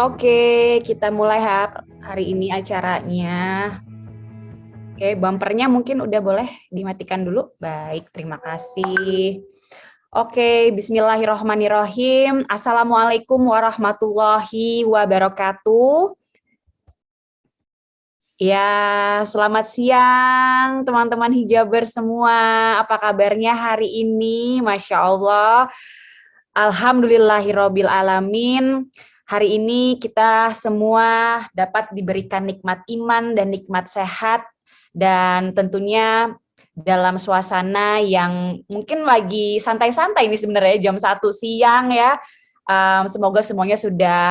Oke, kita mulai hari ini acaranya. Oke, bumpernya mungkin udah boleh dimatikan dulu. Baik, terima kasih. Oke, bismillahirrohmanirrohim. Assalamualaikum warahmatullahi wabarakatuh. Ya, selamat siang teman-teman hijaber semua. Apa kabarnya hari ini? Masya Allah. Alhamdulillahirobbil alamin. Hari ini kita semua dapat diberikan nikmat iman dan nikmat sehat dan tentunya dalam suasana yang mungkin lagi santai-santai ini sebenarnya jam 1 siang ya. Semoga semuanya sudah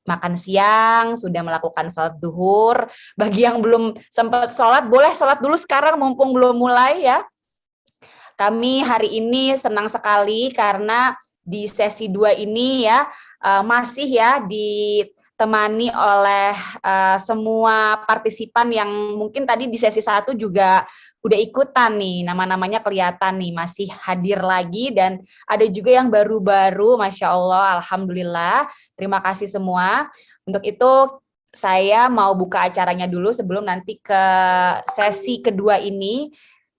makan siang, sudah melakukan sholat duhur. Bagi yang belum sempat sholat, boleh sholat dulu sekarang mumpung belum mulai ya. Kami hari ini senang sekali karena di sesi 2 ini ya masih ya ditemani oleh semua partisipan yang mungkin tadi di sesi 1 juga udah ikutan nih, nama-namanya kelihatan nih masih hadir lagi dan ada juga yang baru-baru, Masya Allah, Alhamdulillah. Terima kasih semua. Untuk itu saya mau buka acaranya dulu sebelum nanti ke sesi kedua ini,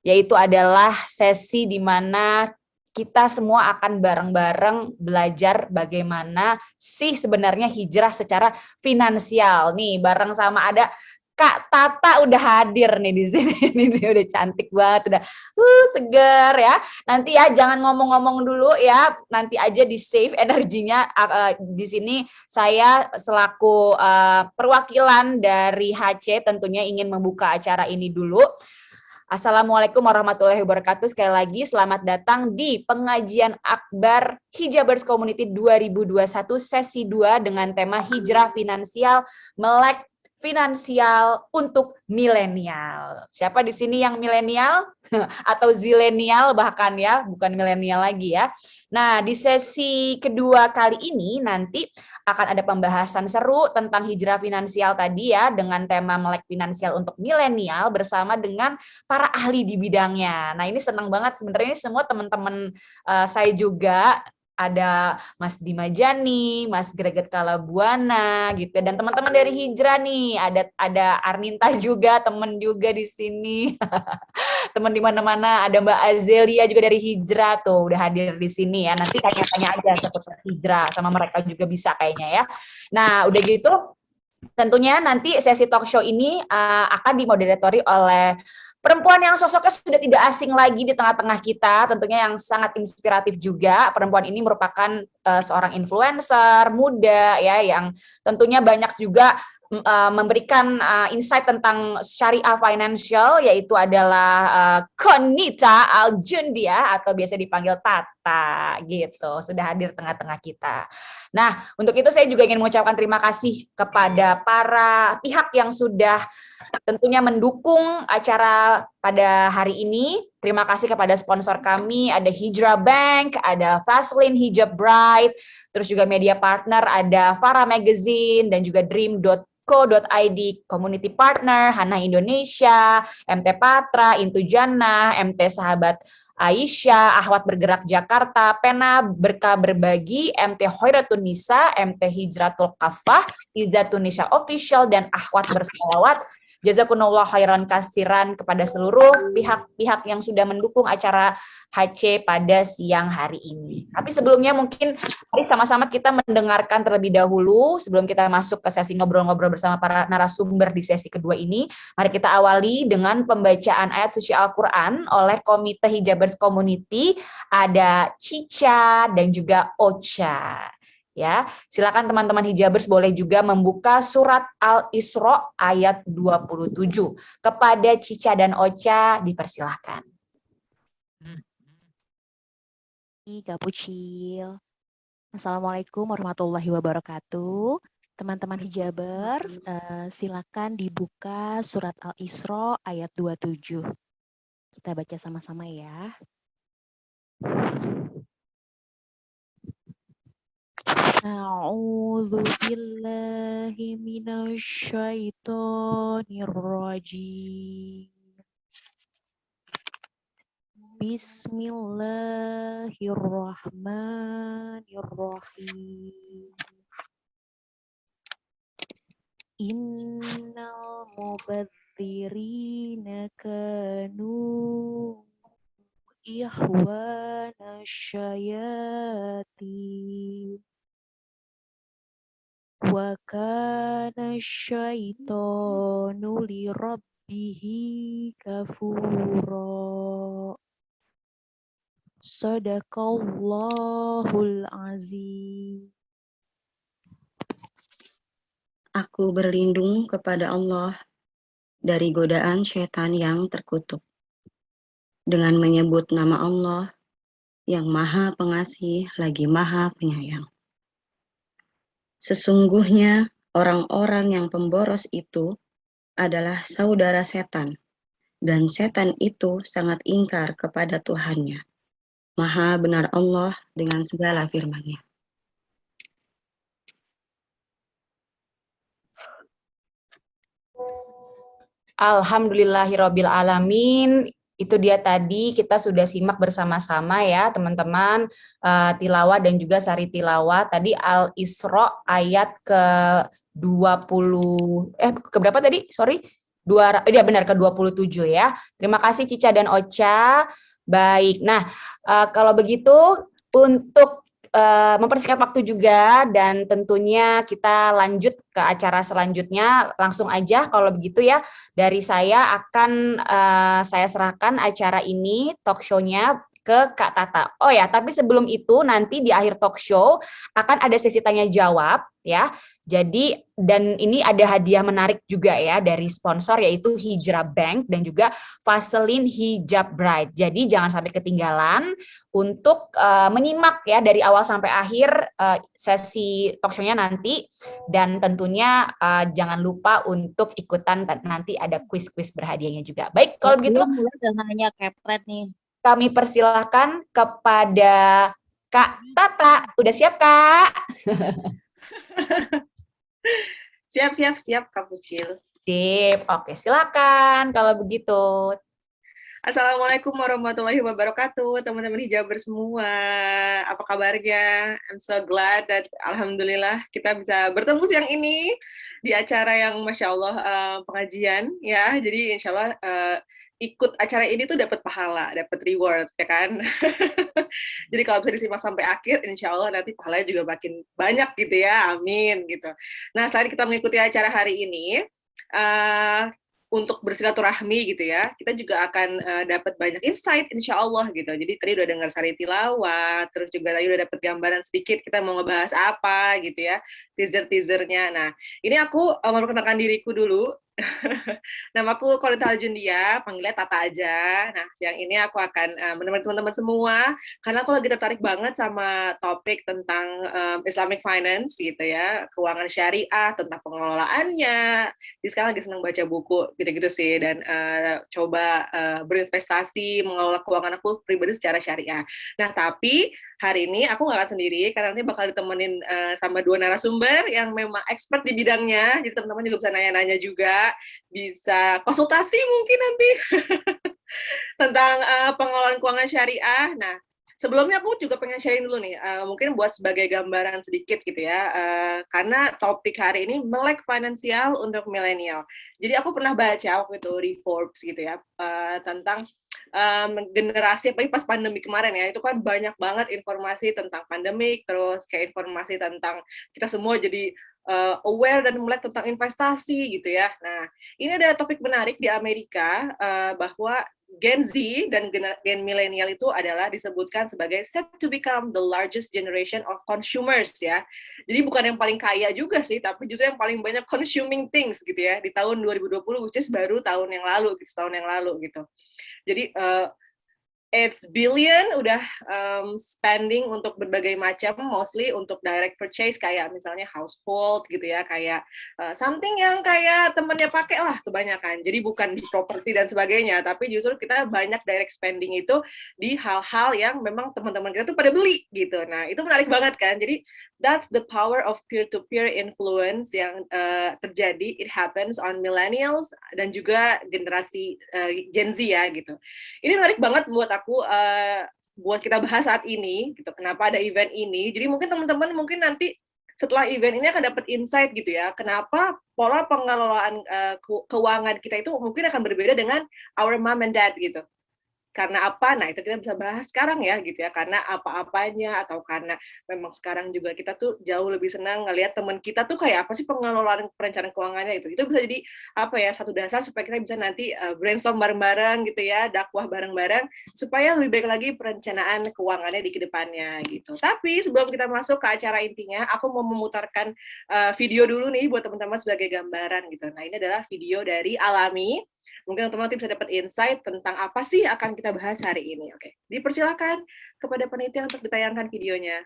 yaitu adalah sesi di mana kita semua akan bareng-bareng belajar bagaimana sih sebenarnya hijrah secara finansial. Nih, bareng sama ada Kak Tata udah hadir nih di sini. Ini dia udah cantik banget, udah seger ya. Nanti ya jangan ngomong-ngomong dulu ya, nanti aja di save energinya. Di sini saya selaku perwakilan dari HC tentunya ingin membuka acara ini dulu. Assalamualaikum warahmatullahi wabarakatuh. Sekali lagi selamat datang di pengajian Akbar Hijabers Community 2021 sesi 2 dengan tema hijrah finansial, melek finansial untuk milenial. Siapa di sini yang milenial atau zilenial bahkan ya, bukan milenial lagi ya. Nah, di sesi kedua kali ini nanti akan ada pembahasan seru tentang hijrah finansial tadi ya dengan tema melek finansial untuk milenial bersama dengan para ahli di bidangnya. Nah, ini senang banget sebenarnya semua teman-teman saya juga ada Mas Dimajani, Mas Greget Kalabuana gitu dan teman-teman dari Hijrah nih, ada Arninta juga, teman juga di sini. Teman di mana-mana, ada Mbak Azelia juga dari Hijrah tuh udah hadir di sini ya. Nanti tanya-tanya aja seputar Hijrah sama mereka juga bisa kayaknya ya. Nah, udah gitu tentunya nanti sesi talk show ini akan dimoderatori oleh perempuan yang sosoknya sudah tidak asing lagi di tengah-tengah kita, tentunya yang sangat inspiratif juga. Perempuan ini merupakan seorang influencer muda ya, yang tentunya banyak juga memberikan insight tentang syariah financial, yaitu adalah Konita Aljundia atau biasa dipanggil Tata gitu, sudah hadir tengah-tengah kita. Nah, untuk itu saya juga ingin mengucapkan terima kasih kepada para pihak yang sudah tentunya mendukung acara pada hari ini. Terima kasih kepada sponsor kami, ada Hijrah Bank, ada Fastlane Hijab Bright, terus juga media partner ada Farah Magazine dan juga Dream.co.id, community partner Hana Indonesia, MT Patra, Intu Jannah, MT Sahabat Aisyah, Ahwat Bergerak Jakarta, Pena Berkah Berbagi, MT Hoiratun Nisa, MT Hijratul Kafah, Izzatun Nisa Official, dan Ahwat Bersolawat. Jazakumullah khairan kasiran kepada seluruh pihak-pihak yang sudah mendukung acara HC pada siang hari ini. Tapi sebelumnya mungkin mari sama-sama kita mendengarkan terlebih dahulu sebelum kita masuk ke sesi ngobrol-ngobrol bersama para narasumber di sesi kedua ini. Mari kita awali dengan pembacaan ayat suci Al-Quran oleh Komite Hijabers Community, ada Cica dan juga Ocha. Ya, silakan teman-teman hijabers boleh juga membuka surat Al-Isra ayat 27. Kepada Cica dan Ocha dipersilahkan. Gapucil. Assalamualaikum warahmatullahi wabarakatuh. Teman-teman hijabers, silakan dibuka surat Al-Isra ayat 27. Kita baca sama-sama ya. A'udzu billahi minasyaitonir rajim. Bismillahirrahmanirrahim. innal mubadzirina kanu ikhwana syayatin wa kana syaitanu li rabbihi kafura. Sadaqallahul azim. Aku berlindung kepada Allah dari godaan syaitan yang terkutuk. Dengan menyebut nama Allah yang Maha Pengasih lagi Maha Penyayang. Sesungguhnya orang-orang yang pemboros itu adalah saudara setan, dan setan itu sangat ingkar kepada Tuhannya. Maha benar Allah dengan segala firman-Nya. Alhamdulillahirabbil alamin. Itu dia tadi kita sudah simak bersama-sama ya teman-teman, tilawah dan juga sari tilawah. Tadi Al-Isra ayat ke 20 ke berapa tadi? Sorry. Ya benar ke 27 ya. Terima kasih Cica dan Ocha. Baik. Nah, kalau begitu untuk mempersingkat waktu juga dan tentunya kita lanjut ke acara selanjutnya langsung aja kalau begitu ya. Dari saya akan saya serahkan acara ini, talk show-nya ke Kak Tata. Oh ya, tapi sebelum itu nanti di akhir talk show akan ada sesi tanya jawab ya. Jadi dan ini ada hadiah menarik juga ya dari sponsor yaitu Hijrah Bank dan juga Vaseline Hijab Bright. Jadi jangan sampai ketinggalan untuk menyimak ya dari awal sampai akhir sesi talk show-nya nanti dan tentunya jangan lupa untuk ikutan nanti ada kuis-kuis berhadiahnya juga. Baik, kalau begitu mulai udah nanya kepret nih. Kami persilahkan kepada Kak Tata. Udah siap, Kak? Siap, Kak Pucil. Sip, oke silakan kalau begitu. Assalamualaikum warahmatullahi wabarakatuh, teman-teman hijaber semua. Apa kabarnya? I'm so glad that alhamdulillah kita bisa bertemu siang ini di acara yang Masya Allah pengajian ya. Jadi insya Allah ikut acara ini tuh dapat pahala, dapat reward ya kan. Jadi kalau bisa disimak sampai akhir, insya Allah nanti pahalanya juga makin banyak gitu ya, amin gitu. Nah saat kita mengikuti acara hari ini, untuk bersilaturahmi gitu ya, kita juga akan dapat banyak insight insya Allah gitu. Jadi tadi udah dengar sari tilawah, terus juga tadi udah dapat gambaran sedikit kita mau ngebahas apa gitu ya, teaser-teasernya. Nah ini aku mau perkenalkan diriku dulu. Namaku Korinta Aljundia, panggilnya Tata aja. Nah, siang ini aku akan menemani teman-teman semua, karena aku lagi tertarik banget sama topik tentang Islamic Finance gitu ya, keuangan syariah, tentang pengelolaannya. Jadi sekarang lagi senang baca buku gitu-gitu sih, dan coba berinvestasi, mengelola keuangan aku pribadi secara syariah. Nah, tapi hari ini aku nggak akan sendiri, karena nanti bakal ditemenin sama dua narasumber yang memang expert di bidangnya, jadi teman-teman juga bisa nanya-nanya juga, bisa konsultasi mungkin nanti tentang pengelolaan keuangan syariah. Nah, sebelumnya aku juga pengen sharing dulu nih, mungkin buat sebagai gambaran sedikit gitu ya, karena topik hari ini melek finansial untuk milenial. Jadi aku pernah baca waktu itu di Forbes gitu ya, tentang generasi apalagi pas pandemi kemarin ya, itu kan banyak banget informasi tentang pandemik, terus kayak informasi tentang kita semua jadi aware dan melek tentang investasi gitu ya. Nah, ini ada topik menarik di Amerika bahwa Gen Z dan gen milenial itu adalah disebutkan sebagai set to become the largest generation of consumers ya. Jadi bukan yang paling kaya juga sih, tapi justru yang paling banyak consuming things gitu ya di tahun 2020, which is baru tahun yang lalu, setahun yang lalu gitu. Jadi it's billion udah spending untuk berbagai macam, mostly untuk direct purchase kayak misalnya household gitu ya, kayak something yang kayak temennya pakai lah kebanyakan. Jadi bukan di properti dan sebagainya, tapi justru kita banyak direct spending itu di hal-hal yang memang teman-teman kita tuh pada beli gitu. Nah itu menarik banget kan. Jadi that's the power of peer-to-peer influence yang terjadi. It happens on millennials dan juga generasi Gen Z ya gitu. Ini menarik banget buat aku buat kita bahas saat ini gitu. Kenapa ada event ini? Jadi mungkin teman-teman mungkin nanti setelah event ini akan dapat insight gitu ya, kenapa pola pengelolaan keuangan kita itu mungkin akan berbeda dengan our mom and dad gitu. Karena apa? Nah, itu kita bisa bahas sekarang ya gitu ya. Karena apa-apanya atau karena memang sekarang juga kita tuh jauh lebih senang ngelihat teman kita tuh kayak apa sih pengelolaan perencanaan keuangannya itu. Itu bisa jadi apa ya, satu dasar supaya kita bisa nanti brainstorm bareng-bareng gitu ya, dakwah bareng-bareng supaya lebih baik lagi perencanaan keuangannya di kedepannya gitu. Tapi sebelum kita masuk ke acara intinya, aku mau memutarkan video dulu nih buat teman-teman sebagai gambaran gitu. Nah, ini adalah video dari Alami. Mungkin teman-teman bisa dapat insight tentang apa sih akan kita bahas hari ini. Oke, dipersilakan kepada panitia untuk ditayangkan videonya.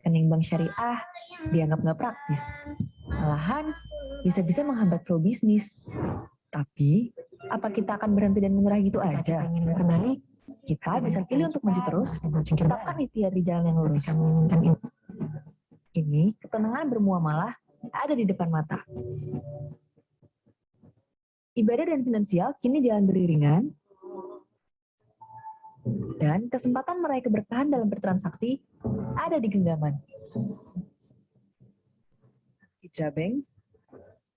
Rekening bank syariah dianggap nggak praktis. Malahan bisa-bisa menghambat flow bisnis. Tapi, apa kita akan berhenti dan menyerah gitu aja? Kita bisa pilih untuk maju terus, tetapkan ikhtiar di jalan yang lurus. Ini ketenangan bermuamalah ada di depan mata. Ibadah dan finansial kini jalan beriringan, dan kesempatan meraih keberkahan dalam bertransaksi ada di genggaman. Hijrah Bank,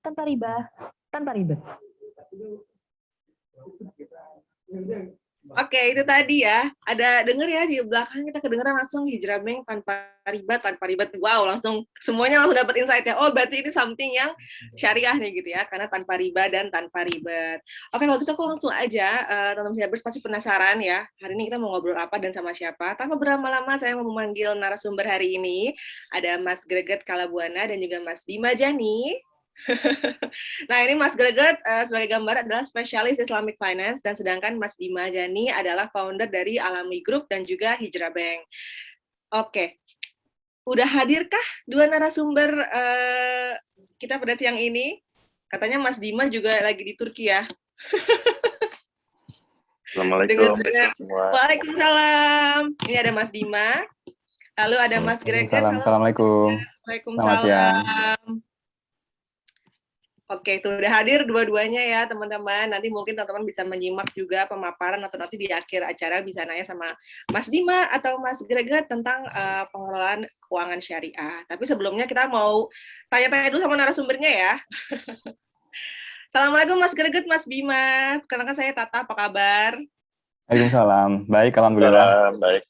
tanpa riba, tanpa ribet. Oke, itu tadi ya. Ada denger ya di belakang kita kedengeran langsung Hijrah Bank tanpa ribet, tanpa ribet. Wow, langsung semuanya langsung dapat insight ya. Oh, berarti ini something yang syariah nih gitu ya, karena tanpa riba dan tanpa ribet. Oke, kalau gitu aku langsung aja, teman-teman Hijabers pasti penasaran ya. Hari ini kita mau ngobrol apa dan sama siapa. Tanpa berlama-lama, saya mau memanggil narasumber hari ini. Ada Mas Greget Kalabuana dan juga Mas Bima Jani. Nah, ini Mas Greget sebagai gambar adalah spesialis Islamic Finance, dan sedangkan Mas Bima Jani adalah founder dari Alami Group dan juga Hijrah Bank. Oke, udah hadirkah dua narasumber kita pada siang ini? Katanya Mas Bima juga lagi di Turki ya. Assalamualaikum semua. Waalaikumsalam. Ini ada Mas Bima. Lalu ada Mas Greget. Assalamualaikum. Waalaikumsalam. Oke, itu udah hadir dua-duanya ya teman-teman. Nanti mungkin teman-teman bisa menyimak juga pemaparan atau nanti di akhir acara bisa nanya sama Mas Bima atau Mas Greget tentang pengelolaan keuangan syariah. Tapi sebelumnya kita mau tanya-tanya dulu sama narasumbernya ya. Assalamualaikum Mas Greget, Mas Bima. Perkenalkan saya Tata, apa kabar? Waalaikumsalam. Baik, alhamdulillah. Baik.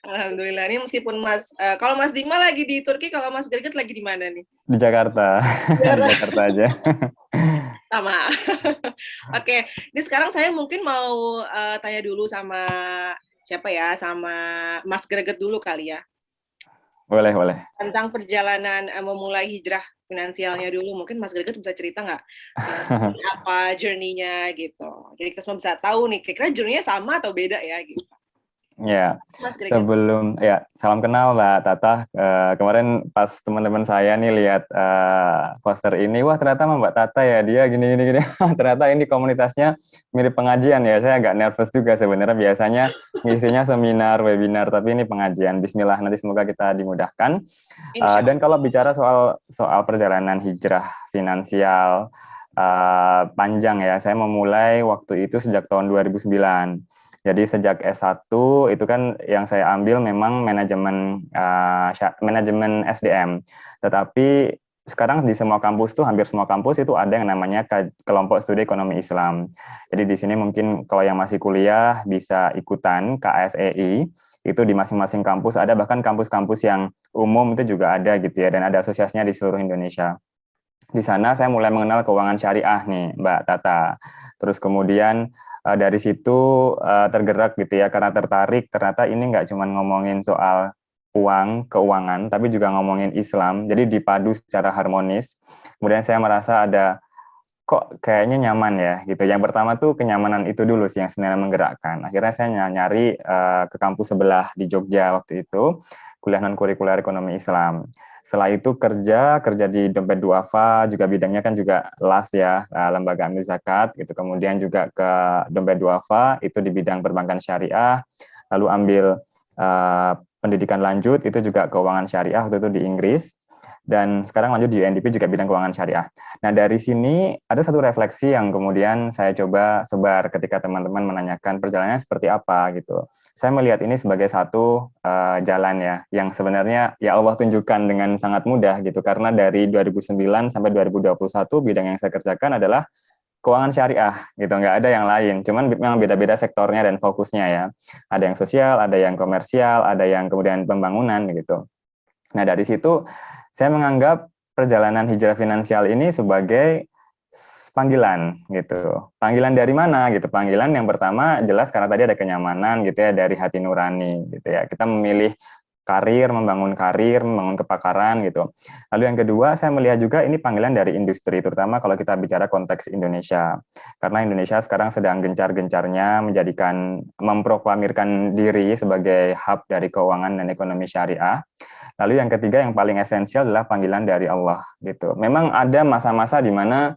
Alhamdulillah. Ini meskipun kalau Mas Bima lagi di Turki, kalau Mas Greget lagi di mana nih? Di Jakarta. Di Jakarta aja. Sama. Oke, ini sekarang saya mungkin mau tanya dulu sama siapa ya? Sama Mas Greget dulu kali ya. Boleh, boleh. Tentang perjalanan memulai hijrah finansialnya dulu. Mungkin Mas Greget bisa cerita nggak apa journey-nya gitu. Jadi kita semua bisa tahu nih, kira-kira journey-nya sama atau beda ya gitu. Ya, sebelum salam kenal Mbak Tata. Kemarin pas teman-teman saya nih lihat poster ini, wah ternyata Mbak Tata ya, dia gini. Ternyata ini komunitasnya mirip pengajian ya. Saya agak nervous juga sebenarnya. Biasanya ngisinya seminar, webinar, tapi ini pengajian. Bismillah, nanti semoga kita dimudahkan. Dan kalau bicara soal perjalanan hijrah finansial panjang ya, saya memulai waktu itu sejak tahun 2009. Jadi sejak S1 itu kan yang saya ambil memang manajemen SDM. Tetapi sekarang di semua kampus tuh, hampir semua kampus itu ada yang namanya kelompok studi ekonomi Islam. Jadi di sini mungkin kalau yang masih kuliah bisa ikutan KSEI, itu di masing-masing kampus ada, bahkan kampus-kampus yang umum itu juga ada gitu ya, dan ada asosiasinya di seluruh Indonesia. Di sana saya mulai mengenal keuangan syariah nih, Mbak Tata. Terus kemudian dari situ tergerak gitu ya, karena tertarik ternyata ini nggak cuma ngomongin soal keuangan, tapi juga ngomongin Islam, jadi dipadu secara harmonis. Kemudian saya merasa ada kok kayaknya nyaman ya gitu. Yang pertama tuh kenyamanan itu dulu sih yang sebenarnya menggerakkan. Akhirnya saya nyari ke kampus sebelah di Jogja waktu itu, kuliah non-kurikuler ekonomi Islam. Setelah itu kerja di Dompet Duafa, juga bidangnya kan juga LAS ya, Lembaga Amil Zakat gitu. Kemudian juga ke Dompet Duafa, itu di bidang perbankan syariah, lalu ambil pendidikan lanjut, itu juga keuangan syariah waktu itu di Inggris. Dan sekarang lanjut di UNDP juga bidang keuangan syariah. Nah, dari sini ada satu refleksi yang kemudian saya coba sebar ketika teman-teman menanyakan perjalanannya seperti apa gitu. Saya melihat ini sebagai satu jalan ya, yang sebenarnya ya Allah tunjukkan dengan sangat mudah gitu, karena dari 2009 sampai 2021 bidang yang saya kerjakan adalah keuangan syariah gitu, nggak ada yang lain, cuman memang beda-beda sektornya dan fokusnya ya. Ada yang sosial, ada yang komersial, ada yang kemudian pembangunan gitu. Nah, dari situ saya menganggap perjalanan hijrah finansial ini sebagai panggilan gitu. Panggilan dari mana gitu? Panggilan yang pertama jelas karena tadi ada kenyamanan gitu ya, dari hati nurani gitu ya. Kita memilih membangun kepakaran gitu. Lalu yang kedua, saya melihat juga ini panggilan dari industri, terutama kalau kita bicara konteks Indonesia. Karena Indonesia sekarang sedang gencar-gencarnya memproklamirkan diri sebagai hub dari keuangan dan ekonomi syariah. Lalu yang ketiga yang paling esensial adalah panggilan dari Allah gitu. Memang ada masa-masa di mana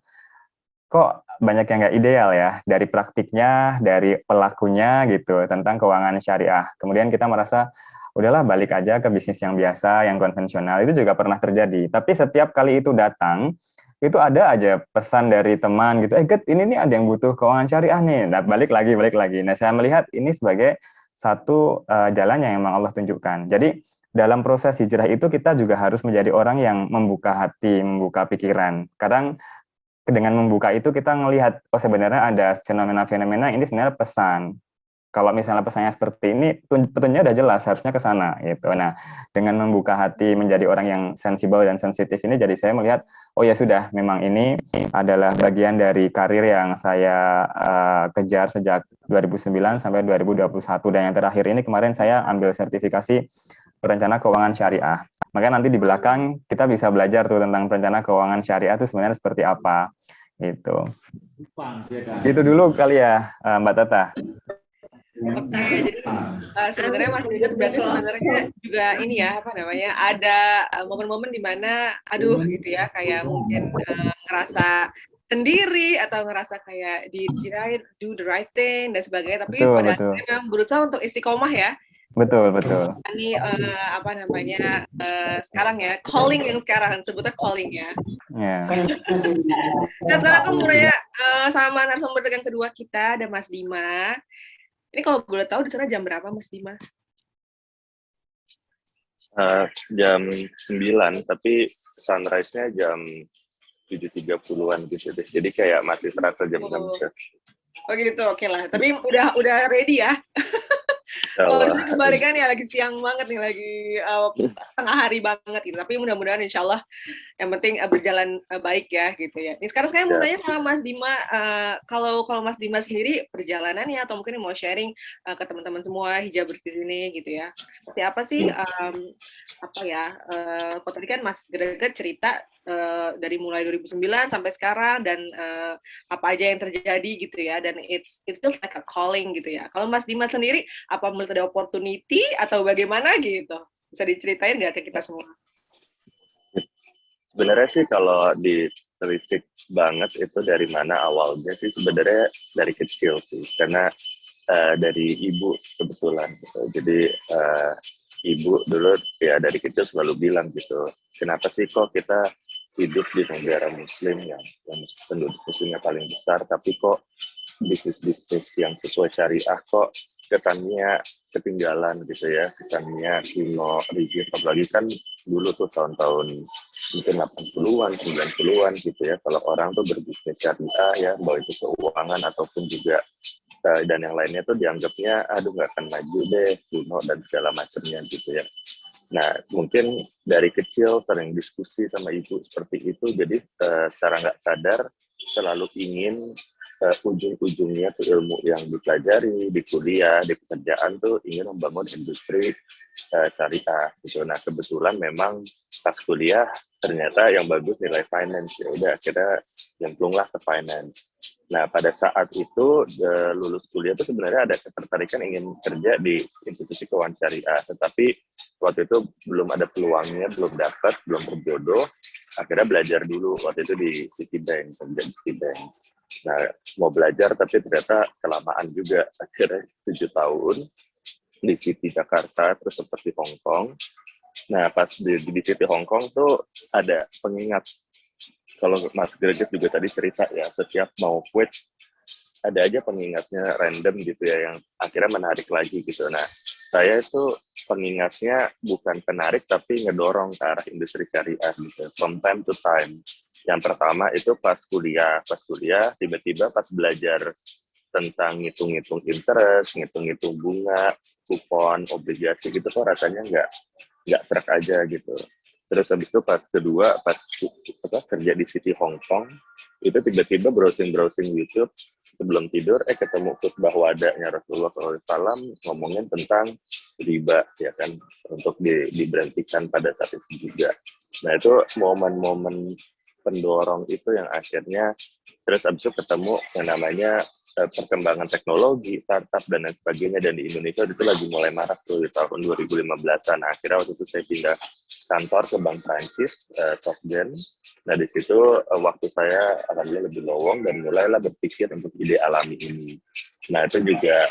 kok banyak yang nggak ideal ya, dari praktiknya, dari pelakunya gitu, tentang keuangan syariah. Kemudian kita merasa, udahlah balik aja ke bisnis yang biasa, yang konvensional, itu juga pernah terjadi. Tapi setiap kali itu datang, itu ada aja pesan dari teman gitu, Get, ini nih ada yang butuh keuangan syariah nih, nah, balik lagi. Nah, saya melihat ini sebagai satu jalan yang memang Allah tunjukkan. Jadi, dalam proses hijrah itu kita juga harus menjadi orang yang membuka hati, membuka pikiran. Kadang dengan membuka itu kita melihat, oh sebenarnya ada fenomena-fenomena ini sebenarnya pesan. Kalau misalnya pesannya seperti ini, petunjuknya udah jelas, harusnya ke sana gitu. Nah, dengan membuka hati menjadi orang yang sensibel dan sensitif ini, jadi saya melihat, oh ya sudah, memang ini adalah bagian dari karir yang saya kejar sejak 2009 sampai 2021. Dan yang terakhir ini kemarin saya ambil sertifikasi perencana keuangan syariah. Maka nanti di belakang kita bisa belajar tuh tentang perencana keuangan syariah itu sebenarnya seperti apa. Gitu. Gitu dulu kali ya, Mbak Tata. Oke, jadi sebenarnya Mas Rizal berarti sebenarnya juga ini ya, apa namanya, ada momen-momen di mana, aduh gitu ya, kayak mungkin ngerasa sendiri atau ngerasa kayak do the right thing dan sebagainya, tapi pada akhirnya memang berusaha untuk istiqomah ya. Betul. Ini apa namanya, sekarang ya, calling yang sekarang, sebutnya calling ya. Yeah. Nah, sekarang aku mau nanya sama narasumber yang kedua kita, ada Mas Dima. Ini kalau boleh tahu di sana jam berapa, Mas Dima? Jam 9, tapi sunrise-nya jam 7.30-an gitu deh. Jadi kayak masih terasa jam 6. Oh gitu, oke lah. Tapi udah ready ya? Oh, ini kebalikan ya, lagi siang banget nih, lagi tengah hari banget gitu. Tapi mudah-mudahan insya Allah yang penting berjalan baik ya gitu ya. Ini sekarang saya mau nanya sama Mas Dima, kalau Mas Dima sendiri perjalanannya atau mungkin mau sharing ke teman-teman semua hijabers di sini gitu ya. Seperti apa sih kalau tadi kan Mas Greget cerita dari mulai 2009 sampai sekarang dan apa aja yang terjadi gitu ya, dan it feels like a calling gitu ya. Kalau Mas Dima sendiri apa menurut ada opportunity atau bagaimana gitu? Bisa diceritain nggak ke kita semua? Sebenarnya sih kalau ditelisik banget itu dari mana awalnya sih, sebenarnya dari kecil sih, karena dari ibu kebetulan gitu. Jadi ibu dulu ya dari kecil selalu bilang gitu, kenapa sih kok kita hidup di negara muslim yang penduduk muslimnya paling besar, tapi kok bisnis-bisnis yang sesuai syariah kok kesannya ketinggalan gitu ya, kesannya kuno, rigid, apalagi kan dulu tuh tahun-tahun mungkin 80-an, 90-an gitu ya, kalau orang tuh berbisnis syariah ya, baik itu keuangan ataupun juga dan yang lainnya tuh dianggapnya aduh nggak akan maju deh, kuno dan segala macamnya gitu ya. Nah mungkin dari kecil sering diskusi sama ibu seperti itu, jadi secara nggak sadar selalu ingin ujung-ujungnya tuh ilmu yang dipelajari di kuliah, di pekerjaan tuh ingin membangun industri syariah gitu. Nah kebetulan memang pas kuliah ternyata yang bagus nilai finance, ya udah akhirnya nyemplunglah ke finance. Nah pada saat itu lulus kuliah itu sebenarnya ada ketertarikan ingin kerja di institusi keuangan syariah, tetapi waktu itu belum ada peluangnya, belum dapat, belum berjodoh. Akhirnya belajar dulu waktu itu di Citibank, kerja di Citibank. Nah mau belajar tapi ternyata kelamaan juga, akhirnya 7 tahun di Citi Jakarta, terus seperti Hong Kong. Nah pas di Citi Hong Kong tuh ada pengingat. Kalau Mas Greget juga tadi cerita ya, setiap mau quit ada aja pengingatnya random gitu ya, yang akhirnya menarik lagi gitu. Nah, saya itu pengingatnya bukan penarik, tapi ngedorong ke arah industri syariah gitu, from time to time. Yang pertama itu pas kuliah tiba-tiba pas belajar tentang ngitung-ngitung interest, ngitung-ngitung bunga, kupon, obligasi gitu kok rasanya nggak serak aja gitu. Terus habis itu pas kedua, pas kerja di Citi Hong Kong, itu tiba-tiba browsing YouTube sebelum tidur, ketemu khutbah wadahnya Rasulullah SAW ngomongin tentang riba, ya kan, untuk diberhentikan pada saat itu juga. Nah itu momen-momen pendorong itu yang akhirnya, terus habis itu ketemu yang namanya perkembangan teknologi, startup, dan lain sebagainya, dan di Indonesia itu lagi mulai marak tuh di tahun 2015-an. Nah, akhirnya waktu itu saya pindah kantor ke Bank Prancis, SocGen. Nah, di situ waktu saya alhamdulillah lebih lowong dan mulailah berpikir untuk ide alami ini. Nah, itu juga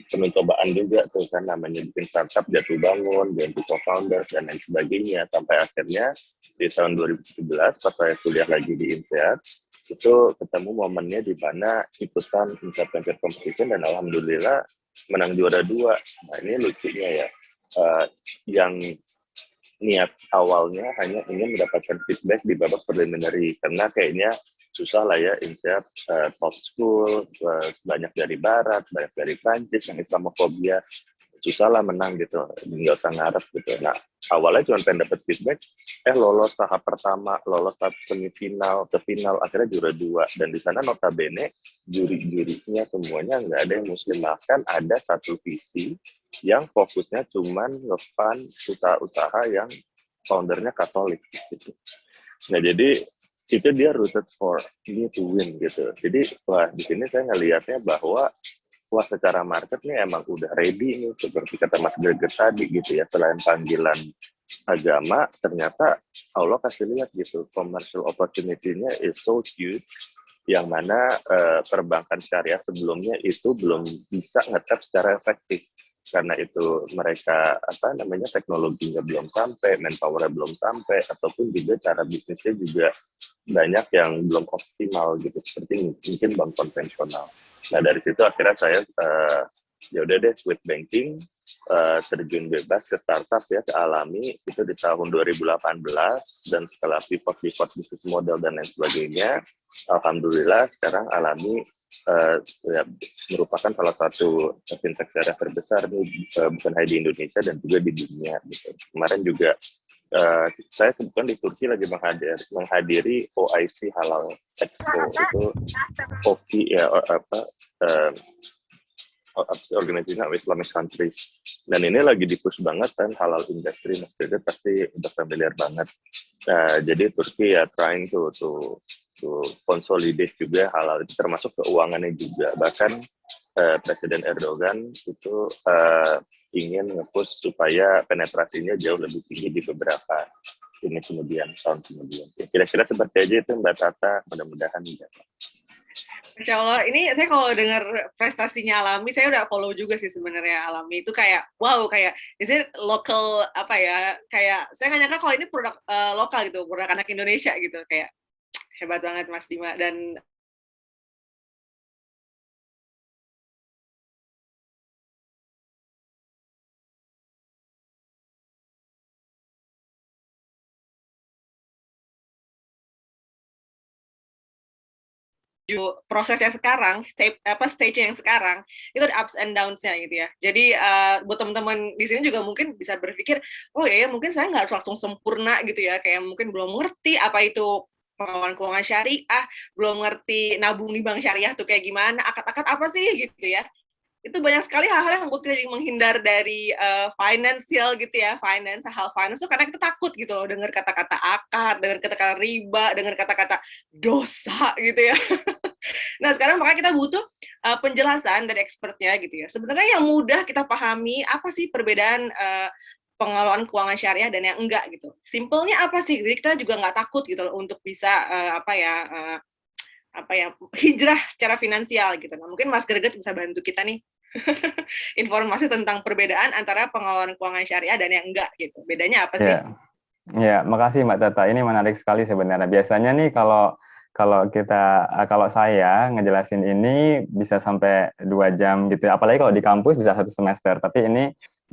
penuh cobaan juga tuh kan, namanya bikin startup, jatuh bangun, ganti co-founder, dan lain sebagainya. Sampai akhirnya di tahun 2017, pas saya kuliah lagi di INSEAD, itu ketemu momennya di mana ikutan Insight Venture Competition dan alhamdulillah menang juara 2. Nah ini lucunya ya, yang niat awalnya hanya ingin mendapatkan feedback di babak preliminary, karena kayaknya susah lah ya, INSEAD top school, banyak dari barat, banyak dari Prancis, yang Islamofobia, susah lah menang gitu, nggak usah ngarep gitu. Nah awalnya cuma pengen dapat feedback, lolos tahap pertama, lolos tahap semifinal, ke final, akhirnya juara 2. Dan di sana notabene juri-jurinya semuanya nggak ada yang muslim, bahkan ada satu visi yang fokusnya cuman nge-fund usaha-usaha yang foundernya Katolik gitu. Nah jadi itu dia rooted for me to win gitu. Jadi wah di sini saya ngelihatnya bahwa wah secara market nih emang udah ready nih, seperti kata Mas Greget tadi gitu ya, selain panggilan agama, ternyata Allah kasih lihat gitu, commercial opportunity-nya is so huge, yang mana perbankan syariah sebelumnya itu belum bisa nge-tap secara efektif, karena itu mereka teknologinya belum sampai, manpower-nya belum sampai, ataupun juga cara bisnisnya juga banyak yang belum optimal gitu, seperti mungkin bank konvensional. Nah dari situ akhirnya saya ya udah deh quit banking, terjun bebas ke startup ya, ke alami itu di tahun 2018, dan setelah pivot bisnis model dan lain sebagainya, alhamdulillah sekarang alami ya, merupakan salah satu fintech syariah terbesar nih, bukan hanya di Indonesia dan juga di dunia gitu. Kemarin juga saya sebetulnya di Turki lagi menghadiri OIC Halal Expo, itu OKI ya, Organization of Islamic Countries, dan ini lagi di-push banget kan halal industry, Mas Dede pasti udah familiar banget. Jadi Turki ya trying to consolidate juga halal, itu termasuk keuangannya juga. Bahkan Presiden Erdogan itu ingin nge-push supaya penetrasinya jauh lebih tinggi di beberapa tahun kemudian. Ya, kira-kira seperti aja itu Mbak Tata, mudah-mudahan ya. Insya Allah, ini saya kalau dengar prestasinya Alami, saya udah follow juga sih sebenarnya Alami itu kayak wow, kayak ini lokal apa ya, kayak saya nggak nyangka kalau ini produk lokal gitu, produk anak Indonesia gitu, kayak hebat banget Mas Dima. Dan prosesnya sekarang, stage yang sekarang itu ada ups and downs-nya gitu ya. Jadi buat teman-teman di sini juga mungkin bisa berpikir, oh ya mungkin saya nggak harus langsung sempurna gitu ya, kayak mungkin belum ngerti apa itu pengelolaan keuangan syariah, belum ngerti nabung di bank syariah tuh kayak gimana, akad-akad apa sih gitu ya. itu banyak sekali hal-hal yang membuat kita jadi menghindar dari financial gitu ya, hal finance tuh karena kita takut gitu loh dengar kata-kata akad, dengar kata-kata riba, dengar kata-kata dosa gitu ya. Nah, sekarang makanya kita butuh penjelasan dari expertnya gitu ya. Sebenarnya yang mudah kita pahami apa sih perbedaan pengelolaan keuangan syariah dan yang enggak gitu. Simpelnya apa sih? Jadi kita juga nggak takut gitu loh untuk bisa hijrah secara finansial gitu. Nah, mungkin Mas Greget bisa bantu kita nih informasi tentang perbedaan antara pengelolaan keuangan syariah dan yang enggak gitu. Bedanya apa sih? Ya, makasih Mbak Tata. Ini menarik sekali sebenarnya. Biasanya nih kalau saya ngejelasin ini bisa sampai 2 jam gitu ya. Apalagi kalau di kampus bisa 1 semester. Tapi ini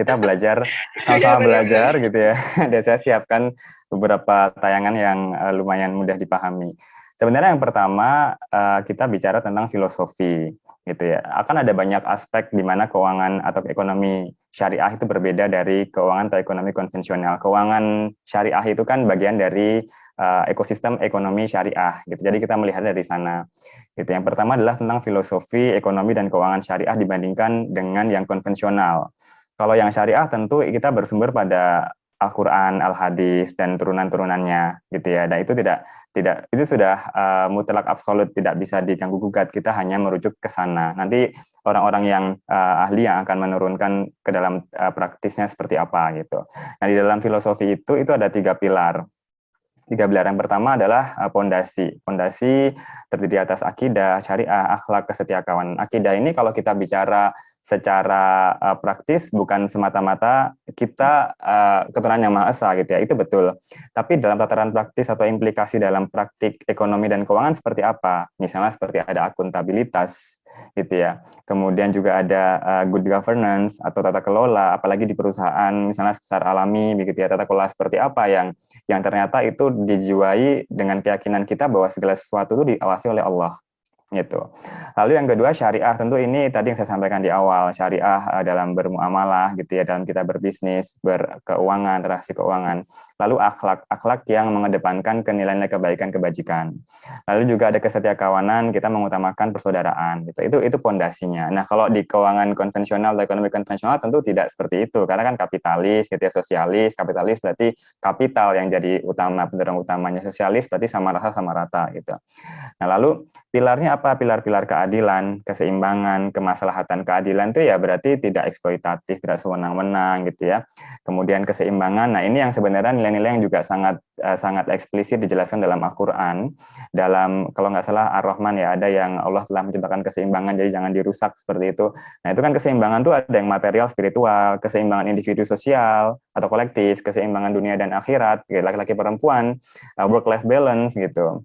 kita belajar sama-sama belajar gitu ya. Dan saya siapkan beberapa tayangan yang lumayan mudah dipahami. Sebenarnya yang pertama kita bicara tentang filosofi gitu ya. Akan ada banyak aspek di mana keuangan atau ekonomi syariah itu berbeda dari keuangan atau ekonomi konvensional. Keuangan syariah itu kan bagian dari ekosistem ekonomi syariah gitu. Jadi kita melihat dari sana. Gitu. Yang pertama adalah tentang filosofi ekonomi dan keuangan syariah dibandingkan dengan yang konvensional. Kalau yang syariah tentu kita bersumber pada Al-Quran, Al-Hadis, dan turunan-turunannya, gitu ya. Dan itu itu sudah mutlak absolut, tidak bisa diganggu gugat. Kita hanya merujuk ke sana. Nanti orang-orang yang ahli yang akan menurunkan ke dalam praktisnya seperti apa, gitu. Nah, di dalam filosofi itu ada 3 pilar. 3 pilar yang pertama adalah pondasi. Pondasi terdiri atas akidah, syariah, akhlak, kesetiakawanan. Akidah ini kalau kita bicara secara praktis bukan semata-mata kita keturunan yang Maha Esa gitu ya, itu betul. Tapi dalam tataran praktis atau implikasi dalam praktik ekonomi dan keuangan seperti apa? Misalnya seperti ada akuntabilitas gitu ya. Kemudian juga ada good governance atau tata kelola, apalagi di perusahaan misalnya secara alami begitu ya, tata kelola seperti apa yang ternyata itu dijiwai dengan keyakinan kita bahwa segala sesuatu itu diawasi oleh Allah gitu. Lalu yang kedua syariah, tentu ini tadi yang saya sampaikan di awal, syariah dalam bermuamalah gitu ya, dalam kita berbisnis, berkeuangan, transaksi keuangan. Lalu akhlak yang mengedepankan nilai-nilai kebaikan, kebajikan. Lalu juga ada kesetiakawanan, kita mengutamakan persaudaraan gitu. Itu pondasinya. Nah, kalau di keuangan konvensional atau ekonomi konvensional tentu tidak seperti itu, karena kan kapitalis gitu ya, sosialis, kapitalis berarti kapital yang jadi pendorong utamanya, sosialis berarti sama rata gitu. Nah, lalu pilarnya apa? Pilar-pilar keadilan, keseimbangan, kemaslahatan. Keadilan itu ya berarti tidak eksploitatif, tidak sewenang-wenang gitu ya. Kemudian keseimbangan, nah ini yang sebenarnya nilai-nilai yang juga sangat eksplisit dijelaskan dalam Al-Quran. Dalam, kalau nggak salah Ar-Rahman ya, ada yang Allah telah menciptakan keseimbangan, jadi jangan dirusak seperti itu. Nah itu kan keseimbangan tuh ada yang material, spiritual, keseimbangan individu sosial atau kolektif, keseimbangan dunia dan akhirat, laki-laki perempuan, work-life balance gitu.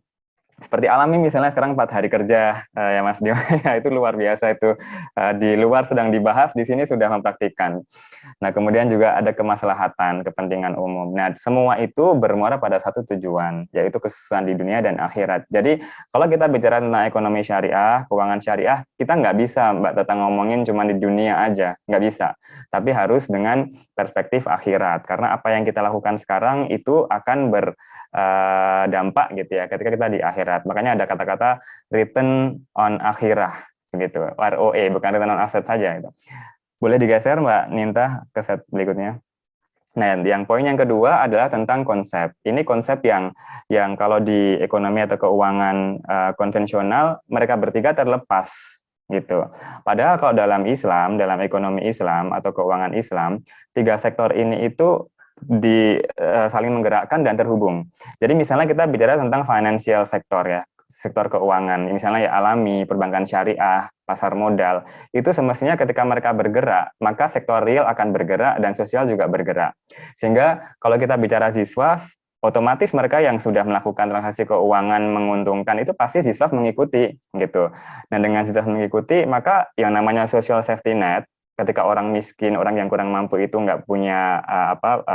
Seperti alami misalnya sekarang 4 hari kerja ya Mas Dio, itu luar biasa itu, di luar sedang dibahas, di sini sudah mempraktikkan. Nah kemudian juga ada kemaslahatan, kepentingan umum. Nah semua itu bermuara pada satu tujuan, yaitu kesuksesan di dunia dan akhirat. Jadi kalau kita bicara tentang ekonomi syariah, keuangan syariah, kita nggak bisa Mbak Tata ngomongin cuma di dunia aja, nggak bisa. Tapi harus dengan perspektif akhirat, karena apa yang kita lakukan sekarang itu akan berdampak gitu ya ketika kita di akhirat. Makanya ada kata-kata return on akhirah gitu, ROE, bukan return on asset saja gitu. Boleh digeser Mbak Ninta ke set berikutnya. Nah, yang poin yang kedua adalah tentang konsep. Ini konsep yang kalau di ekonomi atau keuangan konvensional mereka bertiga terlepas gitu. Padahal kalau dalam Islam, dalam ekonomi Islam atau keuangan Islam, 3 sektor ini itu saling menggerakkan dan terhubung. Jadi misalnya kita bicara tentang financial sektor ya, sektor keuangan, misalnya ya alami, perbankan syariah, pasar modal, itu semestinya ketika mereka bergerak, maka sektor real akan bergerak dan sosial juga bergerak. Sehingga kalau kita bicara ziswaf, otomatis mereka yang sudah melakukan transaksi keuangan menguntungkan itu pasti ziswaf mengikuti gitu. Nah dengan ziswaf mengikuti, maka yang namanya social safety net, ketika orang miskin, orang yang kurang mampu itu nggak punya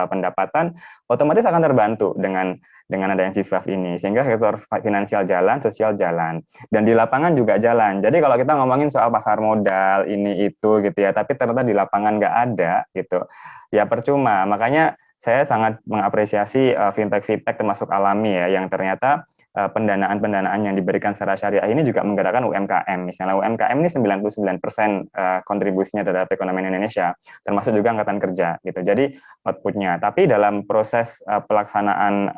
pendapatan, otomatis akan terbantu dengan adanya ziswaf ini, sehingga sektor finansial jalan, sosial jalan, dan di lapangan juga jalan. Jadi kalau kita ngomongin soal pasar modal ini itu gitu ya, tapi ternyata di lapangan nggak ada gitu, ya percuma. Makanya saya sangat mengapresiasi fintech termasuk alami ya, yang ternyata pendanaan-pendanaan yang diberikan secara syariah ini juga menggerakkan UMKM. Misalnya UMKM ini 99% kontribusinya terhadap ekonomi Indonesia, termasuk juga angkatan kerja gitu. Jadi outputnya. Tapi dalam proses pelaksanaan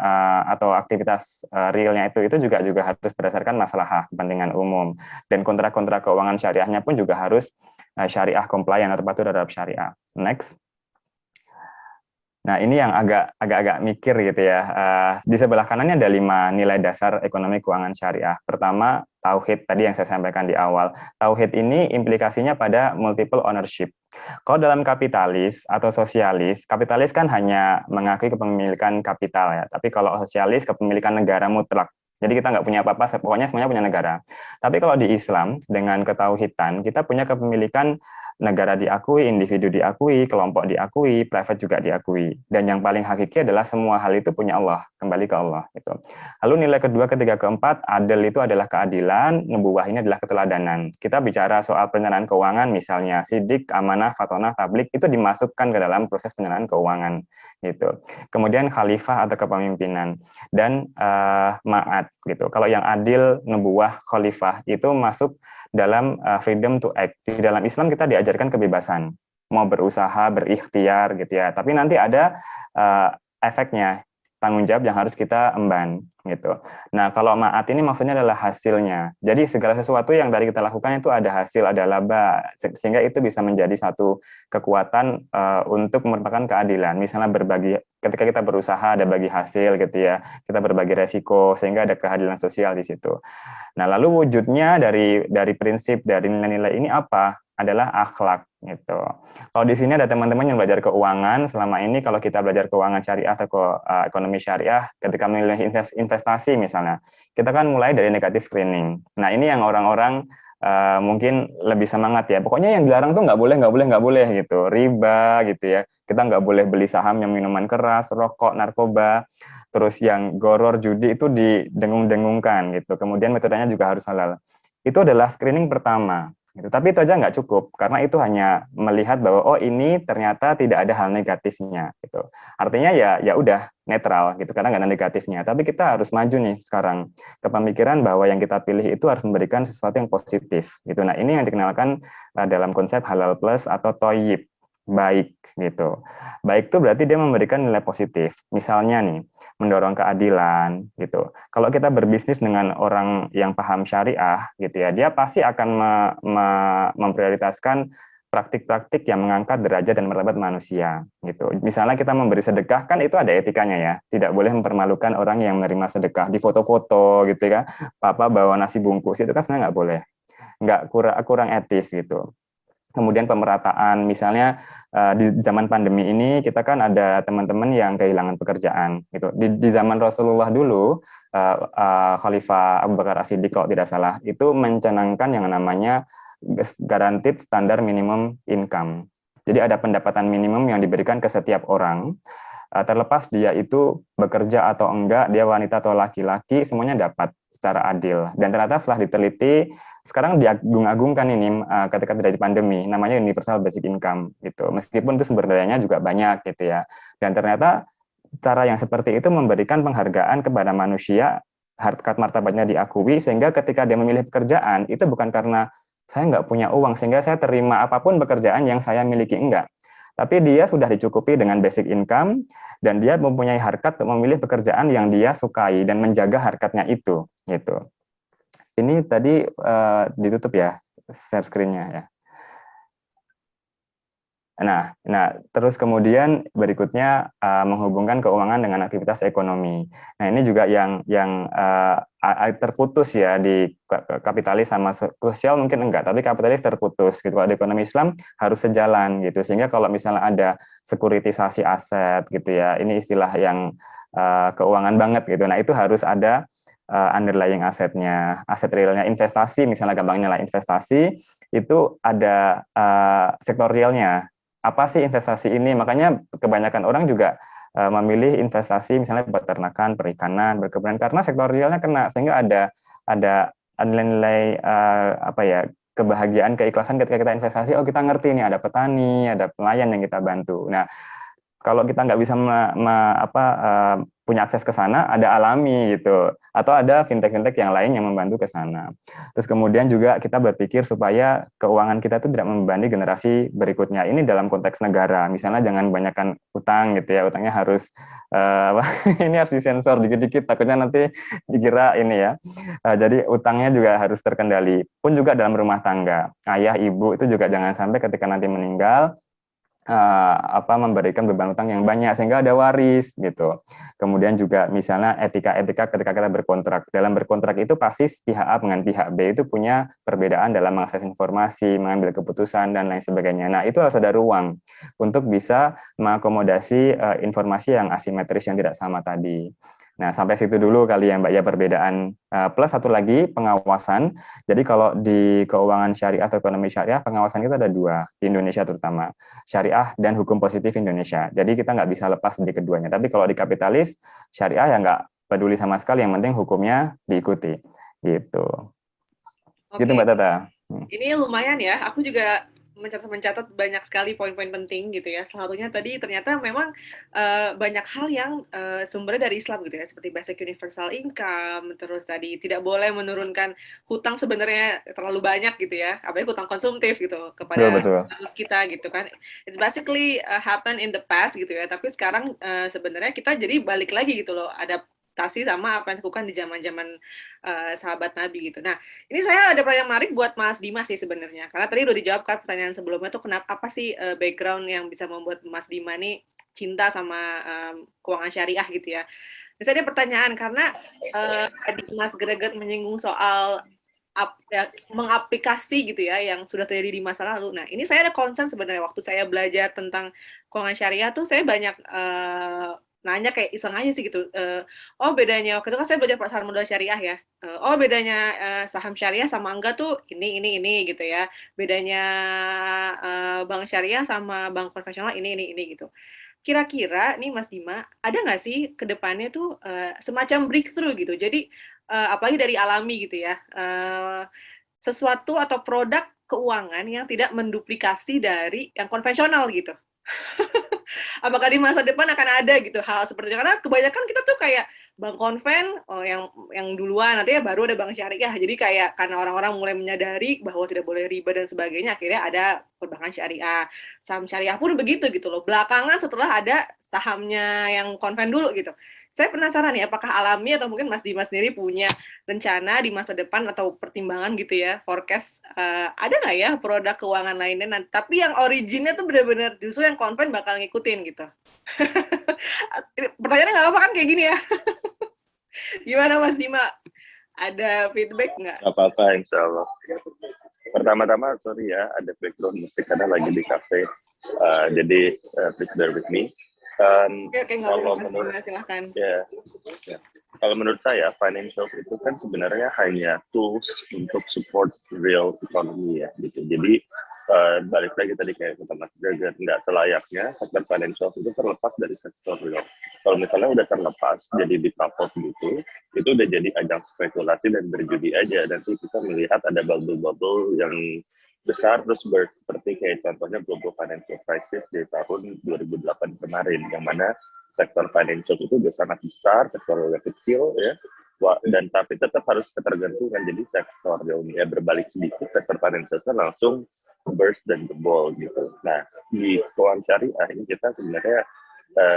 atau aktivitas realnya itu juga harus berdasarkan maslahah kepentingan umum, dan kontrak-kontrak keuangan syariahnya pun juga harus syariah compliant atau patuh terhadap syariah. Next. Nah, ini yang agak mikir gitu ya. Di sebelah kanannya ada 5 nilai dasar ekonomi keuangan syariah. Pertama, tauhid tadi yang saya sampaikan di awal. Tauhid ini implikasinya pada multiple ownership. Kalau dalam kapitalis atau sosialis, kapitalis kan hanya mengakui kepemilikan kapital ya. Tapi kalau sosialis, kepemilikan negara mutlak. Jadi kita nggak punya apa-apa, pokoknya semuanya punya negara. Tapi kalau di Islam, dengan ketauhidan, kita punya kepemilikan negara diakui, individu diakui, kelompok diakui, private juga diakui. Dan yang paling hakiki adalah semua hal itu punya Allah, kembali ke Allah. Gitu. Lalu nilai kedua, ketiga, keempat, adil itu adalah keadilan, nubuwah ini adalah keteladanan. Kita bicara soal penyerahan keuangan, misalnya sidik, amanah, fatonah, tablik, itu dimasukkan ke dalam proses penyerahan keuangan. Gitu. Kemudian khalifah atau kepemimpinan, dan ma'at. Gitu. Kalau yang adil, nubuwah, khalifah, itu masuk dalam freedom to act. Di dalam Islam kita diajarkan kebebasan, mau berusaha, berikhtiar gitu ya. Tapi nanti ada efeknya, tanggung jawab yang harus kita emban gitu. Nah, kalau ma'at ini maksudnya adalah hasilnya. Jadi segala sesuatu yang tadi kita lakukan itu ada hasil, ada laba, sehingga itu bisa menjadi satu kekuatan untuk merupakan keadilan. Misalnya berbagi, ketika kita berusaha ada bagi hasil gitu ya. Kita berbagi resiko sehingga ada keadilan sosial di situ. Nah, lalu wujudnya dari prinsip, dari nilai-nilai ini apa? Adalah akhlak gitu. Kalau di sini ada teman-teman yang belajar keuangan, selama ini kalau kita belajar keuangan syariah atau ekonomi syariah, ketika memilih investasi misalnya, kita kan mulai dari negatif screening. Nah, ini yang orang-orang mungkin lebih semangat ya. Pokoknya yang dilarang tuh nggak boleh gitu. Riba gitu ya. Kita nggak boleh beli saham yang minuman keras, rokok, narkoba. Terus yang goror, judi itu didengung-dengungkan gitu. Kemudian metodenya juga harus halal. Itu adalah screening pertama. Gitu. Tapi itu aja nggak cukup, karena itu hanya melihat bahwa oh ini ternyata tidak ada hal negatifnya. Gitu. Artinya ya udah netral gitu, karena nggak ada negatifnya. Tapi kita harus maju nih sekarang ke pemikiran bahwa yang kita pilih itu harus memberikan sesuatu yang positif. Gitu. Nah, ini yang dikenalkan dalam konsep halal plus atau toyib. Baik gitu. Baik itu berarti dia memberikan nilai positif. Misalnya nih, mendorong keadilan gitu. Kalau kita berbisnis dengan orang yang paham syariah gitu ya, dia pasti akan memprioritaskan praktik-praktik yang mengangkat derajat dan martabat manusia gitu. Misalnya kita memberi sedekah kan itu ada etikanya ya. Tidak boleh mempermalukan orang yang menerima sedekah di foto-foto gitu kan. Papa bawa nasi bungkus itu kan sebenarnya nggak boleh. Nggak kurang etis gitu. Kemudian pemerataan, misalnya di zaman pandemi ini kita kan ada teman-teman yang kehilangan pekerjaan. Gitu. Di zaman Rasulullah dulu, Khalifah Abu Bakar As-Siddiq kalau tidak salah, itu mencanangkan yang namanya guaranteed standar minimum income. Jadi ada pendapatan minimum yang diberikan ke setiap orang, terlepas dia itu bekerja atau enggak, dia wanita atau laki-laki, semuanya dapat secara adil. Dan ternyata setelah diteliti, sekarang diagung-agungkan ini ketika terjadi pandemi, namanya universal basic income gitu. Meskipun itu sumber dayanya juga banyak gitu ya. Dan ternyata cara yang seperti itu memberikan penghargaan kepada manusia, harkat martabatnya diakui, sehingga ketika dia memilih pekerjaan, itu bukan karena saya nggak punya uang, sehingga saya terima apapun pekerjaan yang saya miliki, enggak. Tapi dia sudah dicukupi dengan basic income, dan dia mempunyai harkat untuk memilih pekerjaan yang dia sukai dan menjaga harkatnya itu. Gitu. Ini tadi ditutup ya share screen-nya ya. Nah, terus kemudian berikutnya menghubungkan keuangan dengan aktivitas ekonomi. Nah, ini juga yang terputus ya di kapitalis sama sosial mungkin enggak, tapi kapitalis terputus gitu. Kalau di ekonomi Islam harus sejalan gitu. Sehingga kalau misalnya ada sekuritisasi aset gitu ya, ini istilah yang keuangan banget gitu. Nah, itu harus ada underlying asetnya, aset realnya, investasi misalnya gampangnya lah investasi itu ada sektor realnya. Apa sih investasi ini? Makanya kebanyakan orang juga memilih investasi misalnya peternakan, perikanan, berkebunan karena sektor realnya kena, sehingga ada nilai-nilai kebahagiaan, keikhlasan ketika kita investasi. Oh, kita ngerti nih ada petani, ada pelayan yang kita bantu. Nah, kalau kita nggak bisa punya akses ke sana, ada Alami gitu, atau ada fintech-fintech yang lain yang membantu ke sana. Terus kemudian juga kita berpikir supaya keuangan kita itu tidak membebani generasi berikutnya. Ini dalam konteks negara, misalnya jangan banyakkan utang gitu ya, utangnya harus ini harus disensor dikit-dikit, takutnya nanti dikira ini ya. Jadi utangnya juga harus terkendali. Pun juga dalam rumah tangga, ayah ibu itu juga jangan sampai ketika nanti meninggal memberikan beban utang yang banyak sehingga ada waris gitu. Kemudian juga misalnya etika-etika ketika kita berkontrak. Dalam berkontrak itu pasti pihak A dengan pihak B itu punya perbedaan dalam mengakses informasi, mengambil keputusan dan lain sebagainya. Nah, itu harus ada ruang untuk bisa mengakomodasi informasi yang asimetris yang tidak sama tadi. Nah, sampai situ dulu kali ya Mbak ya perbedaan. Plus satu lagi pengawasan. Jadi kalau di keuangan syariah atau ekonomi syariah, pengawasan kita ada dua, di Indonesia terutama. Syariah dan hukum positif Indonesia. Jadi kita nggak bisa lepas dari keduanya. Tapi kalau di kapitalis, syariah ya nggak peduli sama sekali, yang penting hukumnya diikuti. Gitu. Gitu Mbak Tata. Ini lumayan ya, aku juga mencatat banyak sekali poin-poin penting gitu ya. Salah satunya tadi ternyata memang banyak hal yang sumbernya dari Islam gitu ya, seperti basic universal income, terus tadi tidak boleh menurunkan hutang sebenarnya terlalu banyak gitu ya, apalagi hutang konsumtif gitu kepada status kita gitu kan. It's basically happen in the past gitu ya, tapi sekarang sebenarnya kita jadi balik lagi gitu loh, adaptasi sama apa yang dilakukan di zaman-zaman sahabat Nabi gitu. Nah, ini saya ada pertanyaan menarik buat Mas Dimas sih sebenarnya. Karena tadi udah dijawab kan pertanyaan sebelumnya tuh apa sih background yang bisa membuat Mas Dimas nih cinta sama keuangan syariah gitu ya. Nah, saya ada pertanyaan karena tadi Mas Greget menyinggung soal mengaplikasi gitu ya yang sudah terjadi di masa lalu. Nah, ini saya ada concern sebenarnya waktu saya belajar tentang keuangan syariah tuh saya banyak nanya kayak iseng aja sih gitu. Oh bedanya waktu itu kan saya belajar pasar modal syariah ya. Oh bedanya saham syariah sama enggak tuh ini gitu ya. Bedanya bank syariah sama bank konvensional ini gitu. Kira-kira nih Mas Dima, ada nggak sih ke depannya tuh semacam breakthrough gitu. Jadi apalagi dari Alami gitu ya. Sesuatu atau produk keuangan yang tidak menduplikasi dari yang konvensional gitu. Apakah di masa depan akan ada gitu hal seperti itu? Karena kebanyakan kita tuh kayak bank konven yang duluan, nanti ya baru ada bank syariah. Jadi kayak karena orang-orang mulai menyadari bahwa tidak boleh riba dan sebagainya, akhirnya ada perbankan syariah. Saham syariah pun begitu gitu loh. Belakangan setelah ada sahamnya yang konven dulu gitu. Saya penasaran nih, apakah Alami atau mungkin Mas Dimas sendiri punya rencana di masa depan atau pertimbangan gitu ya, forecast, ada nggak ya produk keuangan lainnya, tapi yang originnya tuh benar-benar justru yang konven bakal ngikutin gitu. Pertanyaannya nggak apa-apa kan kayak gini ya? Gimana Mas Dima? Ada feedback nggak? Nggak apa-apa, insya Allah. Pertama-tama, sorry ya, ada background musik karena lagi di cafe. Jadi, please bear with me. Kalau menurut saya financial itu kan sebenarnya hanya tools untuk support real economy ya gitu. Jadi balik lagi tadi kayak kata Mas Greget, nggak selayaknya sektor financial itu terlepas dari sektor real. Kalau misalnya udah terlepas jadi dikapot gitu, itu udah jadi ajang spekulasi dan berjudi aja. Nanti kita melihat ada bubble-bubble yang besar terus seperti kayak contohnya global financial crisis di tahun 2008 kemarin, yang mana sektor financial itu udah sangat besar, sektor yang kecil ya, dan tapi tetap harus ketergantungan. Jadi sektor ya berbalik sedikit, sektor financial langsung burst dan jebol gitu. Nah di keuangan syariah ini kita sebenarnya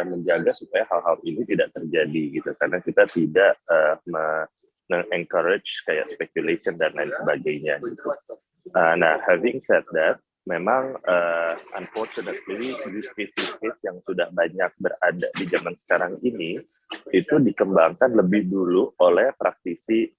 menjaga supaya hal-hal ini tidak terjadi gitu, karena kita tidak encourage kayak speculation dan lain sebagainya gitu. Nah, having said that, memang unfortunately use case yang sudah banyak berada di zaman sekarang ini itu dikembangkan lebih dulu oleh praktisi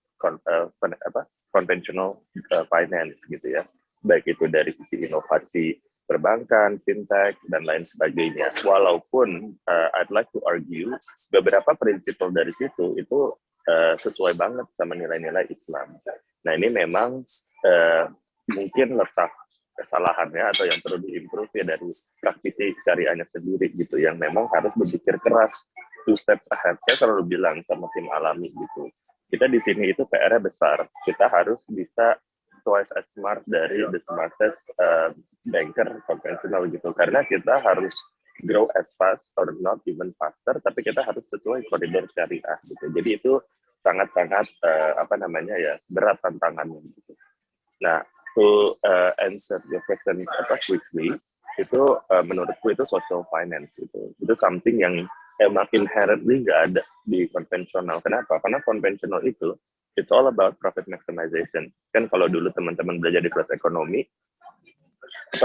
conventional finance gitu ya, baik itu dari sisi inovasi perbankan, fintech dan lain sebagainya. Walaupun I'd like to argue beberapa prinsip dari situ itu sesuai banget sama nilai-nilai Islam. Nah ini memang mungkin letak kesalahannya atau yang perlu diimprove ya dari praktisi syariahnya sendiri gitu, yang memang harus berpikir keras, 2 step ahead. Saya selalu bilang sama tim Alami gitu, kita di sini itu PR-nya besar, kita harus bisa twice as smart dari the smartest banker konvensional gitu, karena kita harus grow as fast or not even faster, tapi kita harus sesuai koridor syariah gitu. Jadi itu sangat-sangat berat tantangannya gitu. Nah, to answer your question quickly, itu menurutku itu social finance itu something yang emang inherently nggak ada di konvensional. Kenapa? Karena konvensional itu it's all about profit maximization. Kan kalau dulu teman-teman belajar di kelas ekonomi,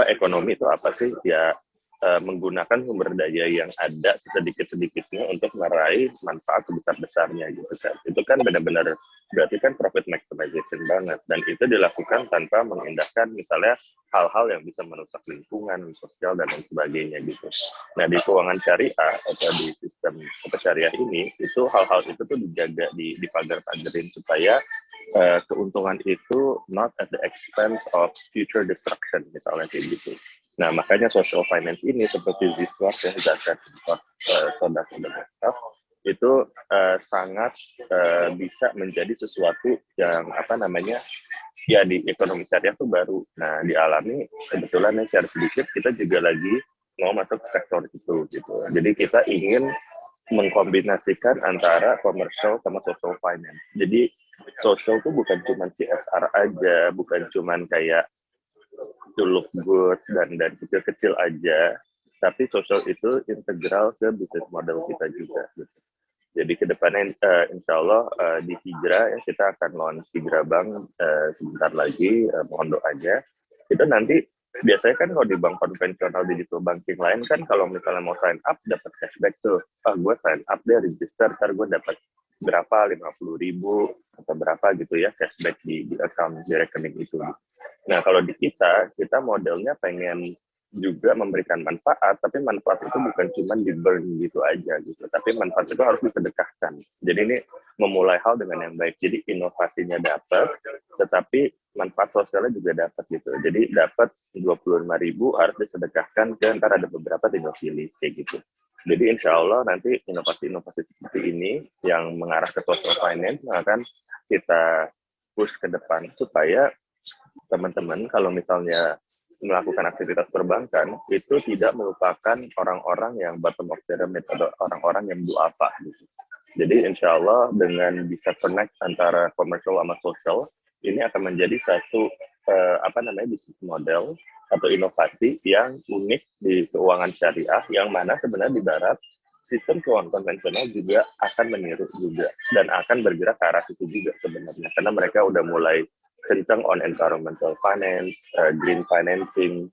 ekonomi itu apa sih? Ya menggunakan sumber daya yang ada sedikit-sedikitnya untuk meraih manfaat sebesar-besarnya gitu kan. Itu kan benar-benar berarti kan profit maximization banget, dan itu dilakukan tanpa mengindahkan misalnya hal-hal yang bisa merusak lingkungan, sosial, dan lain sebagainya gitu. Nah, di keuangan syariah atau di sistem syariah ini, itu hal-hal itu tuh dijaga, dipagar-pagarin supaya keuntungan itu not at the expense of future destruction, misalnya kayak gitu. Nah, makanya social finance ini seperti Ziswas, zakat, sodak, itu sangat bisa menjadi sesuatu yang ya di ekonomi syariah itu baru. Nah, dialami kebetulan share sedikit, kita juga lagi mau masuk sektor itu gitu. Jadi kita ingin mengkombinasikan antara commercial sama social finance. Jadi social itu bukan cuma CSR aja, bukan cuma kayak to look good dan kecil-kecil aja, tapi social itu integral ke bisnis model kita juga gitu. Jadi kedepannya insya Allah di Hijrah ya, kita akan launch Hijrah Bank sebentar lagi, mohon doanya. Itu nanti biasanya kan kalau di bank konvensional, digital banking lain kan, kalau misalnya mau sign up dapat cashback tuh, gue sign up deh, register, ntar gue dapat berapa, 50.000 atau berapa gitu ya cashback di account, di rekening itu. Nah, kalau di kita modelnya pengen juga memberikan manfaat, tapi manfaat itu bukan cuma di burn gitu aja gitu, tapi manfaat itu harus disedekahkan. Jadi ini memulai hal dengan yang baik. Jadi inovasinya dapat, tetapi manfaat sosialnya juga dapat gitu. Jadi dapat 25.000 harus disedekahkan, dan ntar ada beberapa tinggal pilih kayak gitu. Jadi insya Allah nanti inovasi-inovasi seperti ini yang mengarah ke social finance akan kita push ke depan supaya teman-teman kalau misalnya melakukan aktivitas perbankan itu tidak melupakan orang-orang yang bottom of pyramid atau orang-orang yang duafa gitu. Jadi insya Allah dengan bisa connect antara commercial sama social, ini akan menjadi satu bisnis model atau inovasi yang unik di keuangan syariah, yang mana sebenarnya di barat sistem keuangan konvensional juga akan meniru juga dan akan bergerak ke arah itu juga sebenarnya, karena mereka udah mulai kencang on environmental finance, green financing,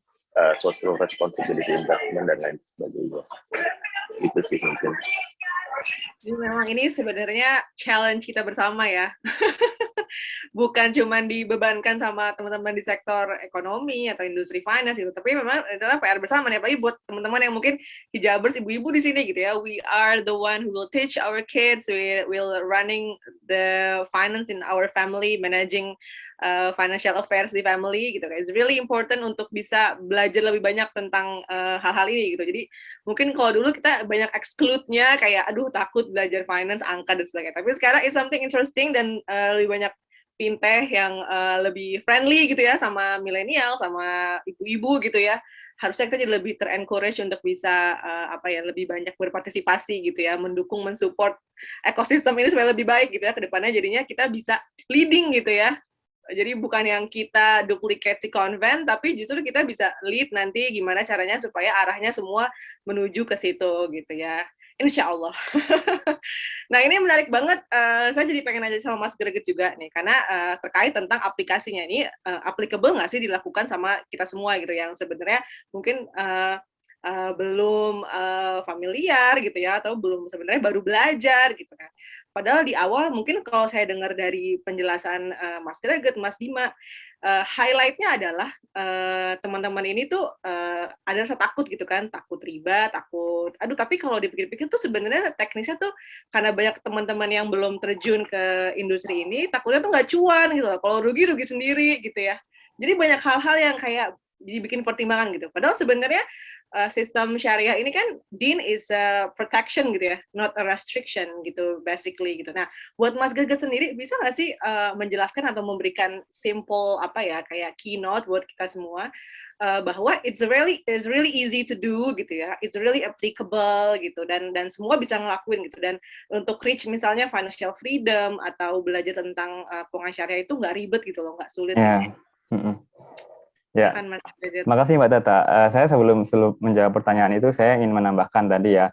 social responsibility investment, dan lain sebagainya. Itu sih mungkin. Jadi memang ini sebenarnya challenge kita bersama ya. Bukan cuma dibebankan sama teman-teman di sektor ekonomi atau industri finance gitu, tapi memang adalah PR bersama nih, apalagi buat teman-teman yang mungkin hijabers, ibu-ibu di sini gitu ya. We are the one who will teach our kids, we will running the finance in our family, managing financial affairs di family gitu kan. It's really important untuk bisa belajar lebih banyak tentang hal-hal ini gitu. Jadi mungkin kalau dulu kita banyak exclude-nya, kayak aduh takut belajar finance, angka dan sebagainya. Tapi sekarang it's something interesting, dan lebih banyak fintech yang lebih friendly gitu ya sama milenial, sama ibu-ibu gitu ya. Harusnya kita jadi lebih ter-encourage untuk bisa lebih banyak berpartisipasi gitu ya, mendukung, mensupport ekosistem ini supaya lebih baik gitu ya ke depannya. Jadinya kita bisa leading gitu ya. Jadi bukan yang kita duplicate si konven, tapi justru kita bisa lead nanti gimana caranya supaya arahnya semua menuju ke situ gitu ya. Insya Allah. Nah, ini menarik banget. Saya jadi pengen nanya sama Mas Greget juga nih, karena terkait tentang aplikasinya ini, applicable nggak sih dilakukan sama kita semua gitu, yang sebenarnya mungkin belum familiar gitu ya, atau belum, sebenarnya baru belajar gitu kan. Padahal di awal mungkin kalau saya dengar dari penjelasan Mas Greget, Mas Dima, highlight-nya adalah teman-teman ini tuh ada rasa takut gitu kan, takut riba, takut, aduh tapi kalau dipikir-pikir tuh sebenarnya teknisnya tuh karena banyak teman-teman yang belum terjun ke industri ini, takutnya tuh nggak cuan gitu, kalau rugi sendiri gitu ya. Jadi banyak hal-hal yang kayak dibikin pertimbangan gitu. Padahal sebenarnya sistem syariah ini kan din is a protection gitu ya, not a restriction gitu basically gitu. Nah, buat Mas Gege sendiri bisa nggak sih menjelaskan atau memberikan simple apa ya kayak keynote buat kita semua bahwa it's really easy to do gitu ya, it's really applicable gitu dan semua bisa ngelakuin gitu dan untuk reach misalnya financial freedom atau belajar tentang keuangan syariah itu nggak ribet gitu loh, nggak sulit. Ya. Ya, Kan, Mas Derajat. makasih Mbak Tata. Saya sebelum menjawab pertanyaan itu, saya ingin menambahkan tadi ya,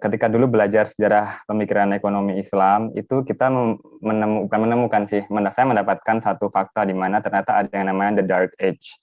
ketika dulu belajar sejarah pemikiran ekonomi Islam, itu kita saya mendapatkan satu fakta di mana ternyata ada yang namanya the Dark Age.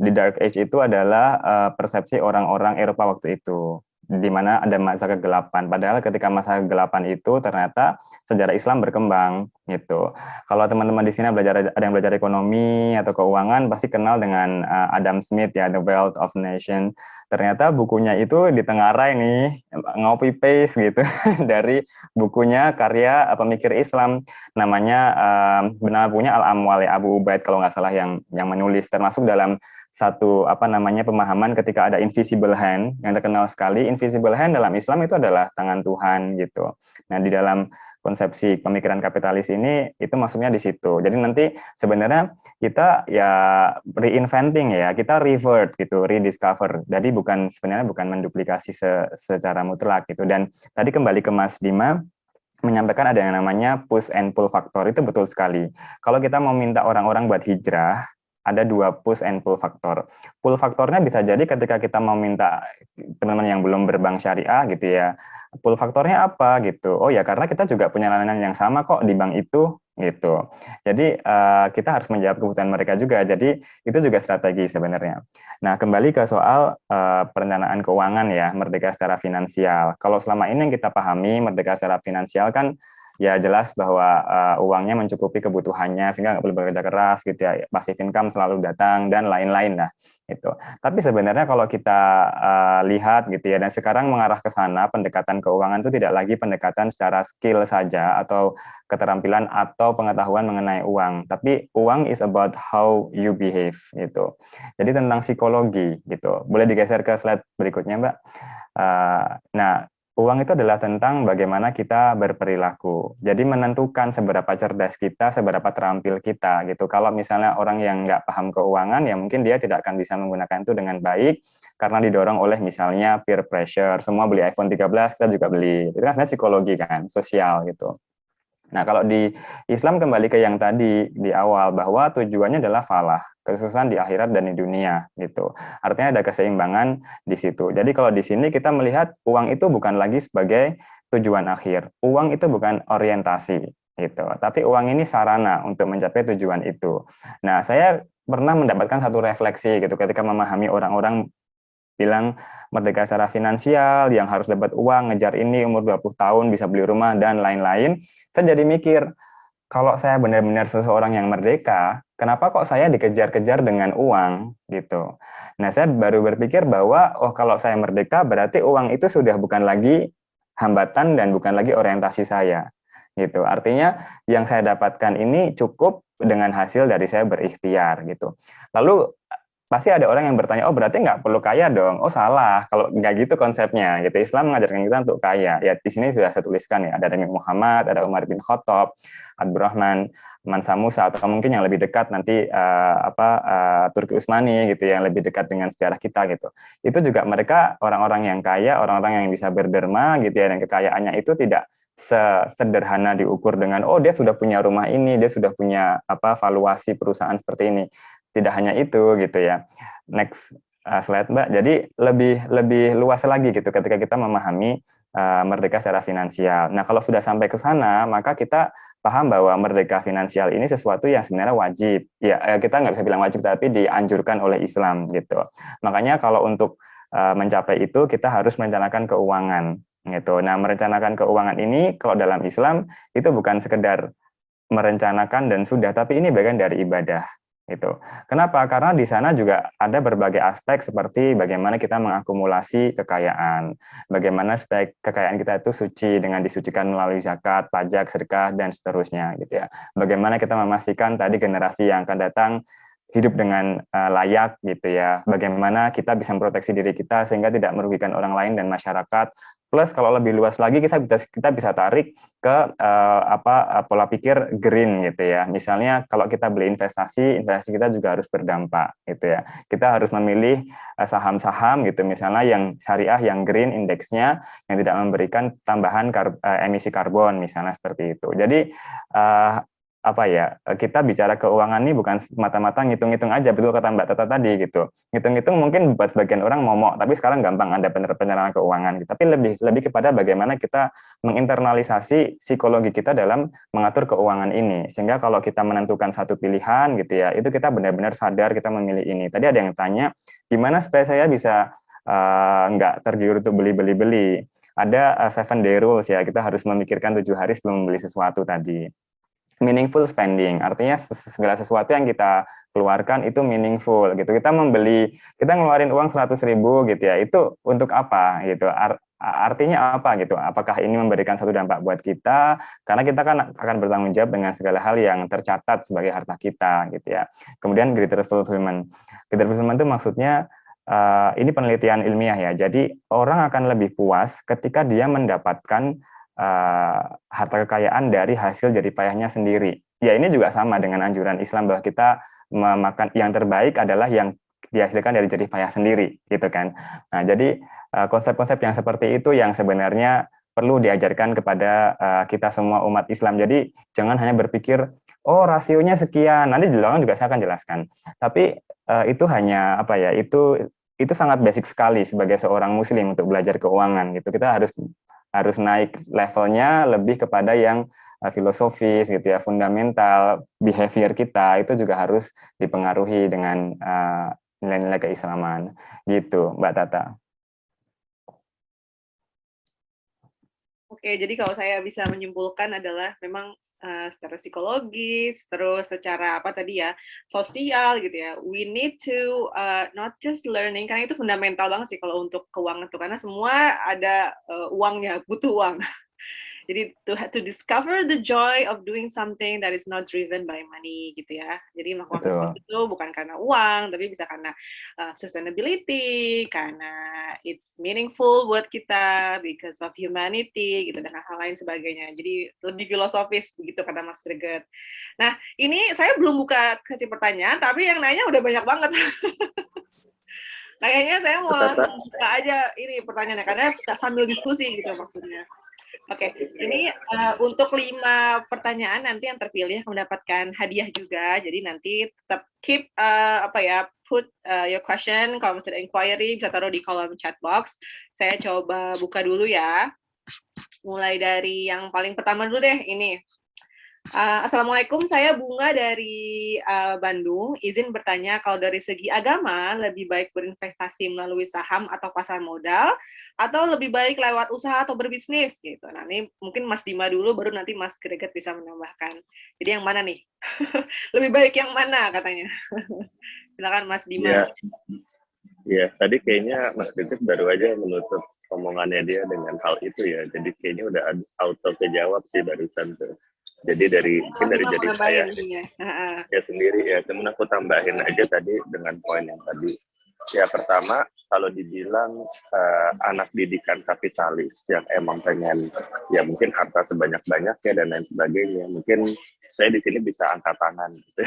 The Dark Age itu adalah persepsi orang-orang Eropa waktu itu, di mana ada masa kegelapan. Padahal ketika masa kegelapan itu ternyata sejarah Islam berkembang gitu. Kalau teman-teman di sini ada yang belajar ekonomi atau keuangan pasti kenal dengan Adam Smith ya, The Wealth of Nation. Ternyata bukunya itu ditengarai nih, ngopi paste gitu dari bukunya karya pemikir Islam namanya bernama punya Al-Amwal ya, Abu Ubaid kalau nggak salah yang menulis, termasuk dalam satu pemahaman ketika ada invisible hand yang terkenal sekali. Invisible hand dalam Islam itu adalah tangan Tuhan gitu. Nah, di dalam konsepsi pemikiran kapitalis ini itu maksudnya di situ. Jadi nanti sebenarnya kita ya reinventing ya, kita revert gitu, rediscover. Jadi sebenarnya bukan menduplikasi secara mutlak gitu. Dan tadi kembali ke Mas Bima menyampaikan ada yang namanya push and pull faktor, itu betul sekali. Kalau kita mau minta orang-orang buat hijrah, ada dua push and pull faktor. Pull faktornya bisa jadi ketika kita mau minta teman-teman yang belum berbank syariah gitu ya. Pull faktornya apa gitu? Oh ya karena kita juga punya layanan yang sama kok di bank itu gitu. Jadi kita harus menjawab kebutuhan mereka juga. Jadi itu juga strategi sebenarnya. Nah kembali ke soal perencanaan keuangan ya, merdeka secara finansial. Kalau selama ini yang kita pahami merdeka secara finansial kan ya jelas bahwa uangnya mencukupi kebutuhannya sehingga nggak perlu bekerja keras gitu ya, passive income selalu datang dan lain-lain lah itu. Tapi sebenarnya kalau kita lihat gitu ya, dan sekarang mengarah ke sana, pendekatan keuangan itu tidak lagi pendekatan secara skill saja atau keterampilan atau pengetahuan mengenai uang, tapi uang is about how you behave gitu. Jadi tentang psikologi gitu. Boleh digeser ke slide berikutnya Mbak. Nah uang itu adalah tentang bagaimana kita berperilaku. Jadi menentukan seberapa cerdas kita, seberapa terampil kita gitu. Kalau misalnya orang yang nggak paham keuangan, ya mungkin dia tidak akan bisa menggunakan itu dengan baik karena didorong oleh misalnya peer pressure. Semua beli iPhone 13, kita juga beli. Itu kan sebenarnya psikologi kan, sosial gitu. Nah, kalau di Islam kembali ke yang tadi di awal bahwa tujuannya adalah falah, kesuksesan di akhirat dan di dunia gitu. Artinya ada keseimbangan di situ. Jadi kalau di sini kita melihat uang itu bukan lagi sebagai tujuan akhir. Uang itu bukan orientasi gitu. Tapi uang ini sarana untuk mencapai tujuan itu. Nah, saya pernah mendapatkan satu refleksi gitu ketika memahami orang-orang bilang merdeka secara finansial, yang harus dapat uang, ngejar ini umur 20 tahun, bisa beli rumah, dan lain-lain. Saya jadi mikir, kalau saya benar-benar seseorang yang merdeka, kenapa kok saya dikejar-kejar dengan uang? Gitu. Nah, saya baru berpikir bahwa, oh kalau saya merdeka, berarti uang itu sudah bukan lagi hambatan dan bukan lagi orientasi saya. Gitu. Artinya, yang saya dapatkan ini cukup dengan hasil dari saya berikhtiar. Gitu. Lalu, pasti ada orang yang bertanya, oh berarti nggak perlu kaya dong. Oh salah, kalau nggak gitu konsepnya. Gitu. Islam mengajarkan kita untuk kaya. Ya di sini sudah saya tuliskan ya, ada Nabi Muhammad, ada Umar bin Khattab, Abdurrahman, Mansa Musa, atau mungkin yang lebih dekat nanti Turki Utsmani gitu, yang lebih dekat dengan sejarah kita gitu. Itu juga mereka orang-orang yang kaya, orang-orang yang bisa berderma gitu ya, dan kekayaannya itu tidak sederhana diukur dengan oh dia sudah punya rumah ini, dia sudah punya valuasi perusahaan seperti ini. Tidak hanya itu gitu ya. Next slide Mbak. Jadi lebih luas lagi gitu ketika kita memahami merdeka secara finansial. Nah, kalau sudah sampai ke sana, maka kita paham bahwa merdeka finansial ini sesuatu yang sebenarnya wajib. Ya, kita nggak bisa bilang wajib, tapi dianjurkan oleh Islam gitu. Makanya kalau untuk mencapai itu kita harus merencanakan keuangan gitu. Nah, merencanakan keuangan ini kalau dalam Islam itu bukan sekedar merencanakan dan sudah, tapi ini bagian dari ibadah. Gitu. Kenapa? Karena di sana juga ada berbagai aspek seperti bagaimana kita mengakumulasi kekayaan, bagaimana supaya kekayaan kita itu suci dengan disucikan melalui zakat, pajak, sedekah, dan seterusnya. Gitu ya. Bagaimana kita memastikan tadi generasi yang akan datang hidup dengan layak gitu ya. Bagaimana kita bisa memproteksi diri kita sehingga tidak merugikan orang lain dan masyarakat. Plus kalau lebih luas lagi kita bisa tarik ke pola pikir green gitu ya. Misalnya kalau kita beli investasi kita juga harus berdampak gitu ya. Kita harus memilih saham-saham gitu misalnya yang syariah, yang green indeksnya, yang tidak memberikan tambahan emisi karbon misalnya seperti itu. Jadi kita bicara keuangan ini bukan mata-mata ngitung-ngitung aja, betul kata Mbak Tata tadi gitu. Ngitung-ngitung mungkin buat sebagian orang momok, tapi sekarang gampang ada perencanaan keuangan. Tapi lebih kepada bagaimana kita menginternalisasi psikologi kita dalam mengatur keuangan ini. Sehingga kalau kita menentukan satu pilihan gitu ya, itu kita benar-benar sadar kita memilih ini. Tadi ada yang tanya, gimana supaya saya bisa nggak tergiur untuk beli. Ada 7 day rules ya, kita harus memikirkan 7 hari sebelum membeli sesuatu tadi. Meaningful spending, artinya segala sesuatu yang kita keluarkan itu meaningful gitu. Kita ngeluarin uang 100.000 gitu ya, itu untuk apa gitu, artinya apa gitu, apakah ini memberikan satu dampak buat kita, karena kita kan akan bertanggung jawab dengan segala hal yang tercatat sebagai harta kita gitu ya. Kemudian greater fulfillment itu maksudnya ini penelitian ilmiah ya, jadi orang akan lebih puas ketika dia mendapatkan harta kekayaan dari hasil jerih payahnya sendiri. Ya ini juga sama dengan anjuran Islam bahwa kita memakan yang terbaik adalah yang dihasilkan dari jerih payah sendiri, gitu kan. Nah, jadi konsep-konsep yang seperti itu yang sebenarnya perlu diajarkan kepada kita semua umat Islam. Jadi jangan hanya berpikir, oh rasionya sekian, nanti di belakang juga saya akan jelaskan. Tapi itu hanya itu sangat basic sekali sebagai seorang Muslim untuk belajar keuangan gitu. Kita harus naik levelnya lebih kepada yang filosofis gitu ya, fundamental, behavior kita itu juga harus dipengaruhi dengan nilai-nilai keislaman gitu, Mbak Tata. Oke, jadi kalau saya bisa menyimpulkan adalah memang secara psikologis, terus secara sosial gitu ya. We need to not just learning, karena itu fundamental banget sih kalau untuk keuangan tuh, karena semua ada uangnya, butuh uang. Jadi to discover the joy of doing something that is not driven by money gitu ya. Jadi melakukan sesuatu itu bukan karena uang, tapi bisa karena sustainability, karena it's meaningful buat kita, because of humanity gitu, dan hal lain sebagainya. Jadi lebih filosofis begitu kata Mas Greget. Nah ini saya belum buka kasih pertanyaan, tapi yang nanya udah banyak banget. Kayaknya saya mau langsung buka aja ini pertanyaannya, karena sambil diskusi gitu maksudnya. Oke, ini untuk 5 pertanyaan nanti yang terpilih mendapatkan hadiah juga. Jadi nanti tetap keep put your question, kalau ada inquiry bisa taruh di kolom chat box. Saya coba buka dulu ya. Mulai dari yang paling pertama dulu deh ini. Assalamualaikum, saya Bunga dari Bandung. Izin bertanya, kalau dari segi agama, lebih baik berinvestasi melalui saham atau pasar modal, atau lebih baik lewat usaha atau berbisnis gitu. Nah ini mungkin Mas Dima dulu, baru nanti Mas Greget bisa menambahkan. Jadi yang mana nih? Lebih baik yang mana katanya? Silakan Mas Dima. Ya, tadi kayaknya Mas Greget baru aja menutup omongannya dia dengan hal itu ya. Jadi kayaknya udah auto kejawab sih barusan tuh. Jadi dari saya ya sendiri ya, cuman aku tambahin aja tadi dengan poin yang tadi. Ya pertama, kalau dibilang anak didikan kapitalis yang emang pengen ya mungkin harta sebanyak-banyaknya dan lain sebagainya, mungkin saya di sini bisa angkat tangan gitu.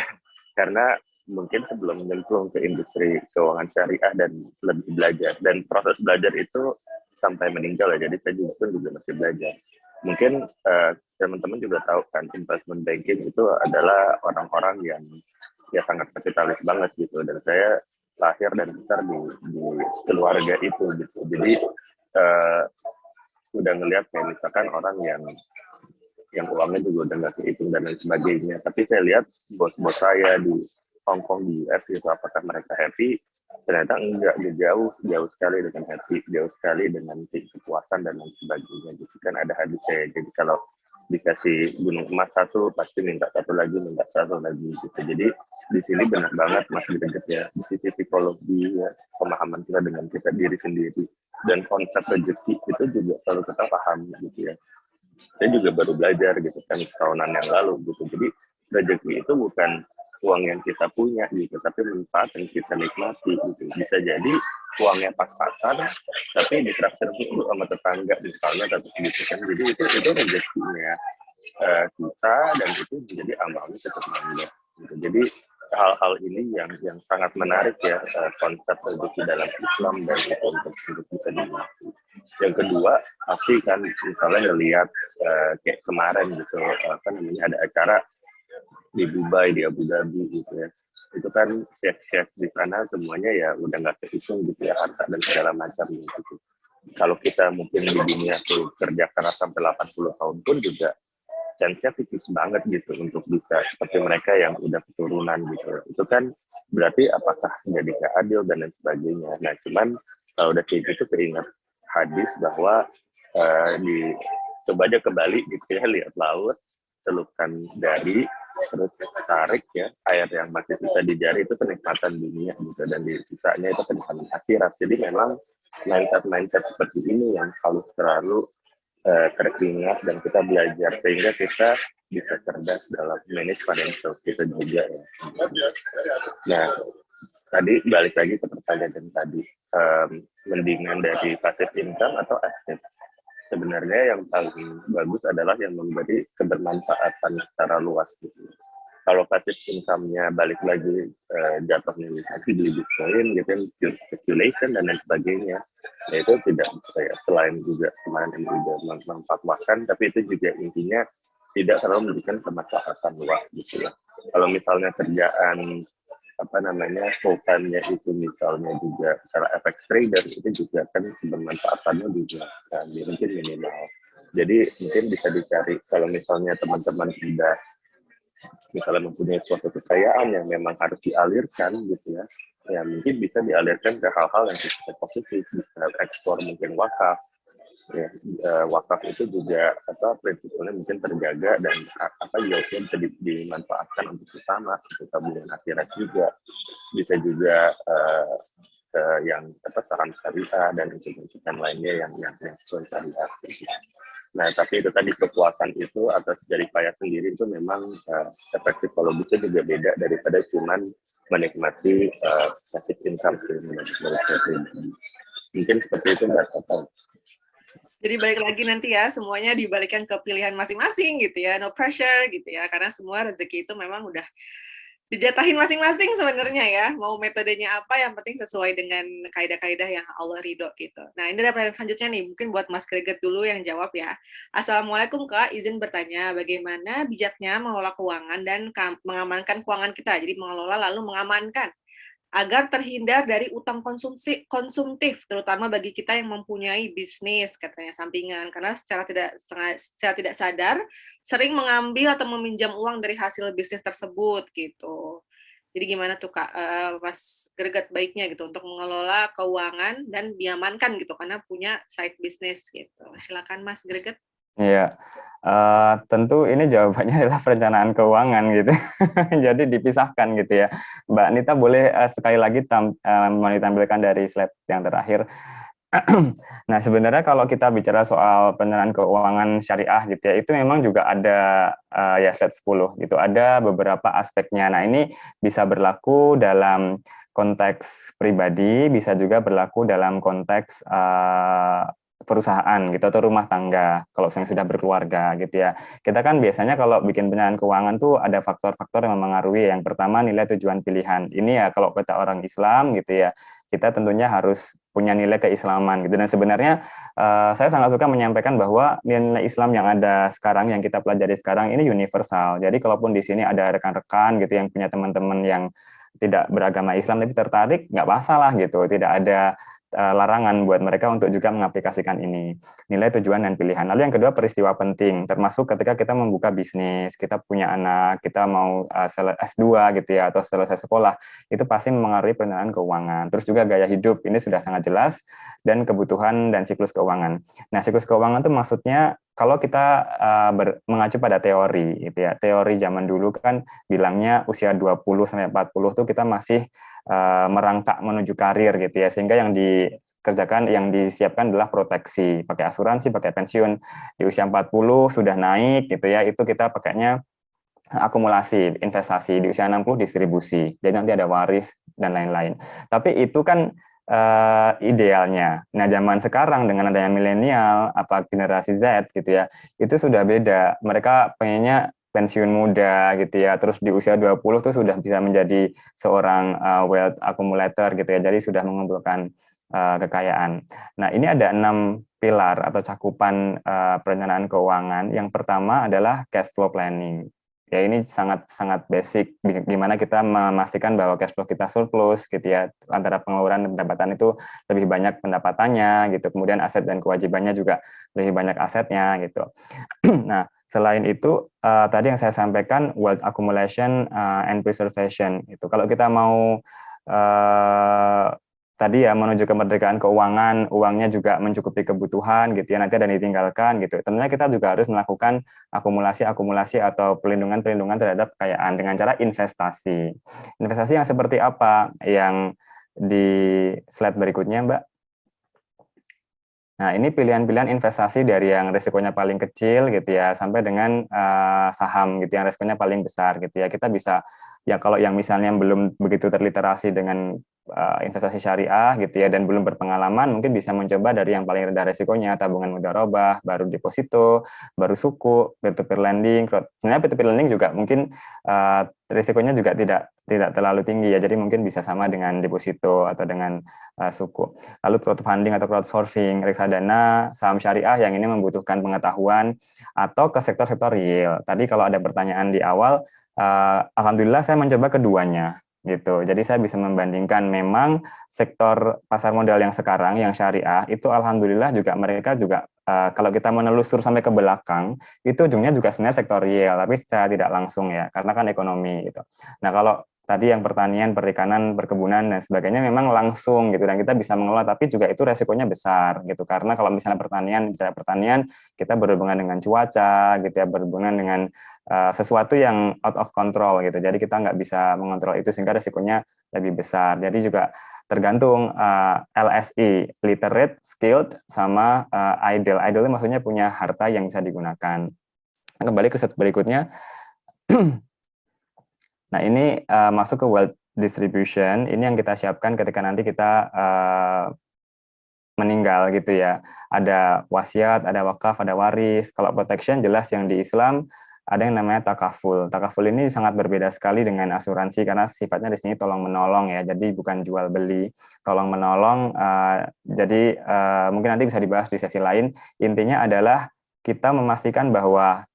Karena mungkin sebelum nyemplung ke industri keuangan syariah dan lebih belajar, dan proses belajar itu sampai meninggal ya, jadi saya juga masih belajar. Mungkin teman-teman juga tahu kan, investment banking itu adalah orang-orang yang ya sangat kapitalis banget gitu, dan saya lahir dan besar di keluarga itu gitu. Jadi udah ngelihat kayak misalkan orang yang uangnya juga udah nggak kehitung dan lain sebagainya. Tapi saya lihat bos-bos saya di Hong Kong, di US gitu, apakah mereka happy? Ternyata enggak, jauh sekali dengan happy, jauh sekali dengan kepuasan dan lain sebagainya. Jadi kan ada hadisnya, jadi kalau dikasih gunung emas satu, pasti minta satu lagi gitu. Jadi di sini benar banget Mas Greget ya, di sisi psikologi ya, pemahaman kita dengan kita diri sendiri, dan konsep rezeki itu juga selalu kita paham gitu ya. Saya juga baru belajar gitu kan, tahunan yang lalu gitu. Jadi rezeki itu bukan uang yang kita punya gitu, tapi manfaat yang kita nikmati gitu. Bisa jadi uangnya pas-pasan, tapi ditraktir dulu sama tetangga misalnya, tapi gitu kan. Jadi itu rezekinya kita, dan itu menjadi amalnya ke tetangga. Gitu. Jadi hal-hal ini yang sangat menarik ya, konsep rezeki dalam Islam, dan itu untuk bisa dimengerti. Yang kedua, pasti kan misalnya ngelihat kayak kemarin gitu, kan namanya ada acara di Dubai, di Abu Dhabi gitu ya. Itu kan chef-chef di sana semuanya ya udah nggak kehitung gitu ya, harta dan segala macam gitu. Kalau kita mungkin di dunia tuh kerja keras sampai 80 tahun pun juga chance-nya tipis banget gitu untuk bisa seperti mereka yang udah keturunan gitu. Itu kan berarti apakah jadi nggak adil dan lain sebagainya. Nah cuman kalau udah kayak gitu keinget hadis bahwa coba aja ke Bali gitu ya, lihat laut, celupkan jari, terus tarik ya, air yang masih sisa di jari itu kenikmatan dunia gitu, dan di sisanya itu kenikmatan akhirat. Jadi memang mindset seperti ini yang harus selalu teringat dan kita belajar, sehingga kita bisa cerdas dalam manage financial kita juga ya. Nah, tadi balik lagi ke pertanyaan tadi, mendingan dari passive income atau active? Sebenarnya yang paling bagus adalah yang memberi kebermanfaatan secara luas gitu. Kalau passive income-nya balik lagi jatuhnya misalnya di Bitcoin gitu, speculation dan lain sebagainya, ya itu tidak selain juga kemarin yang juga memanfaatkan, tapi itu juga intinya tidak terlalu memberikan kemaslahatan luas gitu ya. Kalau misalnya kerjaan full-time-nya itu misalnya juga secara FX trader, itu juga kan kebermanfaatannya juga mungkin minimal. Jadi mungkin bisa dicari kalau misalnya teman-teman sudah misalnya mempunyai suatu kekayaan yang memang harus dialirkan gitu ya mungkin bisa dialirkan ke hal-hal yang sifatnya positif, bisa ekspor mungkin wakaf. Ya, wakaf itu juga prinsipnya mungkin terjaga, dan yieldnya bisa dimanfaatkan untuk bersama, untuk tabungan akhirat juga, bisa juga yang saham syariah dan instrumen lainnya yang syariah. Nah, tapi itu tadi kepuasan itu atas jerih payah sendiri itu memang efektif kalau bisa juga beda daripada cuman menikmati passive income sih menurut saya. Mungkin seperti itu Mbak Tata. Jadi balik lagi nanti ya, semuanya dibalikan ke pilihan masing-masing gitu ya, no pressure gitu ya, karena semua rezeki itu memang udah dijatahin masing-masing sebenarnya ya, mau metodenya apa, yang penting sesuai dengan kaidah-kaidah yang Allah ridho gitu. Nah ini ada pertanyaan selanjutnya nih, mungkin buat Mas Greget dulu yang jawab ya. Assalamualaikum Kak, izin bertanya, bagaimana bijaknya mengelola keuangan dan mengamankan keuangan kita, jadi mengelola lalu mengamankan, agar terhindar dari utang konsumtif, terutama bagi kita yang mempunyai bisnis katanya sampingan, karena secara tidak sadar sering mengambil atau meminjam uang dari hasil bisnis tersebut gitu. Jadi gimana tuh Kak, Mas Greget baiknya gitu untuk mengelola keuangan dan diamankan gitu karena punya side business gitu. Silakan Mas Greget. Iya, tentu ini jawabannya adalah perencanaan keuangan gitu. Jadi dipisahkan gitu ya. Mbak Nita boleh sekali lagi mau ditampilkan dari slide yang terakhir. Nah, sebenarnya kalau kita bicara soal perencanaan keuangan syariah gitu ya, itu memang juga ada ya slide 10 gitu. Ada beberapa aspeknya. Nah, ini bisa berlaku dalam konteks pribadi, bisa juga berlaku dalam konteks perusahaan gitu atau rumah tangga kalau yang sudah berkeluarga gitu ya. Kita kan biasanya kalau bikin perencanaan keuangan tuh ada faktor-faktor yang memengaruhi. Yang pertama nilai tujuan pilihan. Ini ya kalau kita orang Islam gitu ya, kita tentunya harus punya nilai keislaman gitu. Dan sebenarnya saya sangat suka menyampaikan bahwa nilai Islam yang ada sekarang, yang kita pelajari sekarang ini universal. Jadi kalaupun di sini ada rekan-rekan gitu yang punya teman-teman yang tidak beragama Islam tapi tertarik, nggak masalah gitu. Tidak ada larangan buat mereka untuk juga mengaplikasikan ini, nilai tujuan dan pilihan. Lalu yang kedua peristiwa penting, termasuk ketika kita membuka bisnis, kita punya anak, kita mau S2 gitu ya, atau selesai sekolah, itu pasti mengaruhi perencanaan keuangan. Terus juga gaya hidup, ini sudah sangat jelas, dan kebutuhan dan siklus keuangan. Nah, siklus keuangan itu maksudnya kalau kita mengacu pada teori gitu ya, teori zaman dulu kan bilangnya usia 20-40 tuh kita masih merangkak menuju karir gitu ya, sehingga yang dikerjakan, yang disiapkan adalah proteksi, pakai asuransi, pakai pensiun. Di usia 40 sudah naik gitu ya, itu kita pakainya akumulasi, investasi, di usia 60 distribusi, jadi nanti ada waris dan lain-lain. Tapi itu kan idealnya. Nah, zaman sekarang dengan adanya milenial, apa generasi Z gitu ya, itu sudah beda. Mereka pengennya pensiun muda gitu ya, terus di usia 20 tuh sudah bisa menjadi seorang wealth accumulator gitu ya, jadi sudah mengumpulkan kekayaan. Nah, ini ada 6 pilar atau cakupan perencanaan keuangan. Yang pertama adalah cash flow planning. Ya, ini sangat basic, gimana kita memastikan bahwa cash flow kita surplus gitu ya, antara pengeluaran dan pendapatan itu lebih banyak pendapatannya gitu, kemudian aset dan kewajibannya juga lebih banyak asetnya gitu. Nah, selain itu tadi yang saya sampaikan wealth accumulation and preservation itu, kalau kita mau tadi ya menuju kemerdekaan keuangan, uangnya juga mencukupi kebutuhan gitu ya, nanti ada yang ditinggalkan gitu. Tentunya kita juga harus melakukan akumulasi atau pelindungan terhadap kekayaan dengan cara investasi. Investasi yang seperti apa? Yang di slide berikutnya, Mbak. Nah, ini pilihan-pilihan investasi dari yang risikonya paling kecil gitu ya, sampai dengan saham gitu yang risikonya paling besar gitu ya. Kita bisa, ya kalau yang misalnya belum begitu terliterasi dengan investasi syariah gitu ya, dan belum berpengalaman, mungkin bisa mencoba dari yang paling rendah risikonya, tabungan mudharabah, baru deposito, baru suku, peer-to-peer lending. Sebenarnya peer-to-peer lending juga mungkin risikonya juga tidak terlalu tinggi ya, jadi mungkin bisa sama dengan deposito atau dengan suku. Lalu crowdfunding atau crowdsourcing, reksadana, saham syariah yang ini membutuhkan pengetahuan, atau ke sektor-sektor real. Tadi kalau ada pertanyaan di awal, alhamdulillah saya mencoba keduanya gitu. Jadi saya bisa membandingkan, memang sektor pasar modal yang sekarang yang syariah itu alhamdulillah juga mereka juga kalau kita menelusur sampai ke belakang itu ujungnya juga sebenarnya sektor real, tapi secara tidak langsung ya, karena kan ekonomi gitu. Nah, kalau tadi yang pertanian, perikanan, perkebunan dan sebagainya memang langsung gitu, dan kita bisa mengelola, tapi juga itu resikonya besar gitu, karena kalau misalnya bicara pertanian kita berhubungan dengan cuaca gitu ya, berhubungan dengan sesuatu yang out of control gitu, jadi kita nggak bisa mengontrol itu sehingga resikonya lebih besar. Jadi juga tergantung LSI, literate, skilled, sama idle. Idle maksudnya punya harta yang bisa digunakan. Kembali ke slide berikutnya. Nah, ini masuk ke wealth distribution. Ini yang kita siapkan ketika nanti kita meninggal gitu ya. Ada wasiat, ada wakaf, ada waris. Kalau protection jelas yang di Islam ada yang namanya takaful. Takaful ini sangat berbeda sekali dengan asuransi karena sifatnya di sini tolong menolong ya. Jadi bukan jual beli, tolong menolong. Jadi mungkin nanti bisa dibahas di sesi lain. Intinya adalah kita memastikan bahwa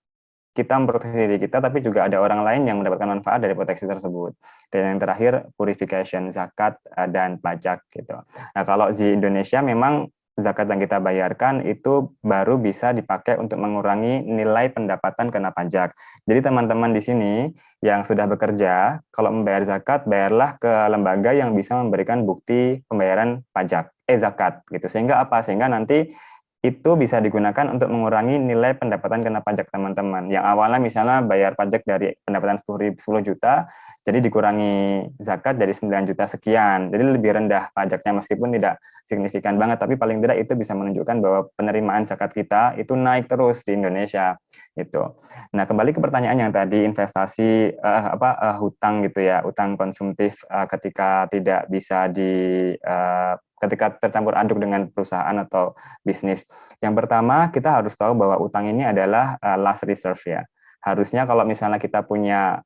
kita memproteksi diri kita, tapi juga ada orang lain yang mendapatkan manfaat dari proteksi tersebut. Dan yang terakhir, purification, zakat, dan pajak. Gitu. Nah, kalau di Indonesia memang zakat yang kita bayarkan itu baru bisa dipakai untuk mengurangi nilai pendapatan kena pajak. Jadi teman-teman di sini yang sudah bekerja, kalau membayar zakat, bayarlah ke lembaga yang bisa memberikan bukti pembayaran pajak, zakat. Gitu. Sehingga apa? Sehingga nanti itu bisa digunakan untuk mengurangi nilai pendapatan kena pajak teman-teman. Yang awalnya misalnya bayar pajak dari pendapatan 10 juta, jadi dikurangi zakat jadi 9 juta sekian. Jadi lebih rendah pajaknya meskipun tidak signifikan banget, tapi paling tidak itu bisa menunjukkan bahwa penerimaan zakat kita itu naik terus di Indonesia. Gitu. Nah, kembali ke pertanyaan yang tadi, investasi hutang gitu ya, hutang konsumtif ketika tidak bisa ketika tercampur aduk dengan perusahaan atau bisnis. Yang pertama, kita harus tahu bahwa utang ini adalah last reserve ya. Harusnya kalau misalnya kita punya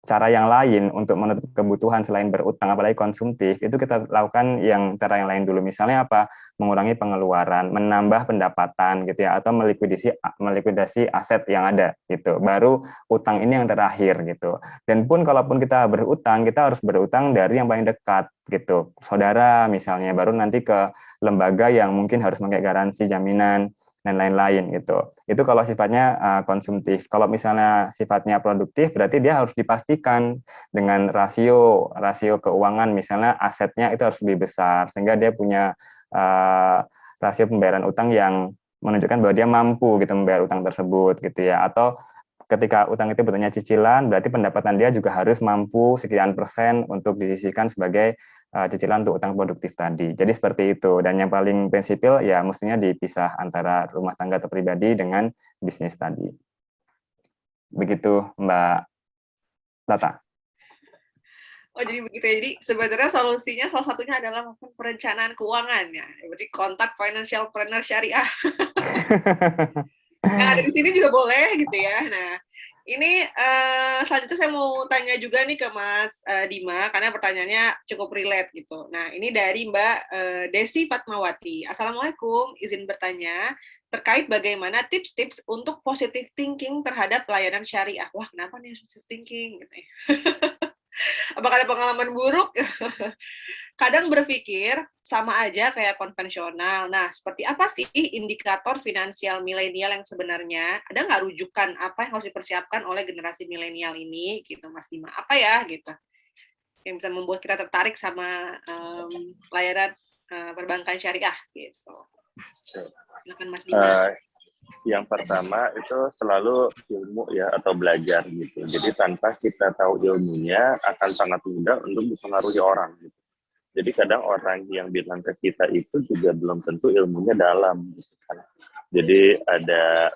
cara yang lain untuk menutup kebutuhan selain berutang, apalagi konsumtif, itu kita lakukan cara yang lain dulu. Misalnya apa? Mengurangi pengeluaran, menambah pendapatan gitu ya, atau melikuidasi aset yang ada gitu. Baru utang ini yang terakhir gitu. Dan pun kalaupun kita berutang, kita harus berutang dari yang paling dekat gitu. Saudara misalnya, baru nanti ke lembaga yang mungkin harus pakai garansi, jaminan, dan lain-lain gitu. Itu kalau sifatnya konsumtif. Kalau misalnya sifatnya produktif, berarti dia harus dipastikan dengan rasio keuangan, misalnya asetnya itu harus lebih besar sehingga dia punya rasio pembayaran utang yang menunjukkan bahwa dia mampu gitu membayar utang tersebut gitu ya. Atau ketika utang itu bentuknya cicilan, berarti pendapatan dia juga harus mampu sekian persen untuk disisihkan sebagai cicilan untuk utang produktif tadi. Jadi seperti itu. Dan yang paling prinsipil ya mestinya dipisah antara rumah tangga atau pribadi dengan bisnis tadi. Begitu Mbak Tata. Oh, jadi begitu ya. Jadi sebenarnya solusinya salah satunya adalah melakukan perencanaan keuangan ya. Berarti kontak financial planner syariah. Yang ada di sini juga boleh gitu ya. Nah, ini selanjutnya saya mau tanya juga nih ke Mas Dima, karena pertanyaannya cukup relate gitu. Nah, ini dari Mbak Desi Fatmawati. Assalamualaikum, izin bertanya terkait bagaimana tips-tips untuk positive thinking terhadap pelayanan syariah. Wah, kenapa nih positive thinking? Gitu ya. Apakah ada pengalaman buruk? Kadang berpikir sama aja kayak konvensional. Nah, seperti apa sih indikator finansial milenial yang sebenarnya? Ada nggak rujukan apa yang harus dipersiapkan oleh generasi milenial ini, gitu, Mas Dima? Apa ya, gitu, yang bisa membuat kita tertarik sama layanan perbankan syariah, gitu. Silakan, Mas Dima. Yang pertama itu selalu ilmu ya, atau belajar gitu. Jadi tanpa kita tahu ilmunya akan sangat mudah untuk dipengaruhi orang gitu. Jadi kadang orang yang bilang ke kita itu juga belum tentu ilmunya dalam gitu kan. Jadi ada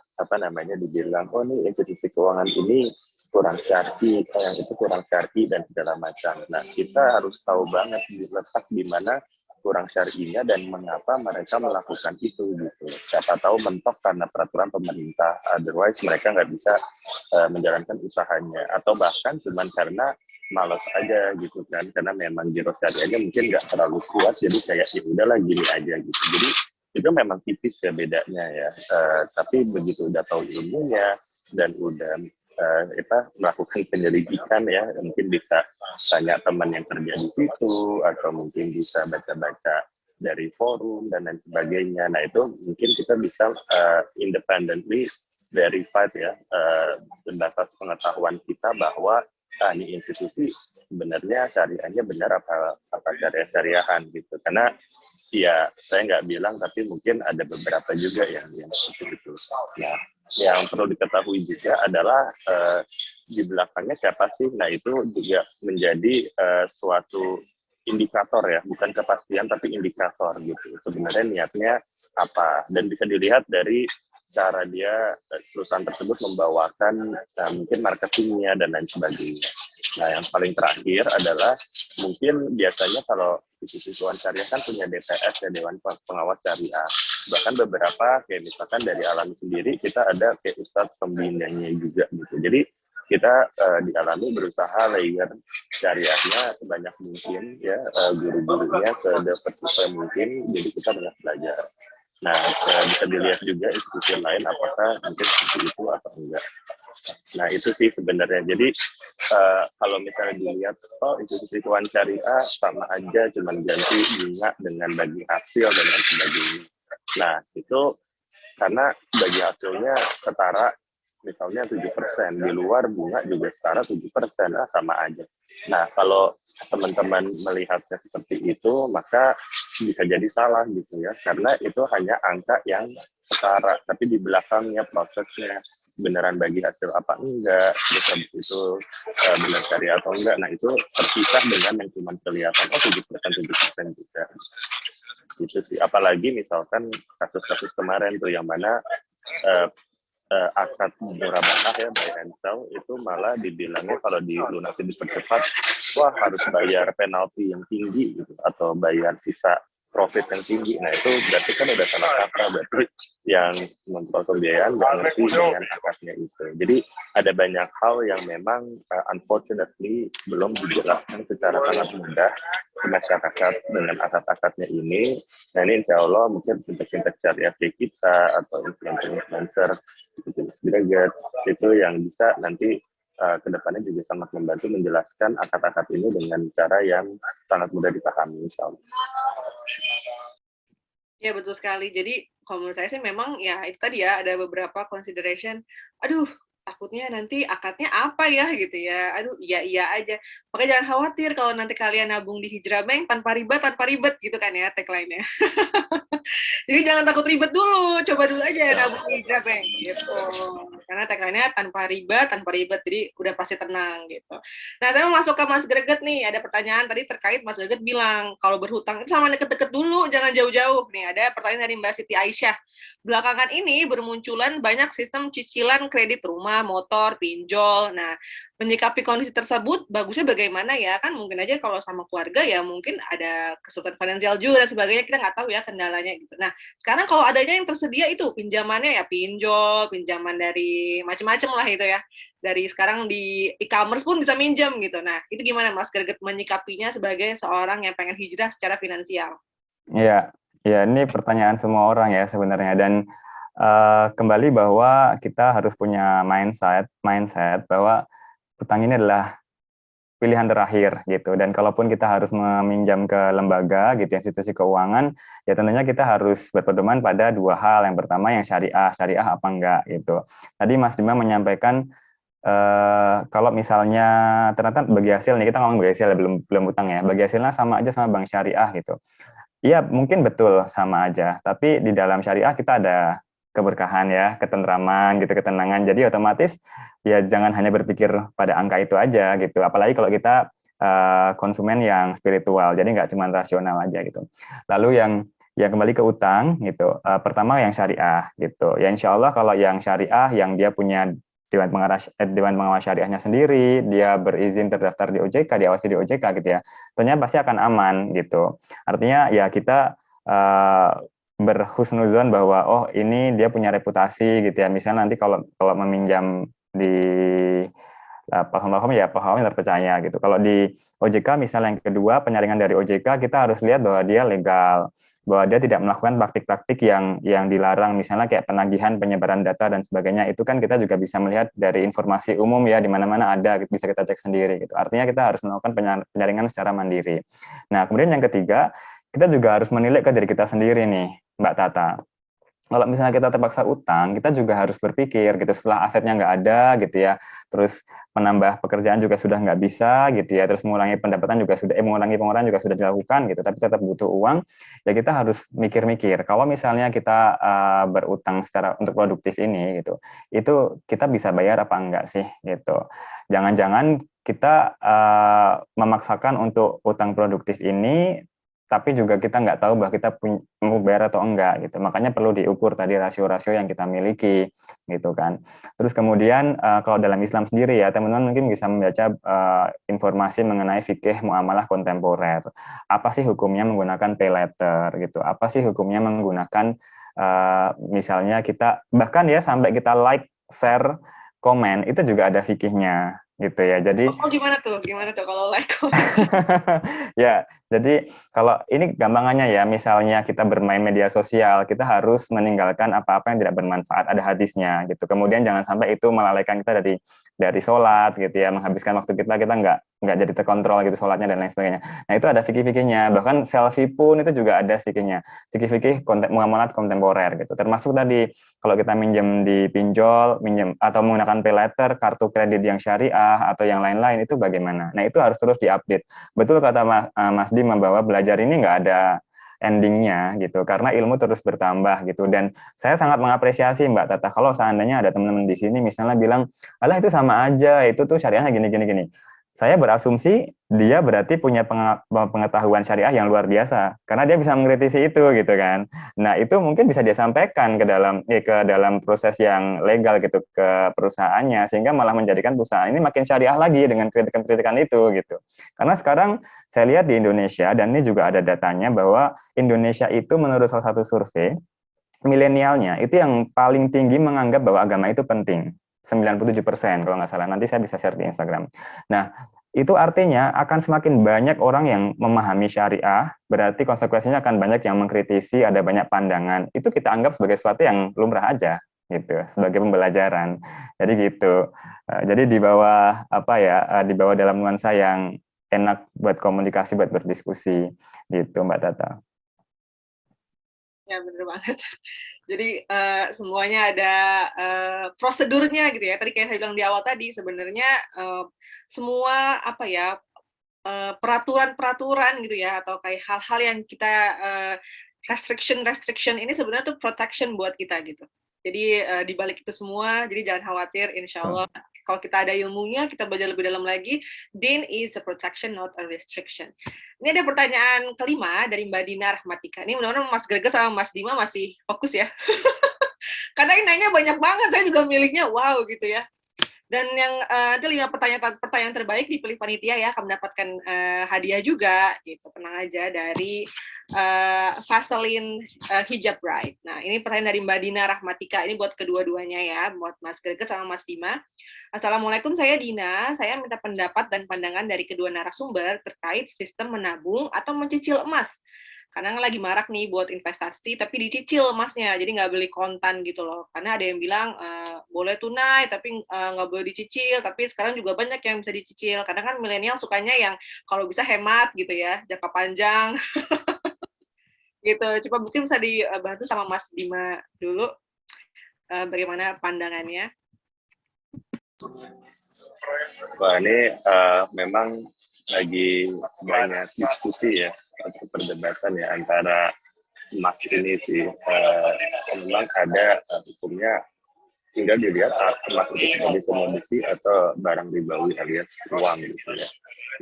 dibilang, oh nih institusi keuangan ini kurang syar'i, yang itu kurang syar'i dan segala macam. Nah, kita harus tahu banget letak di mana kurang syar'inya dan mengapa mereka melakukan itu gitu. Siapa tahu mentok karena peraturan pemerintah, otherwise mereka nggak bisa menjalankan usahanya, atau bahkan cuman karena malas aja gitu kan, karena memang giro syariahnya mungkin nggak terlalu kuat, jadi kayak ya udahlah gini aja gitu. Jadi itu memang tipis ya bedanya ya. Tapi begitu udah tahu ilmunya dan udah melakukan penyelidikan ya, mungkin bisa tanya teman yang kerja di situ, atau mungkin bisa baca-baca dari forum dan lain sebagainya. Nah, itu mungkin kita bisa independently verified ya, berdasarkan pengetahuan kita bahwa ini institusi sebenarnya syariahnya benar apa syariahan gitu. Karena ya saya nggak bilang, tapi mungkin ada beberapa juga yang seperti itu. Nah, yang perlu diketahui juga adalah di belakangnya siapa sih. Nah, itu juga menjadi suatu indikator ya, bukan kepastian tapi indikator gitu. Sebenarnya niatnya apa, dan bisa dilihat dari cara dia perusahaan tersebut membawakan mungkin marketingnya dan lain sebagainya. Nah, yang paling terakhir adalah mungkin biasanya kalau institusi keuangan syariah kan punya DPS ya, Dewan Pengawas Syariah. Bahkan beberapa kayak misalkan dari Alami sendiri kita ada kayak Ustadz pembinanya juga gitu. Jadi kita di Alami berusaha layer syariahnya sebanyak mungkin ya, guru-gurunya sedapat mungkin, jadi kita banyak belajar. Nah, bisa dilihat juga institusi lain apakah mungkin seperti itu atau enggak. Nah, itu sih sebenarnya. Jadi kalau misalnya dilihat, oh institusi keuangan syariah sama aja cuma ganti bunga dengan bagi hasil dan lain sebagainya. Nah, itu karena bagi hasilnya setara misalnya 7%, di luar bunga juga setara 7%, sama aja. Nah, kalau teman-teman melihatnya seperti itu, maka bisa jadi salah gitu ya, karena itu hanya angka yang setara, tapi di belakangnya prosesnya beneran bagi hasil apa enggak, terus habis itu benar syariah atau enggak, nah itu terpisah dengan yang cuma kelihatan, oh 7% juga. Gitu sih, apalagi misalkan kasus-kasus kemarin tuh yang mana akad murabahah ya, buy and sell, itu malah dibilangnya kalau dilunasi dipercepat, wah harus bayar penalti yang tinggi gitu, atau bayar sisa profit yang tinggi. Nah, itu berarti kan udah salah kata, berarti yang mengontrol pembiayaan nggak ngerti dengan akadnya itu. Jadi ada banyak hal yang memang unfortunately belum dijelaskan secara sangat mudah ke masyarakat dengan akad-akadnya ini. Nah, ini insya Allah mungkin fintech syariah kita atau influencer itu yang bisa nanti kedepannya juga sangat membantu menjelaskan akad-akad ini dengan cara yang sangat mudah dipahami, insya Allah. Ya, betul sekali. Jadi kalau menurut saya sih memang ya itu tadi ya, ada beberapa consideration. Aduh, takutnya nanti akadnya apa ya gitu ya. Aduh, iya aja. Makanya jangan khawatir kalau nanti kalian nabung di Hijrah Bank tanpa ribet gitu kan ya tagline-nya. Jadi jangan takut ribet dulu, coba dulu aja nabung di Hijrah Bank gitu. Karena tagline-nya tanpa ribet, jadi udah pasti tenang gitu. Nah, saya mau masuk ke Mas Greget nih, ada pertanyaan tadi terkait Mas Greget bilang, kalau berhutang itu sama deket-deket dulu, jangan jauh-jauh. Nih, ada pertanyaan dari Mbak Siti Aisyah. Belakangan ini bermunculan banyak sistem cicilan kredit rumah, motor, pinjol. Nah, menyikapi kondisi tersebut bagusnya bagaimana ya, kan mungkin aja kalau sama keluarga ya mungkin ada kesulitan finansial juga dan sebagainya, kita nggak tahu ya kendalanya gitu. Nah, sekarang kalau adanya yang tersedia itu pinjamannya ya pinjol, pinjaman dari macam-macam lah itu ya, dari sekarang di e-commerce pun bisa minjem gitu. Nah, itu gimana Mas Greget menyikapinya sebagai seorang yang pengen hijrah secara finansial? Iya, ya ini pertanyaan semua orang ya sebenarnya, dan kembali bahwa kita harus punya mindset bahwa utang ini adalah pilihan terakhir gitu, dan kalaupun kita harus meminjam ke lembaga gitu, institusi keuangan, ya tentunya kita harus berpedoman pada dua hal. Yang pertama yang syariah apa enggak gitu. Tadi Mas Dima menyampaikan kalau misalnya ternyata bagi hasil nih, kita ngomong bagi hasil ya, belum utang ya, bagi hasilnya sama aja sama bank syariah gitu. Iya mungkin betul sama aja, tapi di dalam syariah kita ada keberkahan ya, ketentraman gitu, ketenangan. Jadi otomatis ya jangan hanya berpikir pada angka itu aja gitu. Apalagi kalau kita konsumen yang spiritual, jadi nggak cuma rasional aja gitu. Lalu yang kembali ke utang gitu, pertama yang syariah gitu. Ya insya Allah kalau yang syariah yang dia punya Dewan Pengawas Syariahnya sendiri, dia berizin terdaftar di OJK, diawasi di OJK gitu ya, tentunya pasti akan aman gitu. Artinya ya kita berhusnuzon bahwa oh ini dia punya reputasi gitu ya. Misalnya nanti kalau meminjam di platform yang terpercaya gitu. Kalau di OJK misalnya yang kedua, penyaringan dari OJK, kita harus lihat bahwa dia legal, bahwa dia tidak melakukan praktik-praktik yang dilarang, misalnya kayak penagihan, penyebaran data dan sebagainya. Itu kan kita juga bisa melihat dari informasi umum ya, di mana-mana ada, bisa kita cek sendiri gitu. Artinya kita harus melakukan penyaringan secara mandiri. Nah, kemudian yang ketiga, kita juga harus menilai ke diri kita sendiri nih, Mbak Tata. Kalau misalnya kita terpaksa utang, kita juga harus berpikir gitu, setelah asetnya nggak ada gitu ya, terus menambah pekerjaan juga sudah nggak bisa gitu ya, terus mengurangi pendapatan juga sudah, mengurangi pengeluaran juga sudah dilakukan gitu, tapi tetap butuh uang, ya kita harus mikir-mikir. Kalau misalnya kita berutang secara untuk produktif ini gitu, itu kita bisa bayar apa enggak sih gitu. Jangan-jangan kita memaksakan untuk utang produktif ini, tapi juga kita nggak tahu bahwa kita mau bayar atau enggak gitu. Makanya perlu diukur tadi rasio-rasio yang kita miliki gitu kan. Terus kemudian kalau dalam Islam sendiri ya, teman-teman mungkin bisa membaca informasi mengenai fikih muamalah kontemporer. Apa sih hukumnya menggunakan pay letter gitu? Apa sih hukumnya menggunakan misalnya kita bahkan ya sampai kita like, share, komen itu juga ada fikihnya gitu ya. Jadi gimana tuh kalau like ya, jadi kalau ini gampangannya ya, misalnya kita bermain media sosial, kita harus meninggalkan apa-apa yang tidak bermanfaat, ada hadisnya gitu. Kemudian jangan sampai itu melalaikan kita dari sholat gitu ya, menghabiskan waktu kita nggak jadi terkontrol gitu sholatnya dan lain sebagainya. Nah itu ada fikih-fikihnya, bahkan selfie pun itu juga ada fikihnya, fikih-fikih muamalat kontemporer gitu. Termasuk tadi kalau kita minjem di pinjol, minjem atau menggunakan pay letter, kartu kredit yang syariah atau yang lain-lain itu bagaimana. Nah itu harus terus diupdate. Betul kata Mas Dim bahwa belajar ini nggak ada endingnya gitu, karena ilmu terus bertambah gitu. Dan saya sangat mengapresiasi Mbak Tata kalau seandainya ada teman-teman di sini misalnya bilang, alah itu sama aja, itu tuh syariahnya gini. Saya berasumsi dia berarti punya pengetahuan syariah yang luar biasa, karena dia bisa mengkritisi itu gitu kan. Nah itu mungkin bisa dia sampaikan ke dalam proses yang legal gitu ke perusahaannya, sehingga malah menjadikan perusahaan ini makin syariah lagi dengan kritikan-kritikan itu gitu. Karena sekarang saya lihat di Indonesia, dan ini juga ada datanya bahwa Indonesia itu menurut salah satu survei, milenialnya itu yang paling tinggi menganggap bahwa agama itu penting. 97% kalau nggak salah, nanti saya bisa share di Instagram. Nah, itu artinya akan semakin banyak orang yang memahami syariah, berarti konsekuensinya akan banyak yang mengkritisi, ada banyak pandangan. Itu kita anggap sebagai sesuatu yang lumrah aja, gitu, sebagai pembelajaran. Jadi gitu. Jadi di bawah dalam nuansa yang enak buat komunikasi, buat berdiskusi, gitu Mbak Tata. Ya benar banget. Jadi semuanya ada prosedurnya gitu ya. Tadi kayak saya bilang di awal tadi, sebenarnya semua peraturan-peraturan gitu ya, atau kayak hal-hal yang kita restriction ini sebenarnya tuh protection buat kita gitu. Jadi di balik itu semua, jadi jangan khawatir, insya Allah kalau kita ada ilmunya, kita belajar lebih dalam lagi, din is a protection, not a restriction. Ini ada pertanyaan kelima dari Mbak Dina Rahmatika. Ini mudah-mudahan Mas Greges sama Mas Dima masih fokus ya. Karena ini nanya banyak banget, saya juga miliknya wow gitu ya. Dan yang nanti 5 pertanyaan terbaik dipilih panitia ya, akan mendapatkan hadiah juga gitu. Tenang aja, dari Vaseline Hijab Bright. Nah, ini pertanyaan dari Mbak Dina Rahmatika. Ini buat kedua-duanya ya, buat Mas Greges sama Mas Dima. Assalamualaikum, saya Dina. Saya minta pendapat dan pandangan dari kedua narasumber terkait sistem menabung atau mencicil emas. Karena lagi marak nih buat investasi, tapi dicicil emasnya, jadi nggak beli kontan gitu loh. Karena ada yang bilang boleh tunai, tapi nggak boleh dicicil. Tapi sekarang juga banyak yang bisa dicicil. Karena kan milenial sukanya yang kalau bisa hemat gitu ya, jangka panjang. Gitu. Coba mungkin bisa dibantu sama Mas Bima dulu, bagaimana pandangannya. Wah, ini memang lagi banyak diskusi ya, atau perdebatan ya antara emas ini sih. Memang ada hukumnya, tinggal dilihat emas itu sebagai komoditi atau barang ribawi alias uang gitu ya.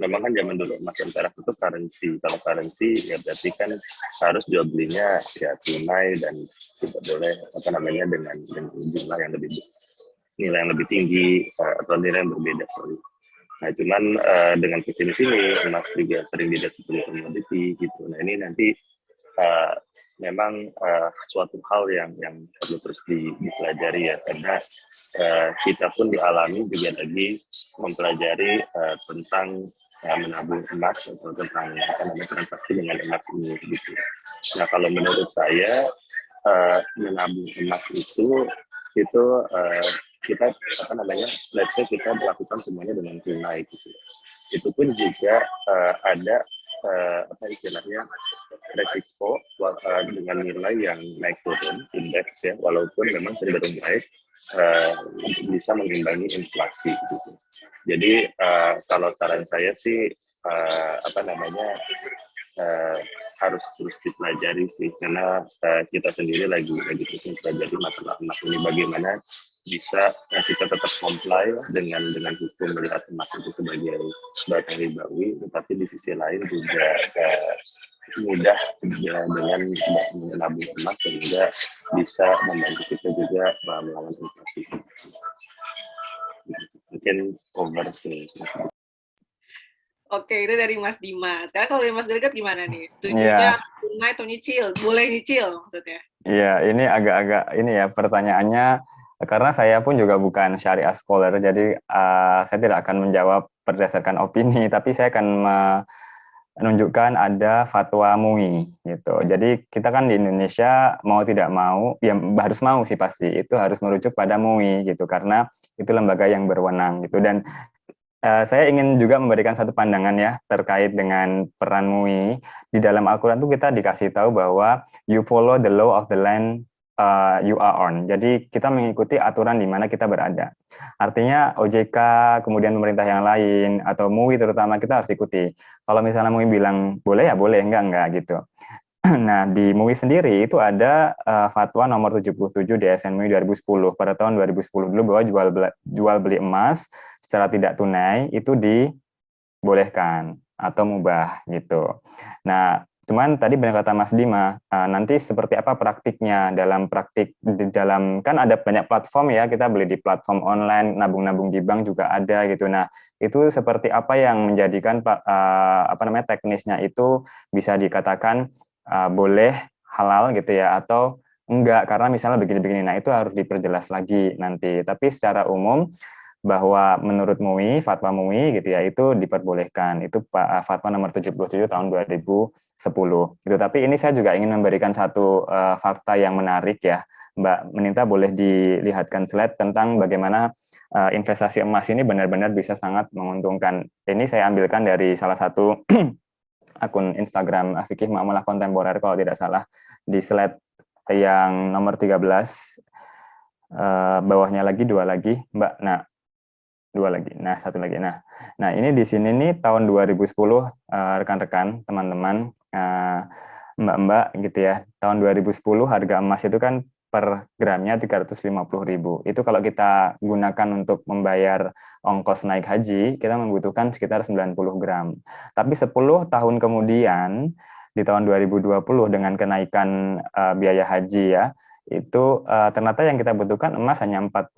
Memang kan zaman dulu emas dan perak itu currency. Kalau currency ya berarti kan harus jual belinya ya tunai dan tidak boleh dengan jumlah yang lebih, nilai yang lebih tinggi atau nilai yang berbeda. Nah, cuman dengan kesini sini emas juga sering dilihat sebagai komoditi gitu. Nah, ini nanti memang suatu hal yang perlu terus dipelajari ya, karena kita pun dialami juga lagi mempelajari tentang menabung emas atau tentang transaksi dengan emas ini gitu. Nah, kalau menurut saya menabung emas itu kita let's say kita melakukan semuanya dengan tunai gitu. Itu pun juga ada istilahnya resiko dengan nilai yang naik turun indeks ya, walaupun memang cenderung baik bisa mengimbangi inflasi gitu. Jadi kalau saran saya sih harus terus dipelajari sih, karena kita sendiri lagi terus mempelajari masalah emas ini, bagaimana bisa kita tetap comply dengan hukum melihat emas itu sebagai barang ribawi, tetapi di sisi lain juga mudah dengan menabung emas sehingga bisa membantu kita juga melawan inflasi. Mungkin over sih. Oke, itu dari Mas Dimas. Sekarang kalau dari Mas Greget gimana nih? Setujunya tunai atau nyicil? Boleh nyicil maksudnya? Iya, ini agak-agak ini ya pertanyaannya, karena saya pun juga bukan syariah scholar, jadi saya tidak akan menjawab berdasarkan opini, tapi saya akan menunjukkan ada fatwa MUI gitu. Jadi kita kan di Indonesia mau tidak mau, ya harus mau sih pasti, itu harus merujuk pada MUI gitu, karena itu lembaga yang berwenang gitu. Dan saya ingin juga memberikan satu pandangan ya terkait dengan peran MUI. Di dalam Al-Quran itu kita dikasih tahu bahwa you follow the law of the land you are on. Jadi kita mengikuti aturan di mana kita berada. Artinya OJK, kemudian pemerintah yang lain, atau MUI terutama, kita harus ikuti. Kalau misalnya MUI bilang boleh ya boleh, enggak gitu. Nah, di MUI sendiri itu ada fatwa nomor 77 DSN MUI 2010 pada tahun 2010 dulu, bahwa jual beli emas secara tidak tunai itu dibolehkan atau mubah gitu. Nah, cuman tadi benar kata Mas Dima, nanti seperti apa praktiknya, kan ada banyak platform ya, kita beli di platform online, nabung-nabung di bank juga ada gitu. Nah, itu seperti apa yang menjadikan teknisnya itu bisa dikatakan boleh halal gitu ya, atau enggak, karena misalnya begini-begini. Nah, itu harus diperjelas lagi nanti. Tapi secara umum bahwa menurut MUI, fatwa MUI gitu ya, itu diperbolehkan. Itu fatwa nomor 77 tahun 2010 gitu. Tapi ini saya juga ingin memberikan satu fakta yang menarik ya, Mbak Meninta, boleh dilihatkan slide tentang bagaimana investasi emas ini benar-benar bisa sangat menguntungkan. Ini saya ambilkan dari salah satu akun Instagram Fikih Muamalah Kontemporer kalau tidak salah, di slide yang nomor 13, bawahnya lagi, dua lagi Mbak. Nah, dua lagi, nah satu lagi. Nah ini di sini nih tahun 2010, rekan-rekan, teman-teman, mbak-mbak gitu ya, tahun 2010 harga emas itu kan per gramnya 350.000. Itu kalau kita gunakan untuk membayar ongkos naik haji, kita membutuhkan sekitar 90 gram. Tapi 10 tahun kemudian, di tahun 2020 dengan kenaikan biaya haji ya, itu ternyata yang kita butuhkan emas hanya 40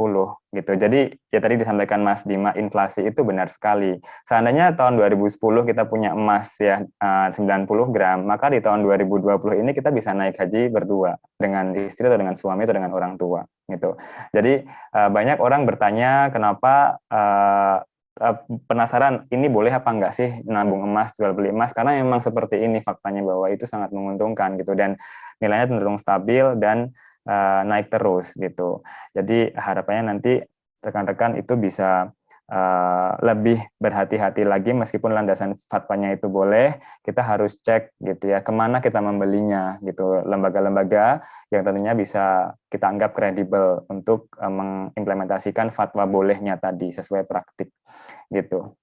gitu. Jadi ya tadi disampaikan Mas Dima, inflasi itu benar sekali. Seandainya tahun 2010 kita punya emas ya 90 gram, maka di tahun 2020 ini kita bisa naik haji berdua dengan istri atau dengan suami atau dengan orang tua gitu. Jadi banyak orang bertanya kenapa penasaran ini boleh apa enggak sih nabung emas, jual beli emas, karena memang seperti ini faktanya bahwa itu sangat menguntungkan gitu dan nilainya cenderung stabil dan naik terus gitu. Jadi harapannya nanti rekan-rekan itu bisa lebih berhati-hati lagi meskipun landasan fatwanya itu boleh, kita harus cek gitu ya kemana kita membelinya gitu, lembaga-lembaga yang tentunya bisa kita anggap kredibel untuk mengimplementasikan fatwa bolehnya tadi sesuai praktik gitu.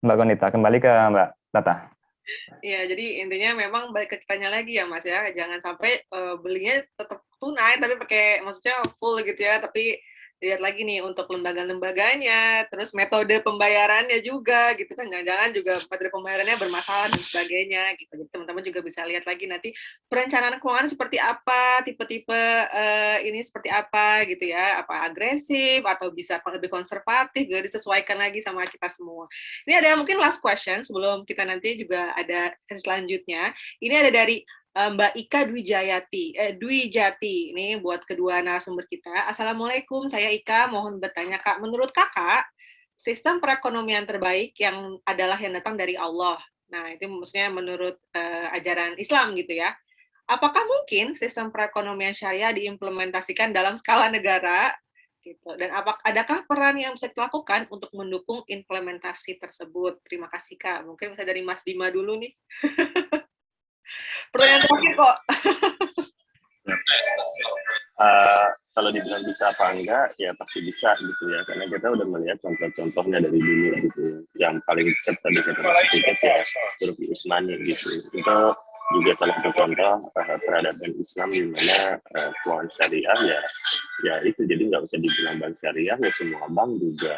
Mbak Konita, kembali ke Mbak Tata. Iya, jadi intinya memang balik ke kitanya lagi ya Mas ya, jangan sampai belinya tetap tunai tapi pakai maksudnya full gitu ya, tapi lihat lagi nih untuk lembaga-lembaganya, terus metode pembayarannya juga gitu kan, jangan-jangan juga metode pembayarannya bermasalah dan sebagainya gitu. Jadi teman-teman juga bisa lihat lagi nanti perencanaan keuangan seperti apa, tipe-tipe ini seperti apa gitu ya, apa agresif atau bisa lebih konservatif, jadi disesuaikan lagi sama kita semua. Ini ada mungkin last question sebelum kita nanti juga ada sesi selanjutnya. Ini ada dari Mbak Ika Dwijati, ini buat kedua narasumber kita. Assalamualaikum, saya Ika, mohon bertanya Kak, menurut Kakak, sistem perekonomian terbaik yang datang dari Allah. Nah, itu maksudnya menurut ajaran Islam gitu ya. Apakah mungkin sistem perekonomian syariah diimplementasikan dalam skala negara? Gitu. Dan adakah peran yang bisa dilakukan untuk mendukung implementasi tersebut? Terima kasih Kak. Mungkin bisa dari Mas Dima dulu nih. Pertanyaan terakhir kok. Kalau dibilang bisa apa enggak, ya pasti bisa gitu ya. Karena kita udah melihat contoh-contohnya dari dulu gitu. Yang paling dekat tadi kita sebut ya Turki Utsmani gitu. Itu juga salah satu contoh peradaban Islam di mana keuangan syariah ya itu, jadi nggak usah dibilang bank syariah, ya semua bank juga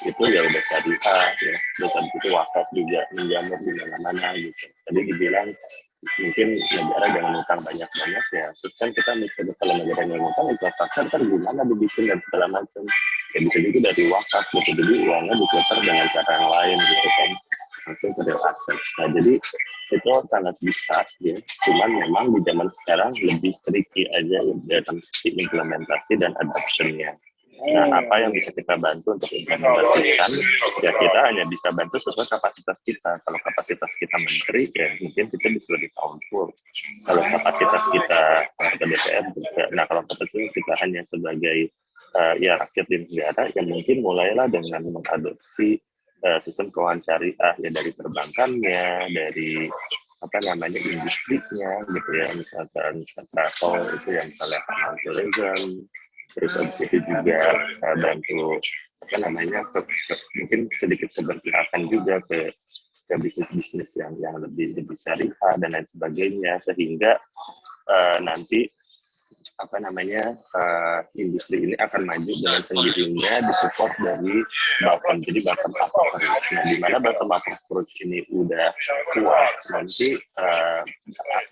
itu ya udah syariah ya. Terus habis itu wakaf juga menjamur di mana-mana gitu. Tadi dibilang mungkin negara jangan utang banyak-banyak ya, terus kan kita mikir kalau negara yang utang infrastruktur kan gimana dibikin dan segala macam ya, bisa juga dari wakaf gitu, jadi uangnya diputar dengan cara yang lain gitu kan, langsung ke real asset. Nah jadi itu sangat bisa ya, cuman memang di zaman sekarang lebih tricky aja dalam sisi implementasi dan adoption-nya. Nah, apa yang bisa kita bantu untuk implementasikan, ya kita hanya bisa bantu sesuai kapasitas kita. Kalau kapasitas kita menteri, ya mungkin kita bisa lebih powerful. Kalau kapasitas kita ke DPR juga. Nah, kalau kapasitas kita hanya sebagai ya rakyat di negara, ya mungkin mulailah dengan mengadopsi sistem keuangan syariah, ya dari perbankannya, dari apa namanya industrinya gitu ya, misalkan travel itu yang misalnya halal tourism, terus habis itu juga bantu apa namanya mungkin sedikit keberpihakan juga ke bisnis-bisnis yang lebih syariah dan lain sebagainya, sehingga nanti apa namanya industri ini akan maju dengan sendirinya disupport dari bottom, jadi bottom up approach. Nah, di mana bottom up approach ini udah kuat, nanti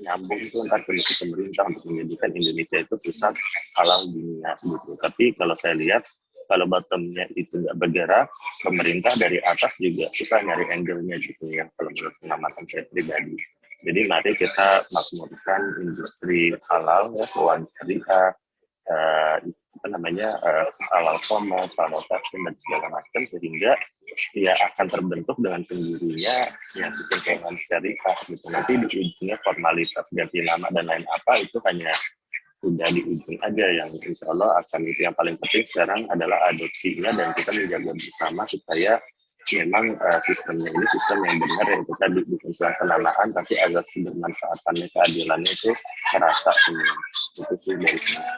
nyambung itu ntar ke pemerintah untuk menjadikan Indonesia itu pusat halal dunia gitu. Tapi kalau saya lihat kalau bottomnya itu nggak bergerak, pemerintah dari atas juga susah nyari angle-nya gitu ya, kalau menurut pengamatan saya pribadi. Jadi mari kita makmurkan industri halal ya, keuangan syariah, apa namanya halal commerce, halal fashion dan segala macam, sehingga ya akan terbentuk dengan sendirinya yang sistem keuangan syariah gitu. Nanti di ujungnya formalitas ganti nama dan lain apa itu hanya sudah di ujung aja, yang insya Allah akan itu yang paling penting sekarang adalah adopsinya dan kita menjaga bersama supaya memang sistemnya ini sistem yang benar, yang kita bukan cuma pendanaan tapi azas kebermanfaatannya, keadilannya itu terasa semua. Itu sih dari sini.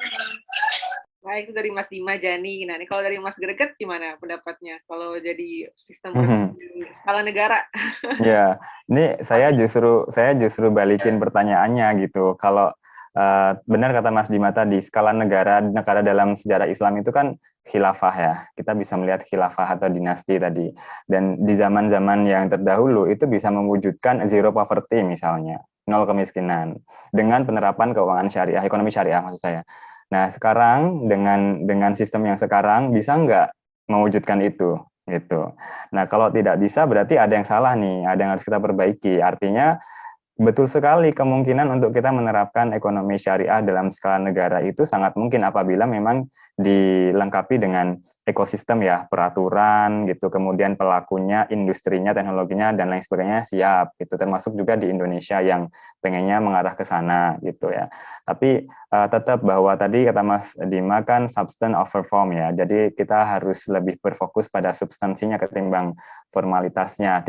Baik, itu dari Mas Dima Jani. Nah, ini kalau dari Mas Greget gimana pendapatnya kalau jadi sistem skala negara? Ya, ini saya justru balikin pertanyaannya gitu. Kalau benar kata Mas Dima tadi, skala negara dalam sejarah Islam itu kan khilafah ya. Kita bisa melihat khilafah atau dinasti tadi. Dan di zaman-zaman yang terdahulu itu bisa mewujudkan zero poverty misalnya, nol kemiskinan, dengan penerapan keuangan syariah, ekonomi syariah maksud saya. Nah sekarang dengan sistem yang sekarang bisa nggak mewujudkan itu? Gitu. Nah kalau tidak bisa berarti ada yang salah nih, ada yang harus kita perbaiki. Artinya betul sekali kemungkinan untuk kita menerapkan ekonomi syariah dalam skala negara itu sangat mungkin apabila memang dilengkapi dengan ekosistem ya, peraturan gitu, kemudian pelakunya, industrinya, teknologinya dan lain sebagainya siap gitu, termasuk juga di Indonesia yang pengennya mengarah ke sana gitu ya. Tapi tetap bahwa tadi kata Mas Dima kan substance over form ya. Jadi kita harus lebih berfokus pada substansinya ketimbang formalitasnya.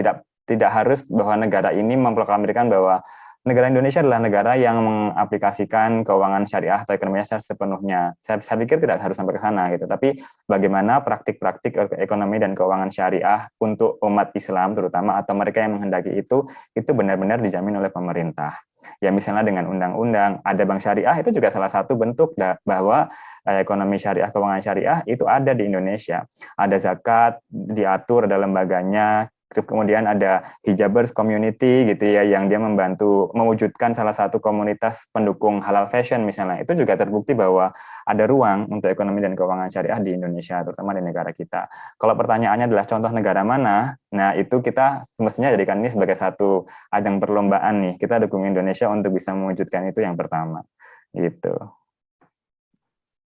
Tidak harus bahwa negara ini memproklamirkan bahwa negara Indonesia adalah negara yang mengaplikasikan keuangan syariah atau ekonomi syariah sepenuhnya. Saya pikir tidak harus sampai ke sana gitu. Tapi bagaimana praktik-praktik ekonomi dan keuangan syariah untuk umat Islam terutama atau mereka yang menghendaki itu benar-benar dijamin oleh pemerintah. Ya misalnya dengan undang-undang ada bank syariah itu juga salah satu bentuk bahwa ekonomi syariah, keuangan syariah itu ada di Indonesia. Ada zakat diatur, ada lembaganya. Kemudian ada hijabers community gitu ya yang dia membantu mewujudkan salah satu komunitas pendukung halal fashion misalnya. Itu juga terbukti bahwa ada ruang untuk ekonomi dan keuangan syariah di Indonesia terutama di negara kita. Kalau pertanyaannya adalah contoh negara mana? Nah, itu kita semestinya jadikan ini sebagai satu ajang perlombaan nih. Kita dukung Indonesia untuk bisa mewujudkan itu yang pertama. Gitu.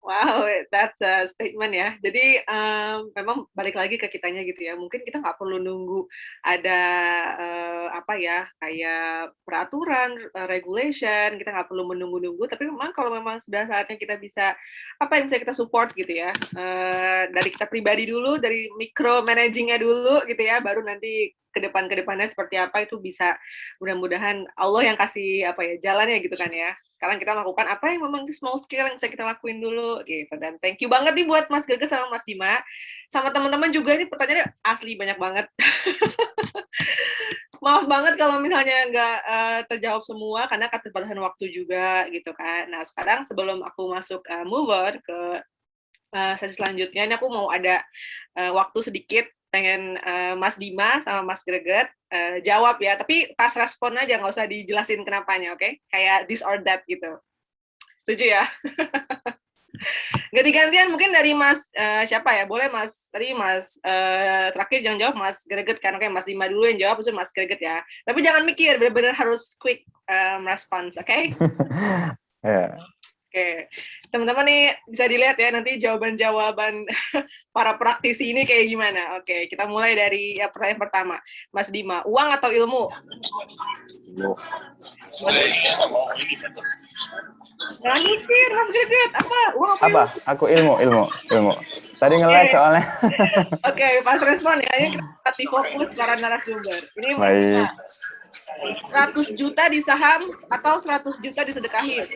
Wow, that's a statement ya. Jadi memang balik lagi ke kitanya gitu ya. Mungkin kita nggak perlu nunggu ada apa ya kayak peraturan, regulation. Kita nggak perlu menunggu-nunggu. Tapi memang kalau memang sudah saatnya kita bisa apa yang bisa kita support gitu ya. Dari kita pribadi dulu, dari micro managingnya dulu gitu ya. Baru nanti kedepannya seperti apa itu bisa mudah-mudahan Allah yang kasih apa ya jalannya gitu kan ya. Sekarang kita lakukan apa yang memang small scale yang bisa kita lakuin dulu gitu. Dan thank you banget nih buat Mas Geges sama Mas Dima. Sama teman-teman juga ini pertanyaannya asli banyak banget. Maaf banget kalau misalnya nggak terjawab semua karena keterbatasan waktu juga gitu kan. Nah sekarang sebelum aku masuk move on ke sesi selanjutnya, ini aku mau ada waktu sedikit pengen Mas Dima sama Mas Greget jawab ya, tapi pas respon aja, nggak usah dijelasin kenapanya, oke? Kayak this or that gitu. Setuju ya? Ganti-gantian mungkin dari Mas siapa ya? Boleh Mas, tadi Mas terakhir jangan jawab Mas Greget kan, oke? Mas Dima dulu yang jawab, terus Mas Greget ya. Tapi jangan mikir, benar-benar harus quick response, oke? Yeah. Oke, teman-teman nih bisa dilihat ya nanti jawaban-jawaban para praktisi ini kayak gimana. Oke, kita mulai dari ya, pertanyaan pertama. Mas Dima, uang atau ilmu? Jangan mikir, Mas Greget. Apa? Uang atau ilmu? Apa? Aku ilmu. Tadi nge-lag soalnya. Oke, pas respon ya. Ini kita kasih fokus para narasumber. Ini Mas Dima. 100 juta di saham atau 100 juta disedekahin?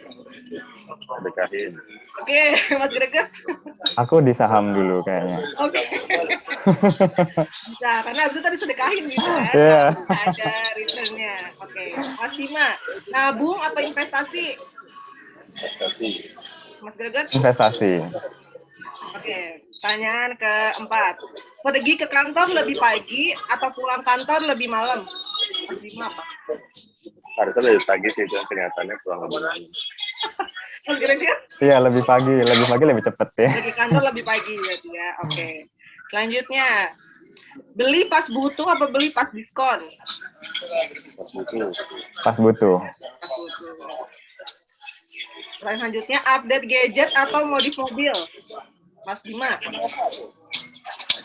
Sedekahin. Oke, Mas Greget. Aku di saham dulu kayaknya. Oke. Bisa, karena habis itu tadi sedekahin gitu kan. Yeah. Ada returnnya. Oke. Mas Dima, nabung atau investasi? Investasi. Mas Greget? Investasi. Oke. Pertanyaan keempat. Pergi ke kantor lebih pagi atau pulang kantor lebih malam? Mas Dima apa? Harusnya lebih pagi sih, itu kenyataannya pulang lebih malam. Mas Greget? Iya, lebih pagi lebih cepet ya. Pergi kantor lebih pagi berarti ya. Oke. Selanjutnya, beli pas butuh apa beli pas diskon? Pas butuh. Selanjutnya, update gadget atau modif mobil? Mas Dima.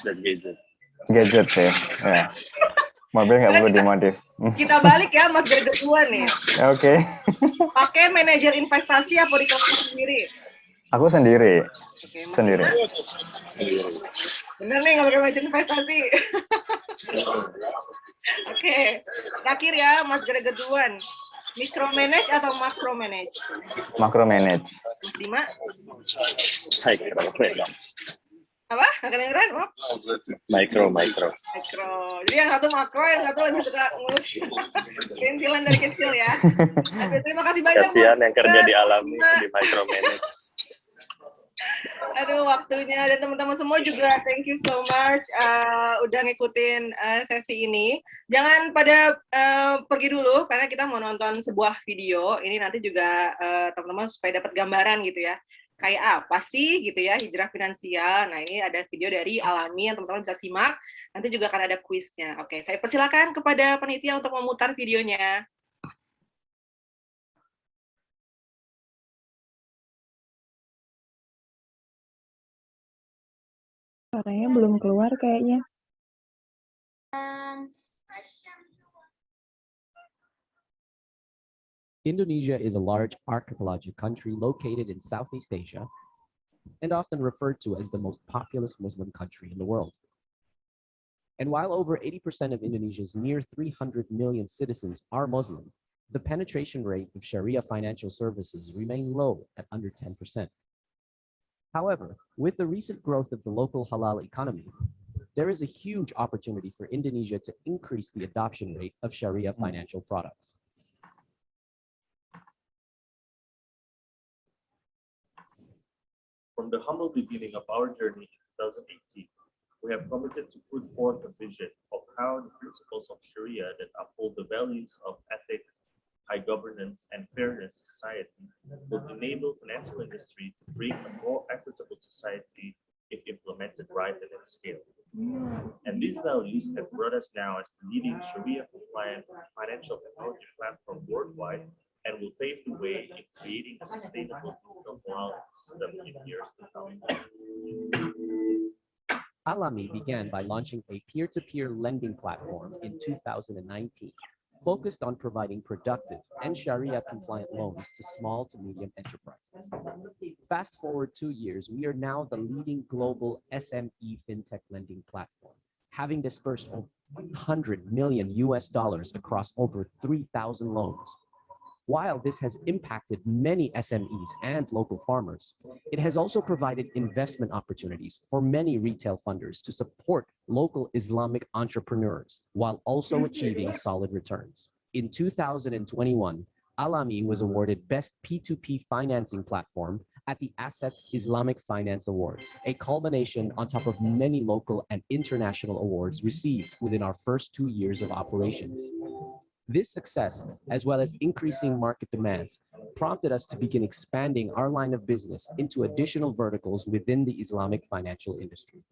Dan gadget. Gadget sih. Ya. Mobil nggak perlu dimodif. Kita balik ya, Mas Greget duluan nih. Oke. Pakai manajer investasi apa di kelompok sendiri? Aku sendiri. Oke, Mas Sendiri. Dima. Bener nih nggak pakai manajer investasi. Oke, terakhir ya, Mas Greget duluan. Micromanage atau macromanage? Macromanage. Mas Dima? Baik, Apa? Nggak kedengeran? Oh, Micro. mikro. Jadi yang satu makro, yang satu lebih suka ngurus perintilan dari kecil ya. Aduh, terima kasih banyak. Kasihan yang kerja di Alami di micromanage. Aduh, waktunya, dan teman-teman semua juga thank you so much udah ngikutin sesi ini. Jangan pada pergi dulu karena kita mau nonton sebuah video. Ini nanti juga teman-teman supaya dapat gambaran gitu ya. Kayak apa sih gitu ya hijrah finansial. Nah, ini ada video dari Alami yang teman-teman bisa simak. Nanti juga akan ada kuisnya. Oke, saya persilakan kepada panitia untuk memutar videonya. Suaranya belum keluar kayaknya. Indonesia is a large archipelagic country located in Southeast Asia and often referred to as the most populous Muslim country in the world. And while over 80% of Indonesia's near 300 million citizens are Muslim, the penetration rate of Sharia financial services remain low at under 10%. However, with the recent growth of the local halal economy, there is a huge opportunity for Indonesia to increase the adoption rate of Sharia financial products. From the humble beginning of our journey in 2018, we have committed to put forth a vision of how the principles of Sharia that uphold the values of ethics, high governance, and fairness society will enable financial industry to bring a more equitable society if implemented right and at scale. And these values have brought us now as the leading Sharia-compliant financial technology platform worldwide, and will pave the way in creating a sustainable digital halal system in years to come. Alami began by launching a peer-to-peer lending platform in 2019, focused on providing productive and Sharia-compliant loans to small to medium enterprises. Fast forward 2 years, we are now the leading global SME fintech lending platform, having dispersed over $100 million across over 3,000 loans. While this has impacted many SMEs and local farmers, it has also provided investment opportunities for many retail funders to support local Islamic entrepreneurs while also achieving solid returns. In 2021, Alami was awarded Best P2P Financing Platform at the Assets Islamic Finance Awards, a culmination on top of many local and international awards received within our first 2 years of operations. This success, as well as increasing market demands, prompted us to begin expanding our line of business into additional verticals within the Islamic financial industry.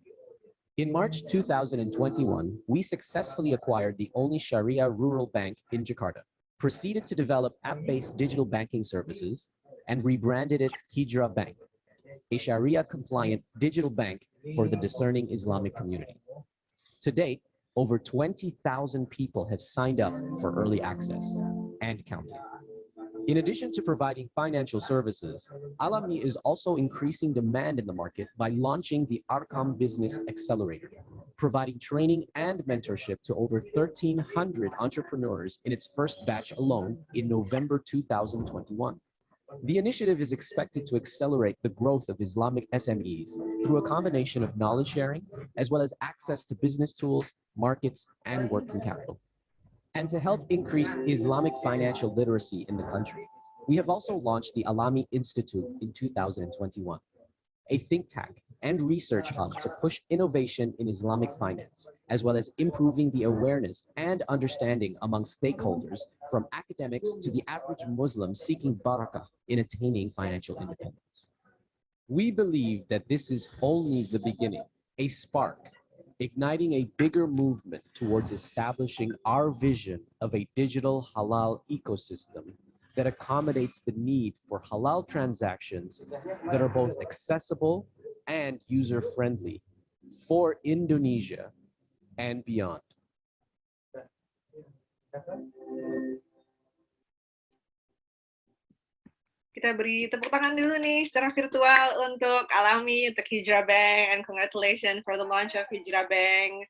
In March 2021, we successfully acquired the only Sharia rural bank in Jakarta, proceeded to develop app-based digital banking services, and rebranded it Hijrah Bank, a Sharia-compliant digital bank for the discerning Islamic community. To date, over 20,000 people have signed up for early access and counting. In addition to providing financial services, Alami is also increasing demand in the market by launching the Arkam Business Accelerator, providing training and mentorship to over 1,300 entrepreneurs in its first batch alone in November 2021. The initiative is expected to accelerate the growth of Islamic SMEs through a combination of knowledge sharing, as well as access to business tools, markets, and working capital. And to help increase Islamic financial literacy in the country, we have also launched the Alami Institute in 2021, a think tank and research hub to push innovation in Islamic finance, as well as improving the awareness and understanding among stakeholders, from academics to the average Muslim seeking barakah in attaining financial independence. We believe that this is only the beginning, a spark, igniting a bigger movement towards establishing our vision of a digital halal ecosystem that accommodates the need for halal transactions that are both accessible and user-friendly for Indonesia and beyond. Kita beri tepuk tangan dulu nih secara virtual untuk Alami, untuk Hijrah Bank, and congratulations for the launch of Hijrah Bank.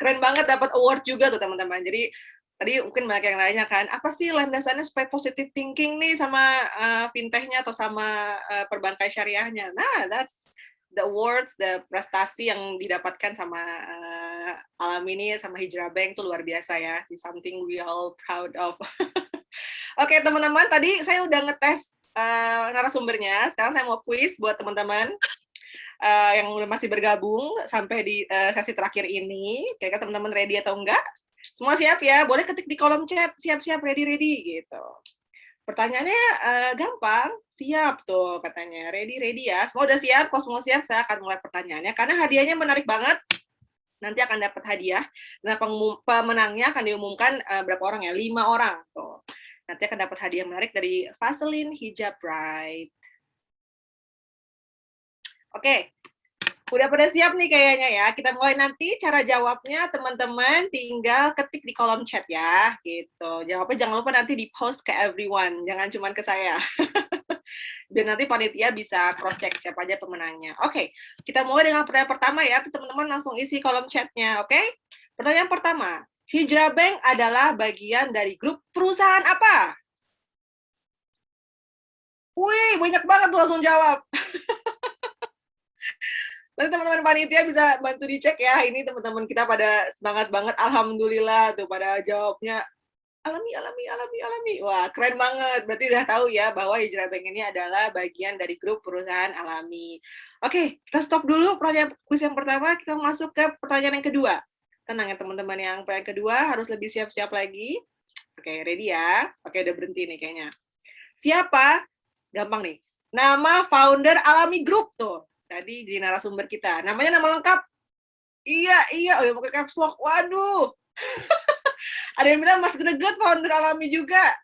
Keren banget, dapat award juga tuh teman-teman. Jadi tadi mungkin banyak yang nanya kan, apa sih landasannya supaya positive thinking nih sama fintechnya atau sama perbankan syariahnya? Nah, the awards, the prestasi yang didapatkan sama Alam ini, sama Hijrah Bank itu luar biasa ya. It's something we all proud of. Oke, teman-teman, tadi saya udah ngetes narasumbernya. Sekarang saya mau quiz buat teman-teman yang masih bergabung sampai di sesi terakhir ini. Kira-kira teman-teman ready atau enggak? Semua siap ya? Boleh ketik di kolom chat, siap-siap, ready-ready gitu. Pertanyaannya gampang, siap tuh katanya, ready ya. Semua udah siap, kalau semua siap saya akan mulai pertanyaannya, karena hadiahnya menarik banget. Nanti akan dapat hadiah, dan pemenangnya akan diumumkan berapa orang ya, 5 orang tuh. Nanti akan dapat hadiah menarik dari Vaseline Hijab Bright. Oke, udah pada siap nih kayaknya ya. Kita mulai nanti cara jawabnya teman-teman tinggal ketik di kolom chat ya, gitu. Jawabnya jangan lupa nanti di post ke everyone, jangan cuma ke saya. Biar nanti panitia bisa cross check siapa aja pemenangnya. Oke, kita mulai dengan pertanyaan pertama ya. Teman-teman langsung isi kolom chatnya, oke? Pertanyaan pertama, Hijrah Bank adalah bagian dari grup perusahaan apa? Wih, banyak banget langsung jawab. Nanti teman-teman panitia bisa bantu dicek ya. Ini teman-teman kita pada semangat banget. Alhamdulillah tuh pada jawabnya alami. Wah, keren banget. Berarti udah tahu ya bahwa Hijrah Bank ini adalah bagian dari grup perusahaan Alami. Oke, kita stop dulu pertanyaan kuis yang pertama. Kita masuk ke pertanyaan yang kedua. Tenang ya teman-teman, yang pertanyaan kedua harus lebih siap-siap lagi. Oke, ready ya? Oke, udah berhenti nih kayaknya. Siapa? Gampang nih. Nama founder Alami Group tuh. Tadi di narasumber kita. Namanya nama lengkap? Iya, udah pakai caps lock. Waduh. Ada yang bilang Mas Greget founder Alami juga.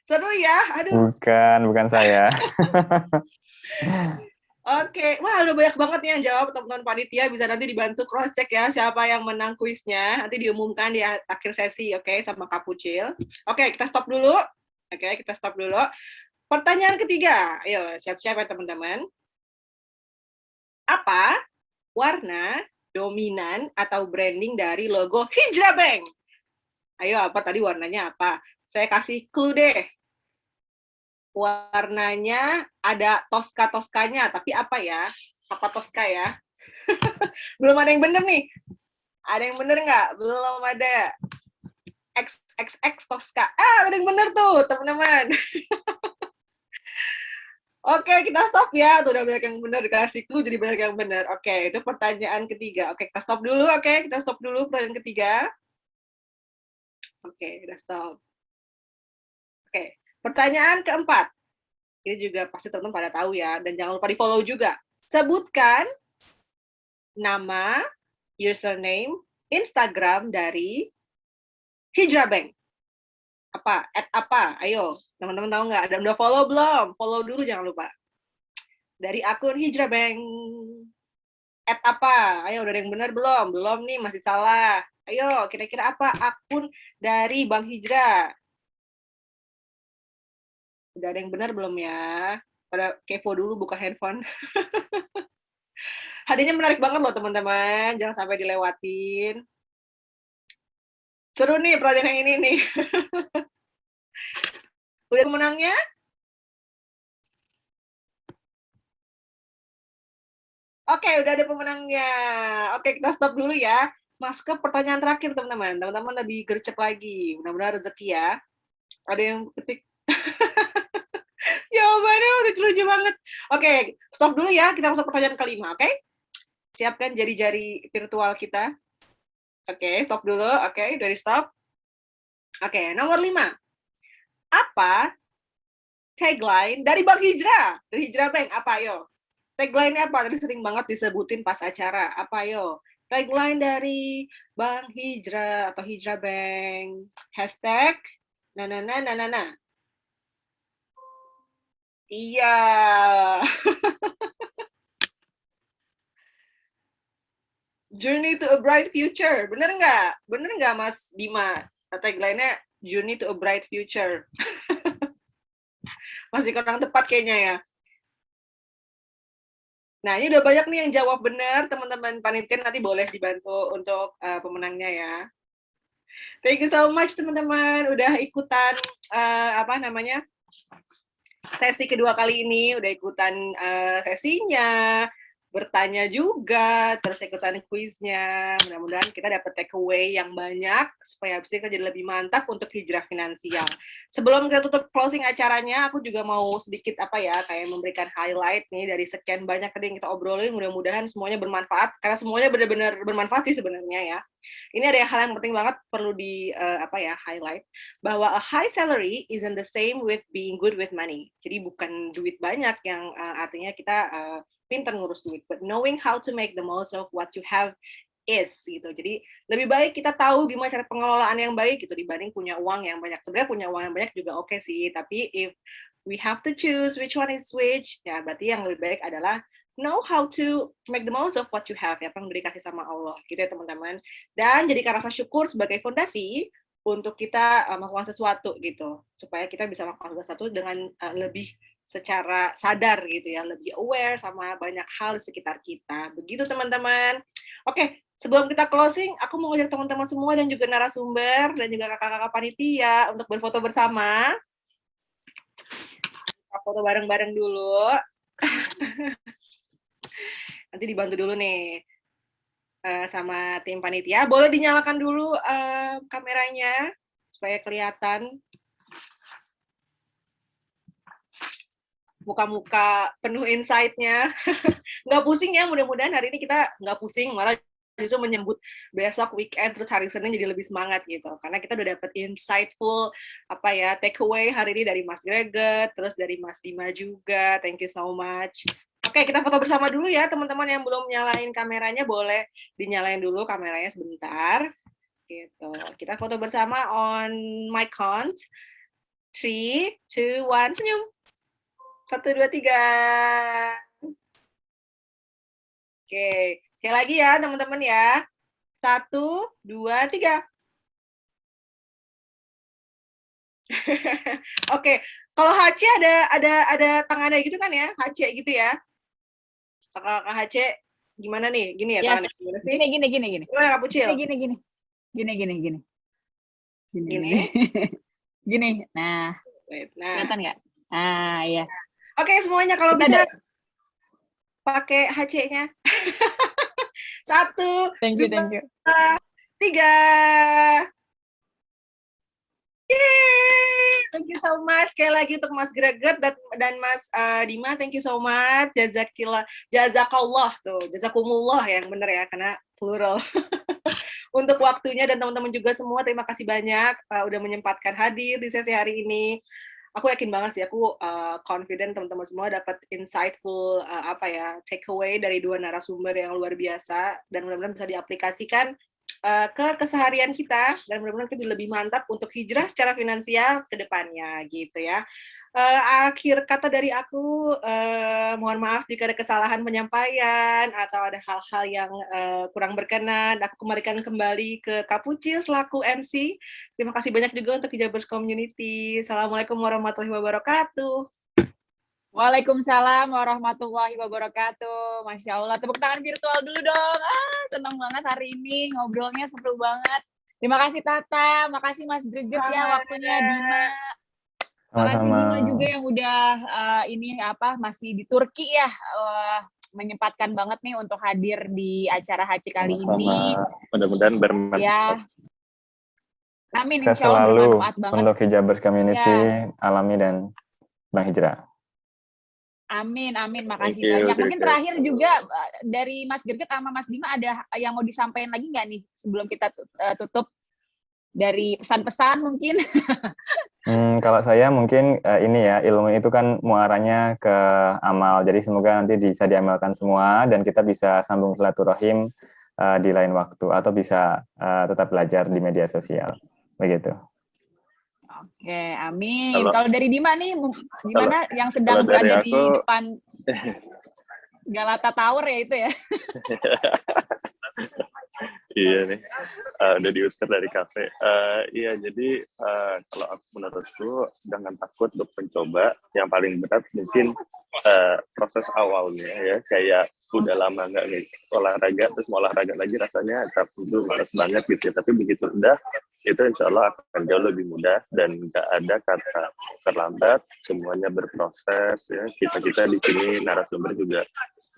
Seru ya? Aduh. Bukan saya. Oke. Wah, udah banyak banget nih yang jawab. Teman-teman panitia bisa nanti dibantu cross check ya siapa yang menang kuisnya. Nanti diumumkan di akhir sesi, oke, sama Kak Pucil. Oke, kita stop dulu. Pertanyaan ketiga, ayo siap-siap ya teman-teman. Apa warna dominan atau branding dari logo Hijrah Bank? Ayo, apa tadi warnanya apa? Saya kasih clue deh. Warnanya ada toska-toskanya, tapi apa ya? Apa toska ya? Belum ada yang bener nih. Ada yang bener nggak? Belum ada. XXX toska. Ada yang bener tuh, teman-teman. Oke, kita stop ya. Tuh udah banyak yang benar, dikasih clue jadi banyak yang benar. Oke, itu pertanyaan ketiga. Oke, kita stop dulu. Oke, kita stop dulu pertanyaan ketiga. Oke, udah stop. Oke, pertanyaan keempat. Ini juga pasti teman-teman pada tahu ya, dan jangan lupa di-follow juga. Sebutkan nama, username, Instagram dari Hijrah Bank. Apa? @apa? Ayo. Teman-teman tahu nggak? Ada udah follow belum? Follow dulu jangan lupa. Dari akun Hijrah Bank. @apa? Ayo udah ada yang benar belum? Belum nih, masih salah. Ayo, kira-kira apa akun dari Bank Hijrah? Udah ada yang benar belum ya? Pada kepo dulu buka handphone. Hadiahnya menarik banget loh teman-teman. Jangan sampai dilewatin. Seru nih pertanyaan yang ini nih. Udah pemenangnya? Oke, udah ada pemenangnya. Oke, kita stop dulu ya. Masuk ke pertanyaan terakhir, teman-teman. Teman-teman lebih gercep lagi. Mudah-mudahan rezeki ya. Ada yang ketik. Jawabannya udah lucu banget. Oke, stop dulu ya. Kita masuk pertanyaan kelima, oke? Siapkan jari-jari virtual kita. Oke, stop dulu. Oke, udah di stop. Oke, nomor 5. Apa tagline dari Bank Hijrah? Dari Hijrah Bank, apa ayo? Tagline-nya apa? Tadi sering banget disebutin pas acara. Apa ayo? Tagline dari Bank Hijrah atau Hijrah Bank. Hashtag nah. Iya. Journey to a bright future. Bener nggak? Bener nggak, Mas Dima? Tagline-nya Journey to a bright future. Masih kurang tepat kayaknya ya. Nah, ini udah banyak nih yang jawab benar, teman-teman panitia nanti boleh dibantu untuk pemenangnya ya. Thank you so much teman-teman udah ikutan sesi kedua kali ini, udah ikutan sesinya, bertanya juga, terus ikutan kuisnya. Mudah-mudahan kita dapat takeaway yang banyak supaya bisa kita jadi lebih mantap untuk hijrah finansial. Sebelum kita tutup closing acaranya, aku juga mau sedikit kayak memberikan highlight nih dari sekian banyak tadi yang kita obrolin. Mudah-mudahan semuanya bermanfaat karena semuanya benar-benar bermanfaat sih sebenarnya ya. Ini ada hal yang penting banget perlu di highlight bahwa a high salary isn't the same with being good with money. Jadi bukan duit banyak yang artinya kita pintar ngurus duit, but knowing how to make the most of what you have is gitu. Jadi lebih baik kita tahu gimana cara pengelolaan yang baik gitu dibanding punya uang yang banyak. Sebenarnya punya uang yang banyak juga oke sih, tapi if we have to choose which one is which, ya berarti yang lebih baik adalah know how to make the most of what you have, ya, apa yang dikasih sama Allah gitu ya teman-teman. Dan jadikan rasa syukur sebagai fondasi untuk kita melakukan sesuatu gitu, supaya kita bisa melakukan sesuatu dengan lebih secara sadar gitu ya, lebih aware sama banyak hal di sekitar kita. Begitu teman-teman. Oke, sebelum kita closing, aku mau ngajak teman-teman semua dan juga narasumber dan juga kakak-kakak panitia untuk berfoto bersama. Kita foto bareng-bareng dulu. Nanti dibantu dulu nih sama tim panitia. Boleh dinyalakan dulu kameranya supaya kelihatan muka-muka penuh insight-nya. Nggak pusing ya, mudah-mudahan hari ini kita nggak pusing, malah justru menyambut besok weekend, terus hari Senin jadi lebih semangat gitu. Karena kita udah dapet insightful, takeaway hari ini dari Mas Greget, terus dari Mas Dima juga. Thank you so much. Oke, kita foto bersama dulu ya, teman-teman yang belum nyalain kameranya, boleh dinyalain dulu kameranya sebentar. Gitu. Kita foto bersama on my count. 3, 2, 1, senyum. 1, 2, 3. Oke, sekali lagi ya teman-teman ya. 1, 2, 3. Oke, kalau HC ada tangannya gitu kan ya, HC gitu ya. Kakak HC gimana nih? Gini ya tangannya. Gimana sih? Gini. Gimana Kak Pucil? Gini. Gini. Nah. Kelihatan nggak? Ah, iya. Oke, semuanya kalau bisa pakai HC-nya. 1, Thank you. 2, 3. Yeay! Thank you so much. Sekali lagi untuk Mas Greget dan Mas Dima, thank you so much. Jazakallah tuh, jazakumullah yang benar ya, karena plural. Untuk waktunya dan teman-teman juga semua, terima kasih banyak udah menyempatkan hadir di sesi hari ini. Aku yakin banget sih, aku confident teman-teman semua dapat insightful takeaway dari dua narasumber yang luar biasa, dan mudah-mudahan bisa diaplikasikan ke keseharian kita, dan mudah-mudahan kita lebih mantap untuk hijrah secara finansial ke depannya gitu ya. Akhir kata dari aku, mohon maaf jika ada kesalahan penyampaian atau ada hal-hal yang kurang berkenan. Aku kembalikan kembali ke Kak Pucil selaku MC. Terima kasih banyak juga untuk Hijabers Community. Assalamualaikum warahmatullahi wabarakatuh. Waalaikumsalam warahmatullahi wabarakatuh. Masya Allah, tepuk tangan virtual dulu dong. Senang banget hari ini, ngobrolnya seru banget. Terima kasih Tata, makasih Mas Greget ya waktunya, Dima. Makasih Dima juga yang udah masih di Turki ya, menyempatkan banget nih untuk hadir di acara HC kali ini. Mudah-mudahan bermanfaat. Ya. Amin, Saya insya Allah selalu bermanfaat banget. untuk Hijabers Community, Alami dan Bang Hijrah. Amin, makasih banyak. Mungkin terakhir juga dari Mas Greget sama Mas Dima ada yang mau disampaikan lagi nggak nih sebelum kita tutup dari pesan-pesan mungkin? Kalau saya mungkin ini ya, ilmu itu kan muaranya ke amal, jadi semoga nanti bisa diamalkan semua dan kita bisa sambung silaturahim di lain waktu atau bisa tetap belajar di media sosial, begitu. Oke, amin. Kalau dari Dima nih, gimana yang sedang berada di depan Galata Tower ya itu ya? Iya nih, udah diusir dari kafe. Iya, jadi kalau aku menurutku jangan takut untuk mencoba. Yang paling berat mungkin proses awalnya ya, kayak udah lama nggak nih olahraga, terus mau olahraga lagi rasanya capek dulu, males banget gitu ya. Tapi begitu udah itu insya Allah akan jauh lebih mudah dan nggak ada kata terlambat, semuanya berproses ya. Kita di sini narasumber juga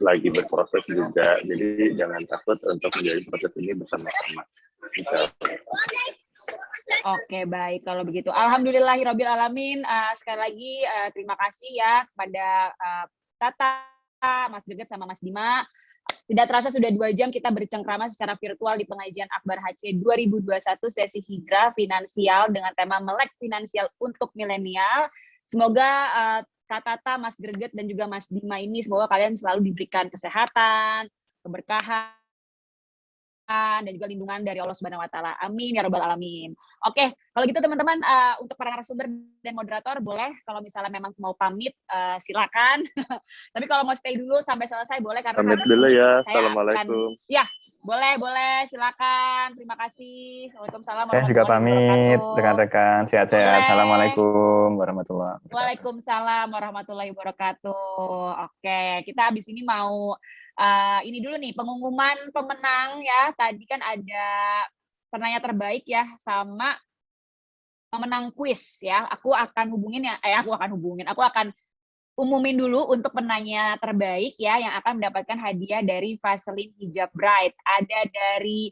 lagi berproses juga, jadi jangan takut untuk menjalani proses ini bersama-sama. Insya Allah. Oke, baik kalau begitu. Alhamdulillahirabbil alamin. Sekali lagi terima kasih ya kepada Tata, Mas Greget sama Mas Dima. Tidak terasa sudah 2 jam kita bercengkrama secara virtual di pengajian Akbar HC 2021 sesi hijrah finansial dengan tema Melek Finansial untuk Milenial. Semoga Kak Tata, Mas Greget, dan juga Mas Dima ini semoga kalian selalu diberikan kesehatan, keberkahan, dan juga lindungan dari Allah Subhanahu wa taala. Amin ya rabbal alamin. Oke, kalau gitu teman-teman untuk para narasumber dan moderator boleh kalau misalnya memang mau pamit silakan. Tapi kalau mau stay dulu sampai selesai boleh karena pamit dulu ya. Assalamualaikum. Ya, boleh silakan. Terima kasih. Waalaikumsalam. Saya juga pamit rekan-rekan, sehat-sehat. Assalamualaikum warahmatullahi wabarakatuh. Waalaikumsalam warahmatullahi wabarakatuh. Oke, kita habis ini mau ini dulu nih pengumuman pemenang ya. Tadi kan ada penanya terbaik ya sama pemenang kuis ya. Aku akan umumin dulu untuk penanya terbaik ya yang akan mendapatkan hadiah dari Vaseline Hijab Bright. Ada dari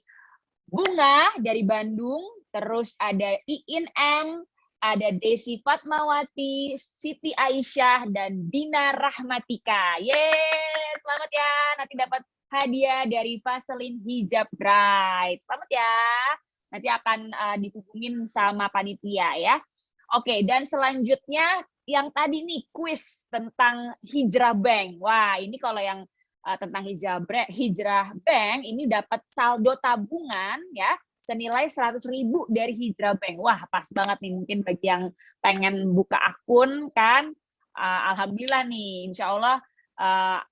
Bunga dari Bandung, terus ada Iin M, ada Desi Fatmawati, Siti Aisyah, dan Dina Rahmatika. Yeay, selamat ya. Nanti dapat hadiah dari Vaseline Hijab Bright. Selamat ya. Nanti akan dihubungin sama panitia ya. Oke, dan selanjutnya yang tadi nih kuis tentang Hijrah Bank. Wah, ini kalau yang tentang Hijrah Bank ini dapat saldo tabungan ya senilai 100.000 dari Hijrah Bank. Wah, pas banget nih mungkin bagi yang pengen buka akun kan. Alhamdulillah nih, insya Allah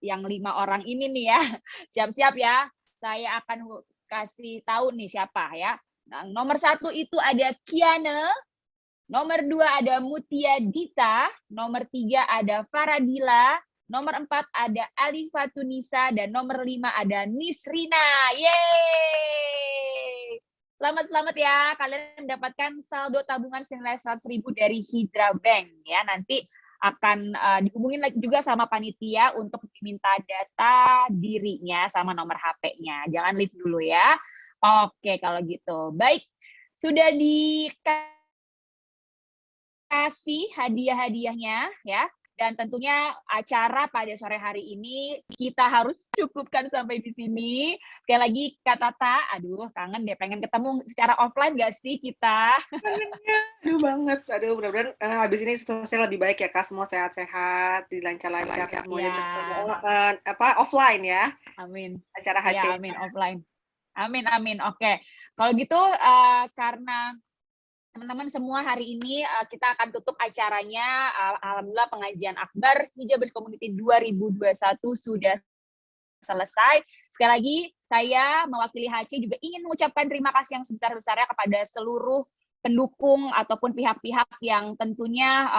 yang 5 orang ini nih ya, siap-siap ya. Saya akan kasih tahu nih siapa ya. Nah, nomor 1 itu ada Kiana, nomor 2 ada Mutia Dita, nomor 3 ada Faradila, nomor 4 ada Alifatunisa, dan nomor 5 ada Nisrina. Yeay! Selamat ya, kalian mendapatkan saldo tabungan senilai 100.000 dari Hijrah Bank ya. Nanti akan dihubungin lagi juga sama panitia untuk diminta data dirinya sama nomor HP-nya. Jangan leave dulu ya. Oke, kalau gitu. Baik, sudah dikasih hadiah-hadiahnya ya. Dan tentunya acara pada sore hari ini kita harus cukupkan sampai di sini. Sekali lagi Kak Tata, aduh kangen deh, pengen ketemu secara offline gak sih kita? Aduh banget, aduh mudah-mudahan habis ini situasinya lebih baik ya Kak, semua sehat-sehat, dilancar-lancar semuanya offline ya. Amin. Acara HC. Ya, amin, offline. Amin. Oke. Kalau gitu karena teman-teman semua hari ini kita akan tutup acaranya. Alhamdulillah pengajian Akbar Hijabers Community 2021 sudah selesai. Sekali lagi saya mewakili HC juga ingin mengucapkan terima kasih yang sebesar-besarnya kepada seluruh pendukung ataupun pihak-pihak yang tentunya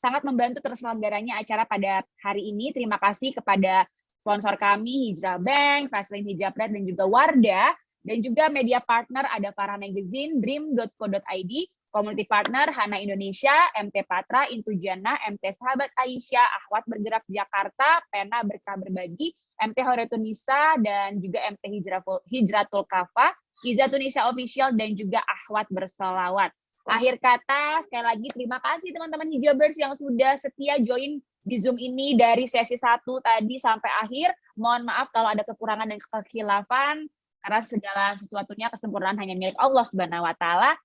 sangat membantu terselenggaranya acara pada hari ini. Terima kasih kepada sponsor kami Hijrah Bank, Vaseline Hijab Bright, dan juga Wardah. Dan juga media partner ada Farah Magazine, dream.co.id, community partner Hana Indonesia, MT Patra, Intujana, MT Sahabat Aisyah, Ahwat Bergerak Jakarta, Pena Berkah Berbagi, MT Horetunisa, dan juga MT Hijratul Kafa, Izatunisa Official, dan juga Ahwat Bersolawat. Akhir kata, sekali lagi terima kasih teman-teman Hijabers yang sudah setia join di Zoom ini dari sesi 1 tadi sampai akhir. Mohon maaf kalau ada kekurangan dan kekhilafan. Karena segala sesuatunya kesempurnaan hanya milik Allah Subhanahu wa taala.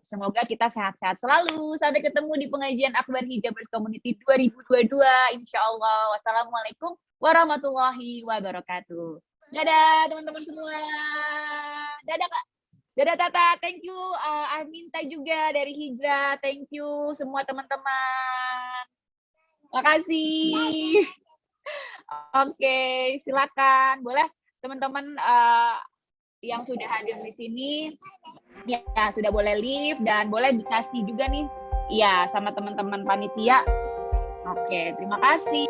Semoga kita sehat-sehat selalu. Sampai ketemu di pengajian Akbar Hijabers Community 2022 insyaallah. Wassalamualaikum warahmatullahi wabarakatuh. Dadah teman-teman semua. Dadah Kak. Dadah Tata, thank you. Arminta juga dari Hijrah, thank you semua teman-teman. Makasih. Oke, silakan. Boleh teman-teman yang sudah hadir di sini ya sudah boleh leave dan boleh dikasih juga nih ya sama teman-teman panitia. Oke, terima kasih.